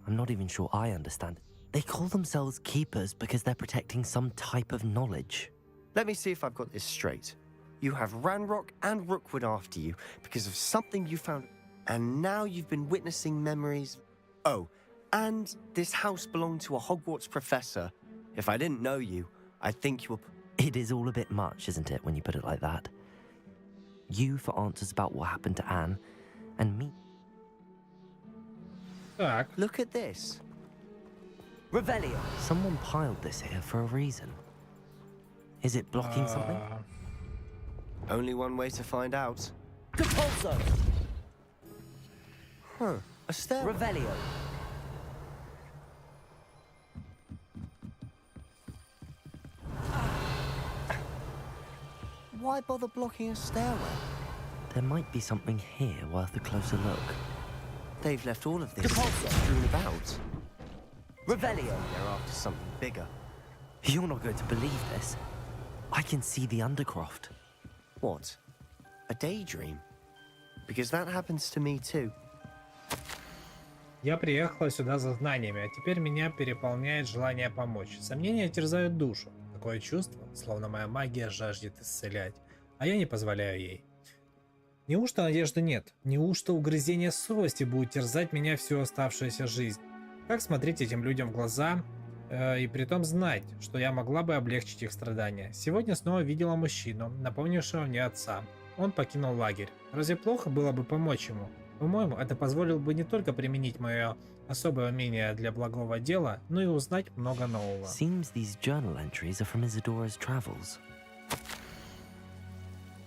I'm not even sure I understand. They call themselves keepers because they're protecting some type of knowledge.
Let me see if I've got this straight. You have Ranrock and Rookwood after you because of something you found, and now you've been witnessing memories. Oh, and this house belonged to a Hogwarts professor. If I didn't know you, I'd think you were...
It is all a bit much, isn't it, when you put it like that? You for answers about what happened to Anne, and me.
Look at this.
Revelio.
Someone piled this here for a reason. Is it blocking something?
Only one way to find out.
Compulso.
Huh. A stairwell.
Revelio.
Why bother blocking a stairwell?
There might be something here worth a closer look.
They've left all of this strewn about.
Revelio.
They're after something bigger.
You're not going to believe this. I can see the Undercroft.
What? A daydream? Because that happens to me too.
Я приехала сюда за знаниями, а теперь меня переполняет желание помочь. Сомнения терзают душу. Такое чувство, словно моя магия жаждет исцелять, а я не позволяю ей. Неужто надежды нет? Неужто угрызение совести будет терзать меня всю оставшуюся жизнь? Как смотреть этим людям в глаза и при том знать, что я могла бы облегчить их страдания? Сегодня снова видела мужчину, напомнившего мне отца. Он покинул лагерь. Разве плохо было бы помочь ему? По-моему, это позволило бы не только применить мое особое умение для благого дела, но и узнать много нового.
Seems these journal entries are from Isadora's travels.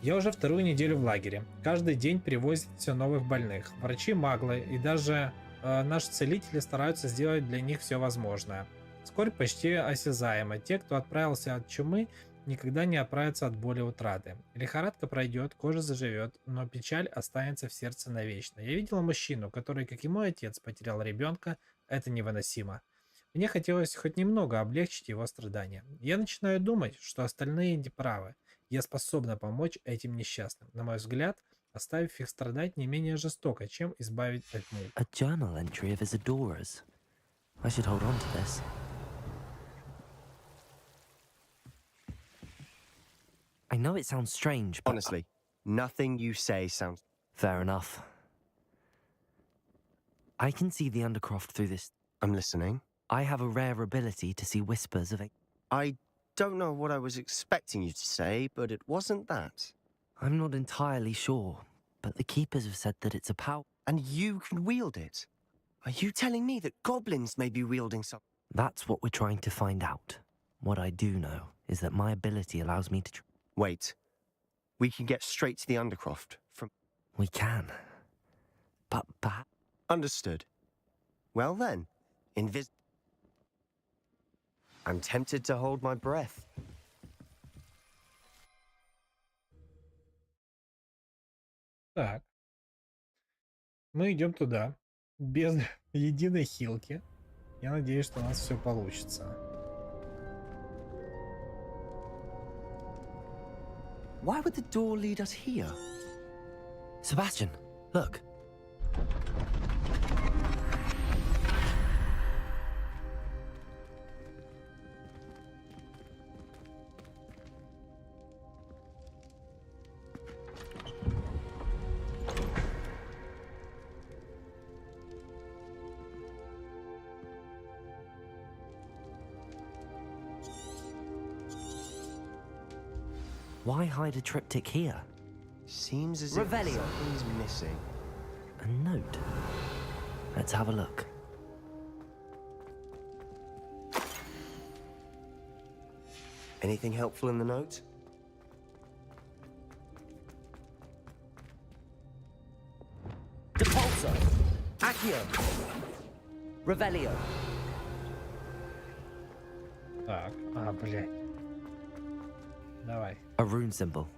Я уже вторую неделю в лагере. Каждый день привозят все новых больных. Врачи маглы и даже наши целители стараются сделать для них все возможное. Скорбь почти осязаема. Те, кто отправился от чумы, никогда не оправятся от боли утраты. Лихорадка пройдет, кожа заживет, но печаль останется в сердце навечно. Я видела мужчину, который, как и мой отец, потерял ребенка. Это невыносимо. Мне хотелось хоть немного облегчить его страдания. Я начинаю думать, что остальные не правы. Я способна помочь этим несчастным. На мой взгляд, оставив их страдать не менее жестоко, чем избавить от мук.
A journal entry of Isadora's. I should hold on to this. I know it sounds strange, but...
Honestly, nothing you say sounds...
Fair enough. I can see the Undercroft through this...
I'm listening.
I have a rare ability to see whispers of...
I don't know what I was expecting you to say, but it wasn't that.
I'm not entirely sure, but the keepers have said that it's a power...
And you can wield it? Are you telling me that goblins may be wielding something?
That's what we're trying to find out. What I do know is that my ability allows me to...
Wait. We can get straight to the Undercroft from...
We can. But perhaps...
Understood. Well then, I'm tempted to hold my breath.
Так. Мы идем туда. Без единой хилки. Я надеюсь, что у нас все получится.
Why would the door lead us here?
Sebastian, look. Why hide a triptych here?
Seems as if
Revelio.
something's missing.
A note. Let's have a look.
Anything helpful in the note?
Depulso. Accio. Revelio.
Так, блядь. Давай.
A rune symbol.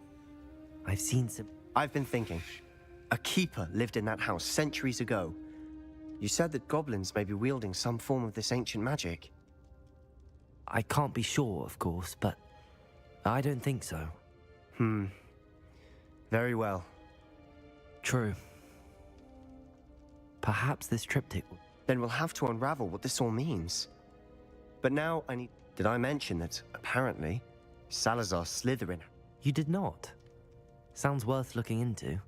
I've seen some...
I've been thinking. A keeper lived in that house centuries ago. You said that goblins may be wielding some form of this ancient magic.
I can't be sure, of course, but I don't think so.
Very well.
True. Perhaps this triptych...
Then we'll have to unravel what this all means. But now I need... Did I mention that, apparently, Salazar Slytherin...
You did not. Sounds worth looking into.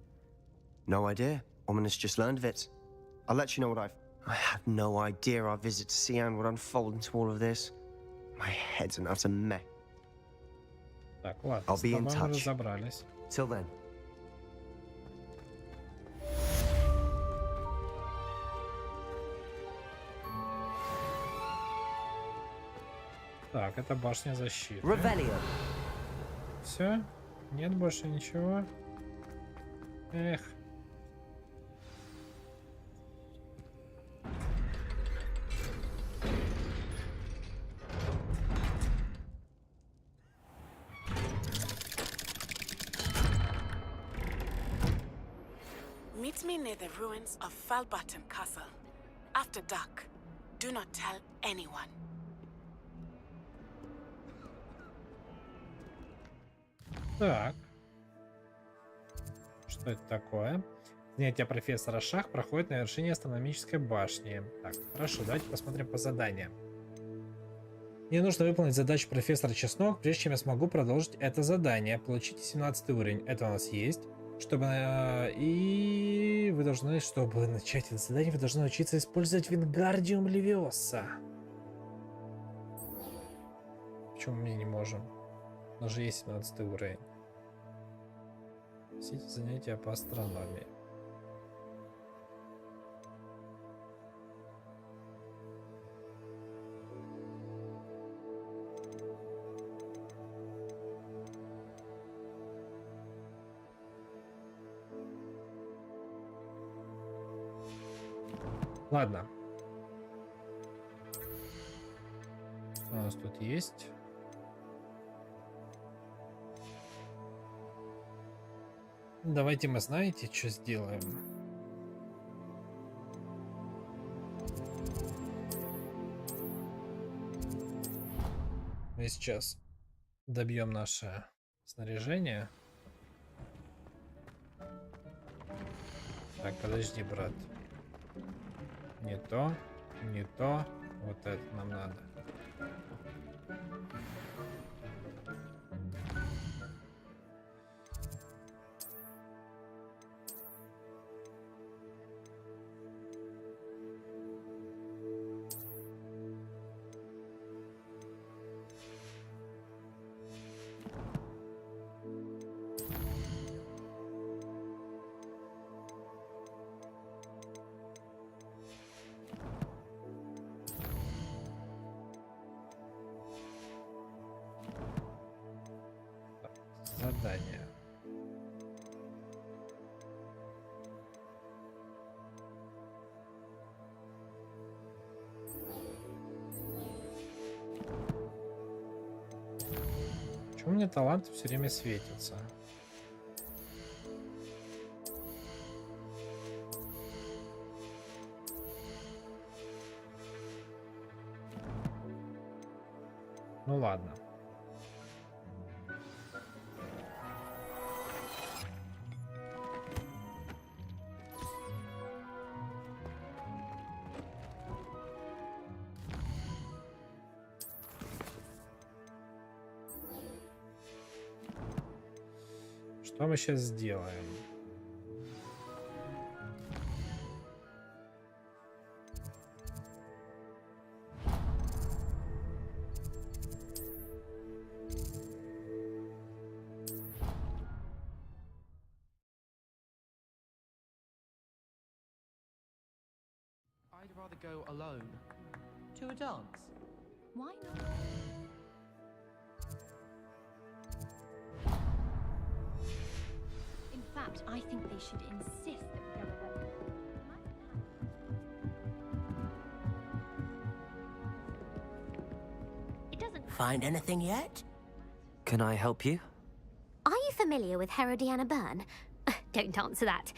No idea. Ominous just learned of it. I'll let you know what I had no idea our visit to Cian would unfold into all of this. My head's an utter mess.
Так, ладно,
I'll be in
с тобой мы
touch.
разобрались.
Till then.
Так, это башня защиты.
Revelio.
Все? Нет больше ничего? Эх.
Meet me near the ruins of Falbaton Castle. After dark. Do not tell anyone.
Так. Что это такое? Занятие профессора Шах проходит на вершине астрономической башни. Так, хорошо, давайте посмотрим по заданиям. Мне нужно выполнить задачу профессора Чеснок, прежде чем я смогу продолжить это задание. Получите 17 уровень. Это у нас есть. Чтобы... И вы должны, чтобы начать это задание, вы должны научиться использовать Вингардиум Левиоса. Почему мы не можем? У нас же есть 17 уровень. Сети занятия по астрономии. Ладно. Что у нас тут есть? Давайте мы, знаете, что сделаем? Мы сейчас добьем наше снаряжение. Так, подожди, брат. Не то, не то. Вот это нам надо. Задание. Почему мне таланты все время светятся? Ну ладно. Что мы сейчас сделаем?
I'd rather go alone. To a dance?
Why not? In fact, I think they should insist that we go alone.
It doesn't.
Find anything yet?
Can I help you?
Are you familiar with Herodiana Byrne? Don't answer that.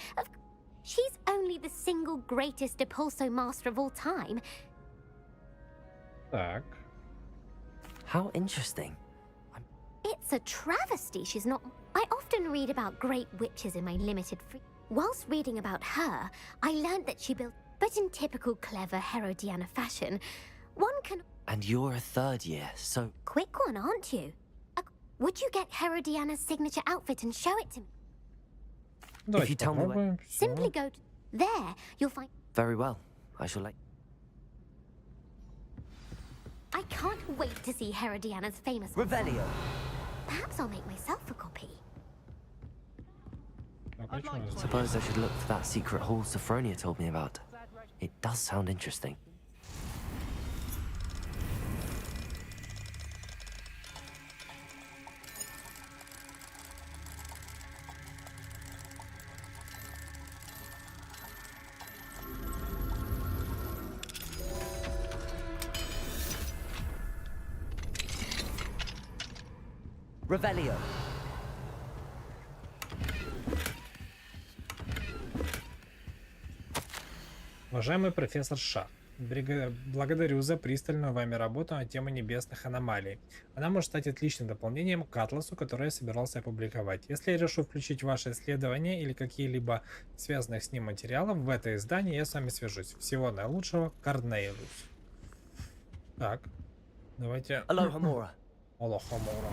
She's only the single greatest Depulso master of all time.
Так.
How interesting.
It's a travesty she's not. I often read about great witches in my limited free. Whilst reading about her, I learned that she built. But in typical clever Herodiana fashion, one can.
And you're a third year, so...
Quick one, aren't you? Would you get Herodiana's signature outfit and show it to me?
If you tell me where...
Simply go to... There, you'll find...
Very well. I shall let...
I can't wait to see Herodiana's famous...
Revelio.
Perhaps I'll make myself a copy.
Suppose I should look for that secret hall Sophronia told me about. It does sound interesting.
Revelio.
Уважаемый профессор Ша, благодарю за пристальную вами работу на тему небесных аномалий. Она может стать отличным дополнением к атласу, который я собирался опубликовать. Если я решу включить ваше исследование или какие-либо связанных с ним материалов в это издание, я с вами свяжусь. Всего наилучшего, Корнейлус. Так, давайте...
Алоха Мора.
Алоха Мора.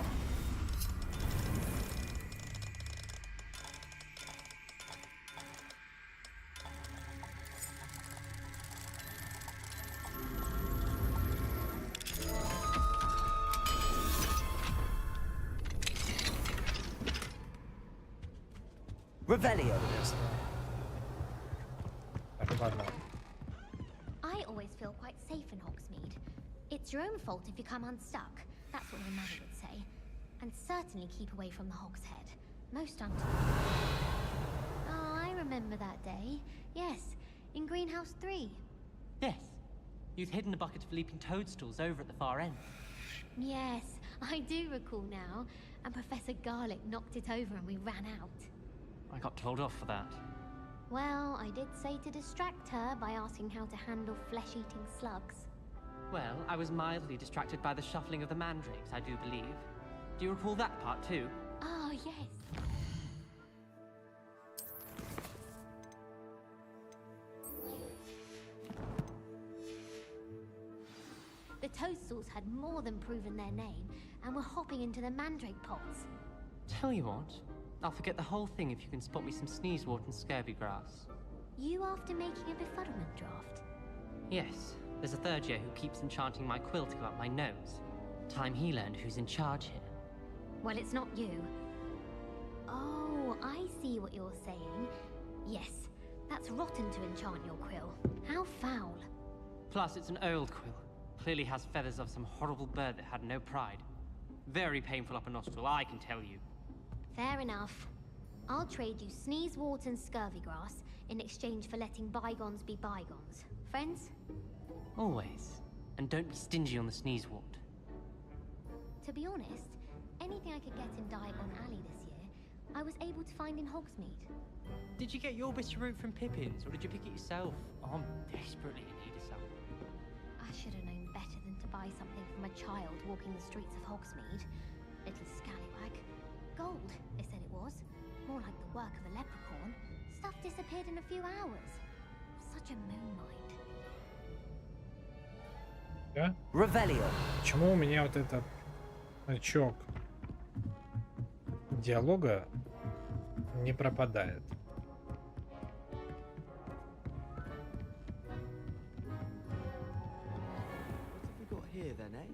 Revelio.
I always feel quite safe in Hogsmeade. It's your own fault if you come unstuck. That's what my mother would say. And certainly keep away from the Hog's Head. Most Oh, I remember that day. Yes, in Greenhouse 3.
Yes. You'd hidden a bucket of leaping toadstools over at the far end.
Yes, I do recall now. And Professor Garlick knocked it over and we ran out.
I got told off for that.
Well, I did say to distract her by asking how to handle flesh-eating slugs.
Well, I was mildly distracted by the shuffling of the mandrakes, I do believe. Do you recall that part too?
Oh, yes. The toadstools had more than proven their name and were hopping into the mandrake pots.
Tell you what, I'll forget the whole thing if you can spot me some sneezewort and scurvy grass.
You after making a befuddlement draft?
Yes, there's a third year who keeps enchanting my quill to go up my nose. Time he learned who's in charge here.
Well, it's not you. Oh, I see what you're saying. Yes, that's rotten to enchant your quill. How foul.
Plus, it's an old quill. Clearly has feathers of some horrible bird that had no pride. Very painful up a nostril, I can tell you.
Fair enough. I'll trade you Sneezewort and Scurvygrass in exchange for letting bygones be bygones. Friends?
Always. And don't be stingy on the Sneezewort.
To be honest, anything I could get in Diagon Alley this year, I was able to find in Hogsmeade.
Did you get your best route from Pippin's, or did you pick it yourself? I'm desperately in need of some.
I should have known better than to buy something from a child walking the streets of Hogsmeade. Little scallywag. Gold, they said it was. More like the work of a leprechaun. Stuff disappeared in a few hours. Such a moon mind.
Да?
Revelio.
Почему у меня вот этот значок диалога не пропадает?
What have we got here then, eh?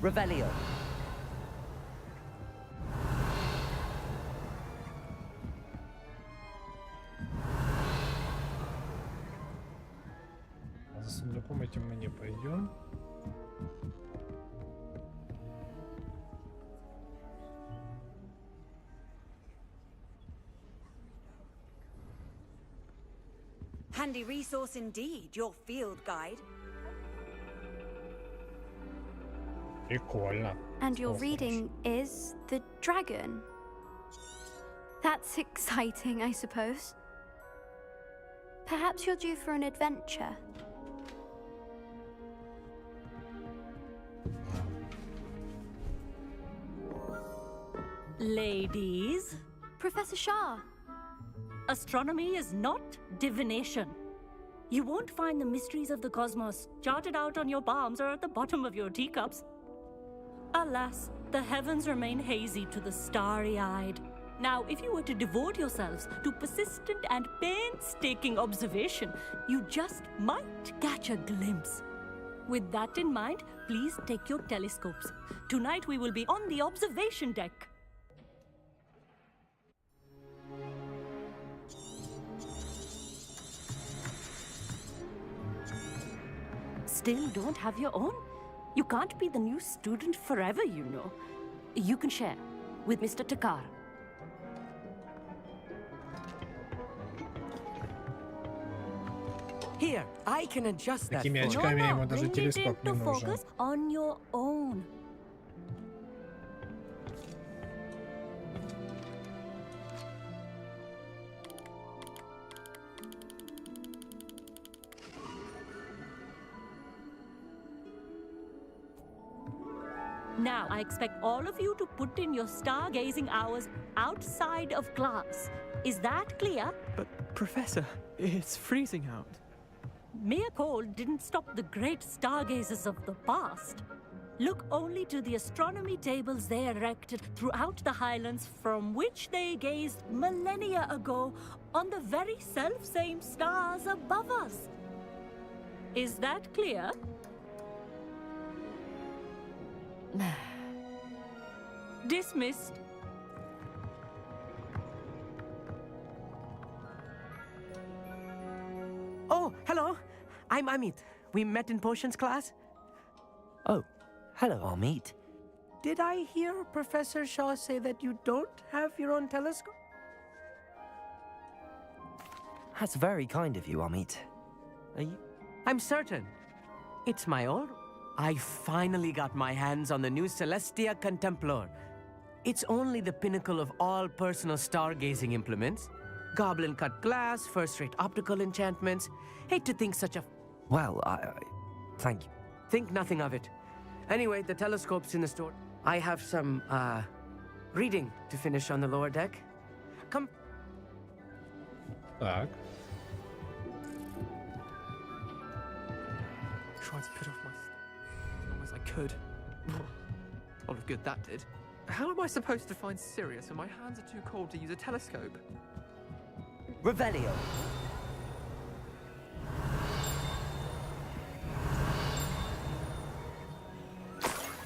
Revelio.
За сундуком этим мы не пойдем.
Handy resource indeed, your field guide.
Прикольно.
And your reading is The Dragon. That's exciting, I suppose. Perhaps you're due for an adventure.
Ladies.
Professor Shah.
Astronomy is not divination. You won't find the mysteries of the cosmos charted out on your palms or at the bottom of your teacups. Alas, the heavens remain hazy to the starry-eyed. Now, if you were to devote yourselves to persistent and painstaking observation, you just might catch a glimpse. With that in mind, please take your telescopes. Tonight we will be on the observation deck. Still don't have your own? You can't be the new student forever, you know. You can share with Mr. Takar.
Here, I can adjust that.
Такими очками ему даже телескоп не нужен.
Focus on your own. Now, I expect all of you to put in your stargazing hours outside of class. Is that clear?
But, Professor, it's freezing out.
Mere cold didn't stop the great stargazers of the past. Look only to the astronomy tables they erected throughout the Highlands from which they gazed millennia ago on the very self-same stars above us. Is that clear? Dismissed.
Oh, hello. I'm Amit. We met in potions class.
Oh, hello, Amit.
Did I hear Professor Shaw say that you don't have your own telescope?
That's very kind of you, Amit. Are you?
I'm certain. It's my own. I finally got my hands on the new Celestia Contemplar. It's only the pinnacle of all personal stargazing implements. Goblin-cut glass, first-rate optical enchantments. Hate to think such a...
Well, thank you.
Think nothing of it. Anyway, the telescope's in the store. I have some, reading to finish on the lower deck. Come.
Так.
Tried to put off my as long as I could. A lot of good that did. How am I supposed to find Sirius when my hands are too cold to use a telescope?
Revelio.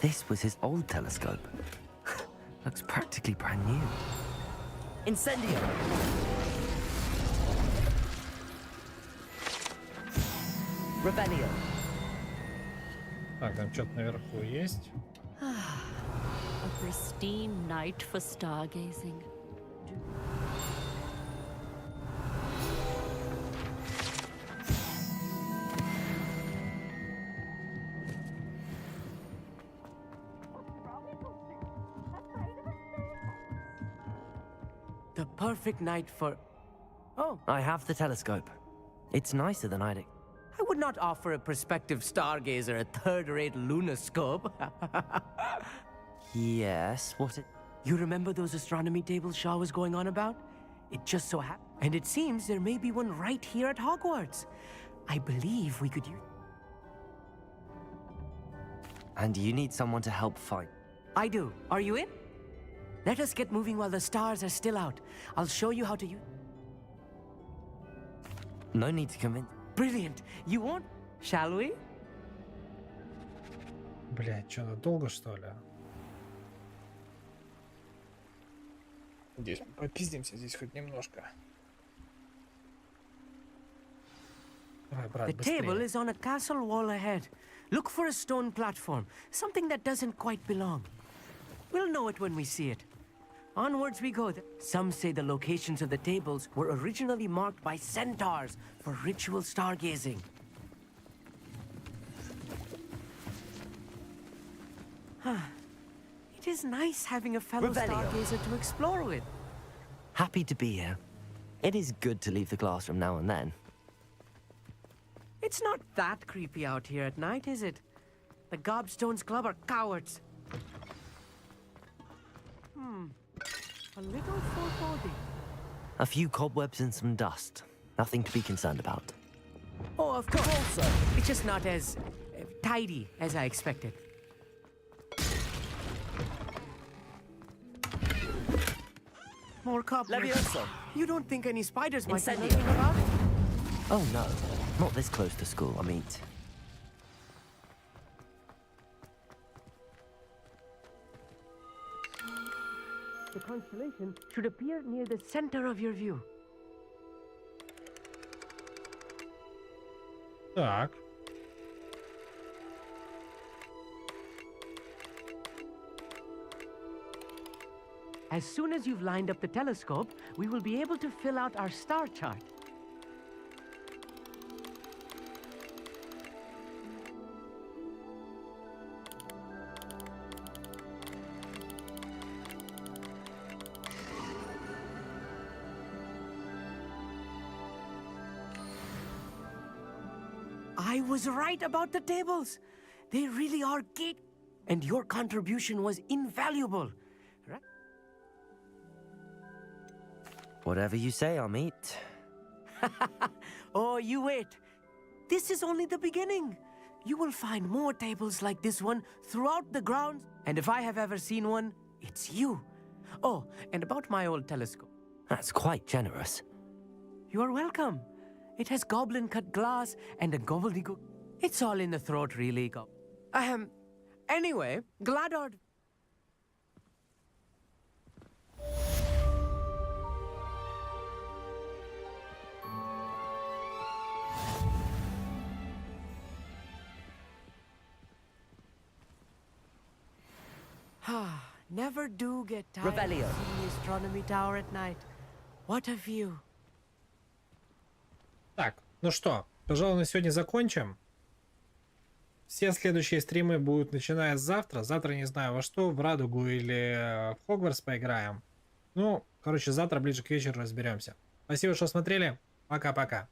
This was his old telescope. Looks practically brand new.
Incendio. Rebellion.
Так, там что-то наверху есть.
A pristine night for stargazing.
The perfect night for... Oh,
I have the telescope. It's nicer than I'd...
I would not offer a prospective stargazer a third-rate lunoscope.
Yes, what it...
You remember those astronomy tables Shaw was going on about? It just so happened. And it seems there may be one right here at Hogwarts. I believe we could use...
And you need someone to help find...
I do. Are you in? Let us get moving while the stars are still out. I'll show you how to use...
No need to convince...
Brilliant. You won't... Shall we?
Блядь, что, долго что ли? Здесь мы попиздимся, здесь хоть немножко. Давай, брат,
The table is on a castle wall ahead. Look for a stone platform, something that doesn't quite belong. We'll know it when we see it. Onwards we go. Some say the locations of the tables were originally marked by centaurs for ritual stargazing. It is nice having a fellow stargazer to explore with.
Happy to be here. It is good to leave the classroom now and then.
It's not that creepy out here at night, is it? The Gobstones Club are cowards. A little foreboding.
A few cobwebs and some dust. Nothing to be concerned about.
Oh, of course. Also, it's just not as tidy as I expected. More cobwebs. You don't think any spiders might be lurking about?
Oh no, not this close to school, I mean...
The constellation should appear near the center of your view.
Так.
As soon as you've lined up the telescope, we will be able to fill out our star chart. I was right about the tables. They really are gate. And your contribution was invaluable. Right?
Whatever you say, I'll meet.
Oh, you wait. This is only the beginning. You will find more tables like this one throughout the grounds. And if I have ever seen one, it's you. Oh, and about my old telescope.
That's quite generous.
You are welcome. It has goblin-cut glass and a gobbledygook. It's all in the throat, really. Anyway, Gladard... Never do get tired of seeing the astronomy tower at night. What a view.
Так, ну что, пожалуй, на сегодня закончим. Все следующие стримы будут начиная с завтра. Завтра не знаю во что, в Радугу или в Хогвартс поиграем. Ну, короче, завтра ближе к вечеру разберемся. Спасибо, что смотрели. Пока-пока.